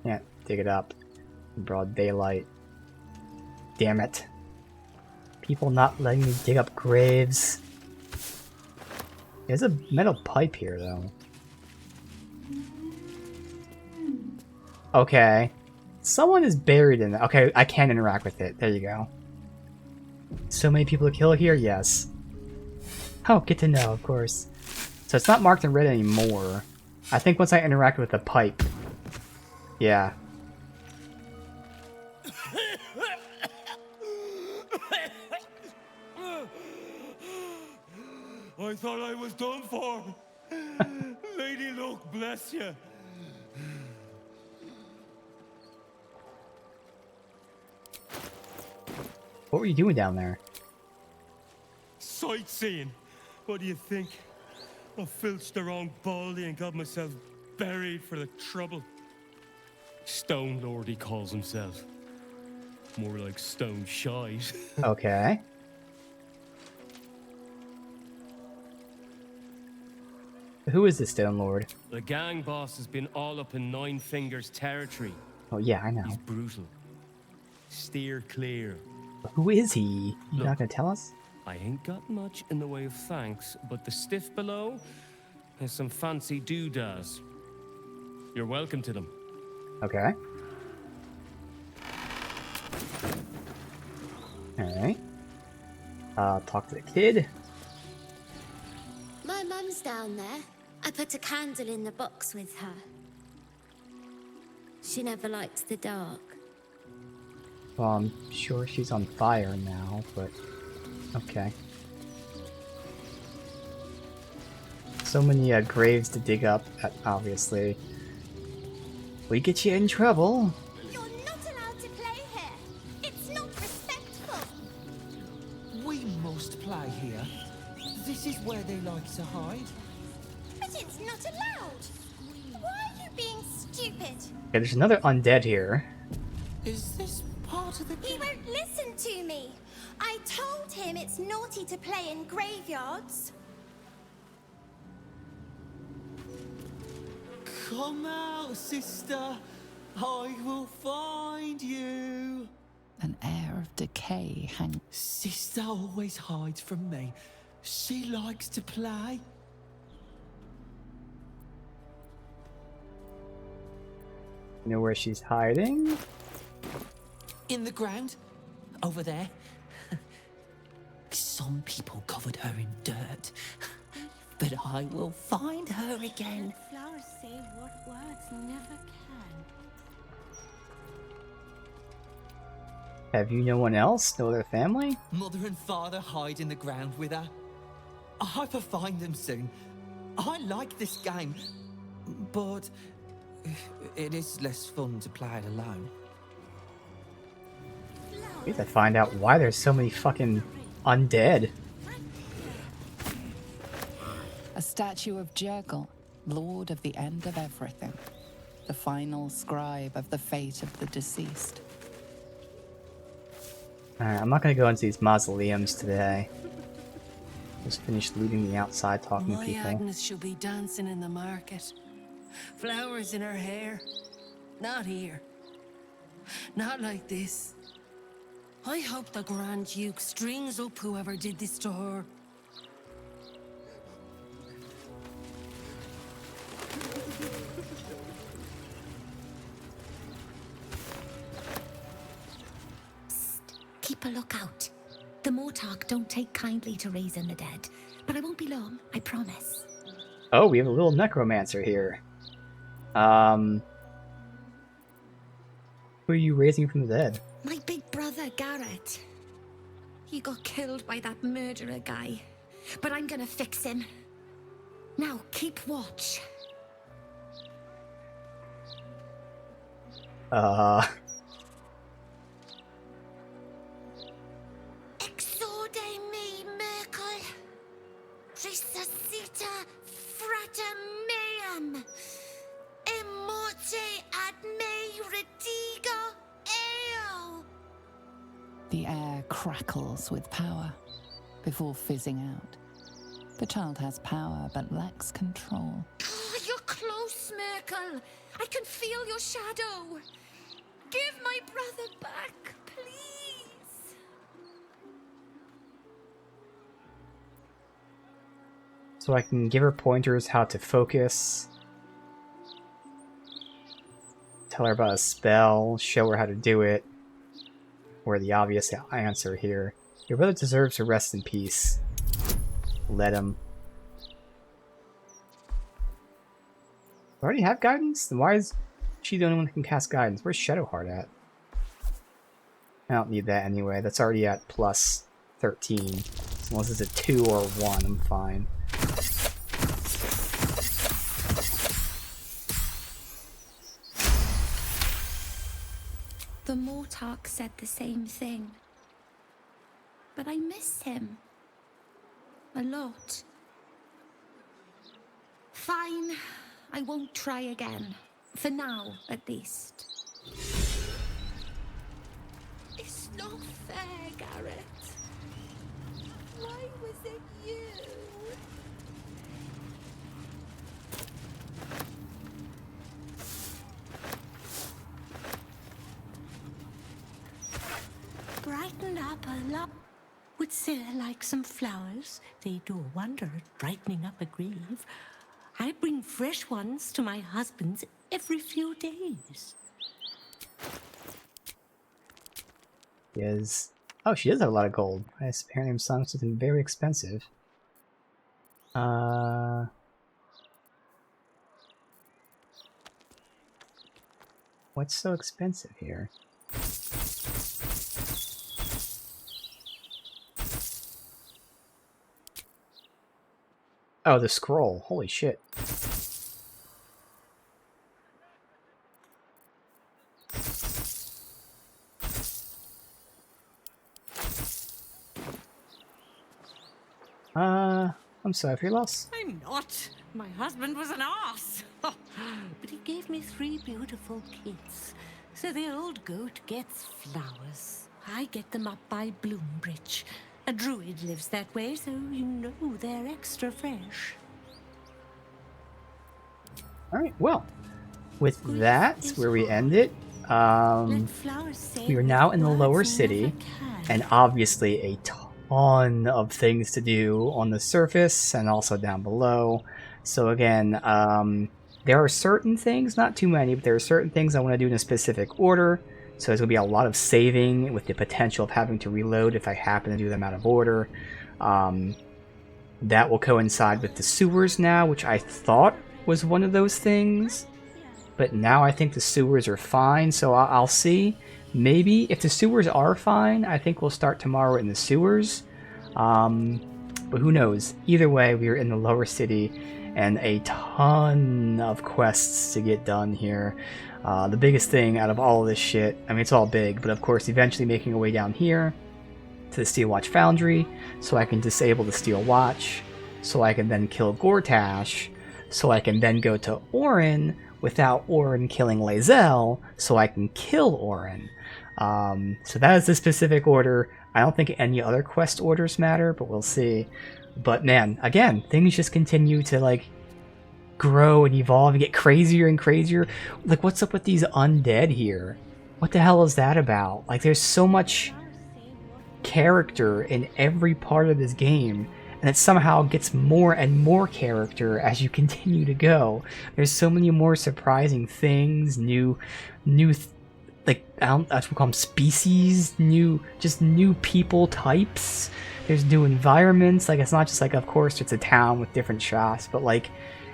can't dig it up in broad daylight. Damn it. People not letting me dig up graves. There's a metal pipe here, though. Okay. Someone is buried in that. Okay, I can interact with it. There you go. So many people to kill here? Yes. Oh, good to know, of course. So it's not marked in red anymore. I think once I interact with the pipe. Yeah. I thought I was done for. Lady Luck, bless you. What were you doing down there? Sightseeing. What do you think? I filched the wrong baldy and got myself buried for the trouble. Stone Lord, he calls himself. More like stone shite. Okay. Who is this Stone Lord? The gang boss has been all up in Nine Fingers territory. Oh yeah, I know. He's brutal. Steer clear. Who is he? You Look, not gonna tell us? I ain't got much in the way of thanks, but the stiff below has some fancy doodads. You're welcome to them. Okay. Alright. Talk to the kid. My mum's down there. I put a candle in the box with her. She never liked the dark. Well, I'm sure she's on fire now, but okay. So many graves to dig up, obviously. We get you in trouble. You're not allowed to play here. It's not respectful. We must play here. This is where they like to hide. But it's not allowed. Why are you being stupid? Okay, there's another undead here. Is this part of the He won't listen to me. I told him it's naughty to play in graveyards. Come out, sister. I will find you. An air of decay hangs. Sister always hides from me. She likes to play. You know where she's hiding? In the ground. Over there. Some people covered her in dirt. But I will find her again. Flowers say what words never can. Have you no one else? No other family? Mother and father hide in the ground with her. I hope I find them soon. I like this game, but it is less fun to play it alone. need to find out why there's so many fucking undead. A statue of Jurgle, Lord of the End of Everything, the final scribe of the fate of the deceased. Alright, I'm not gonna go into these mausoleums today. Just finish looting the outside, talking to My people. Agnes shall be dancing in the market. Flowers in her hair. Not here. Not like this. I hope the Grand Duke strings up whoever did this to her. Keep a lookout. The Mortark don't take kindly to raising the dead, but I won't be long, I promise. Oh, we have a little necromancer here. Who are you raising from the dead? My big brother, Garrett. He got killed by that murderer guy, but I'm gonna fix him. Now, keep watch. Exorde me, Merkel. Resuscita frater meum. Immorte ad me redigo eo. The air crackles with power before fizzing out. The child has power but lacks control. Oh, you're close, Merkel. I can feel your shadow. Give my brother back, please. So I can give her pointers how to focus. Tell her about a spell, show her how to do it. Or the obvious answer here. Your brother deserves to rest in peace. Let him. I already have guidance? Then why is she the only one who can cast guidance? Where's Shadowheart at? I don't need that anyway. That's already at plus 13. So unless it's a 2 or a 1, I'm fine. The Mortark said the same thing. But I miss him. A lot. Fine. I won't try again. For now, at least. It's not fair, Garrett. Why was it you? Brighten up a lot. Would Sarah like some flowers? They do a wonder at brightening up a grave. I bring fresh ones to my husband's every few days. Is oh, she does have a lot of gold. I guess apparently I'm selling something very expensive. What's so expensive here? Oh, the scroll. Holy shit. I'm sorry for your loss. I'm not. My husband was an arse. But he gave me 3 beautiful kids. So the old goat gets flowers. I get them up by Bloombridge. A druid lives that way, so you know they're extra fresh. Alright, well, with that, where we end it. We are now in the lower city, and obviously a ton of things to do on the surface and also down below. So again, there are certain things, not too many, but there are certain things I want to do in a specific order. So there's going to be a lot of saving with the potential of having to reload if I happen to do them out of order. That will coincide with the sewers now, which I thought was one of those things. But now I think the sewers are fine, so I'll see. Maybe if the sewers are fine, I think we'll start tomorrow in the sewers. But who knows? Either way, we are in the lower city, and a ton of quests to get done here. The biggest thing out of all of this shit, I mean, it's all big, but of course, eventually making our way down here to the Steel Watch Foundry, so I can disable the Steel Watch, so I can then kill Gortash, so I can then go to Orin without Orin killing Lae'zel, so I can kill Orin. So that is the specific order. I don't think any other quest orders matter, but we'll see. But man, again, things just continue to like grow and evolve and get crazier and crazier. Like, what's up with these undead here? What the hell is that about? Like, there's so much character in every part of this game, and it somehow gets more and more character as you continue to go. There's so many more surprising things, new like, I don't know what we call them, species, new people types. There's new environments. Like, it's not just like, of course it's a town with different shops, but like,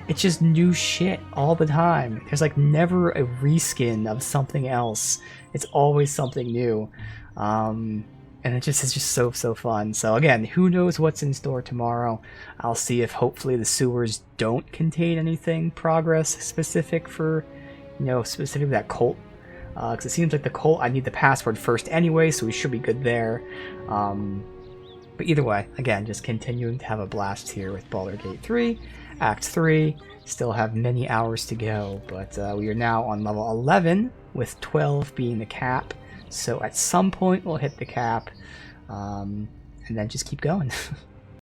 it's just new shit all the time. There's like never a reskin of something else. It's always something new. And it's just so fun. So again, who knows what's in store tomorrow. I'll see if hopefully the sewers don't contain anything progress specific for, you know, specifically that cult. Because it seems like the cult, I need the password first anyway, so we should be good there. But either way, again, just continuing to have a blast here with Baldur Gate 3. Act 3, still have many hours to go, but we are now on level 11, with 12 being the cap. So at some point we'll hit the cap, and then just keep going.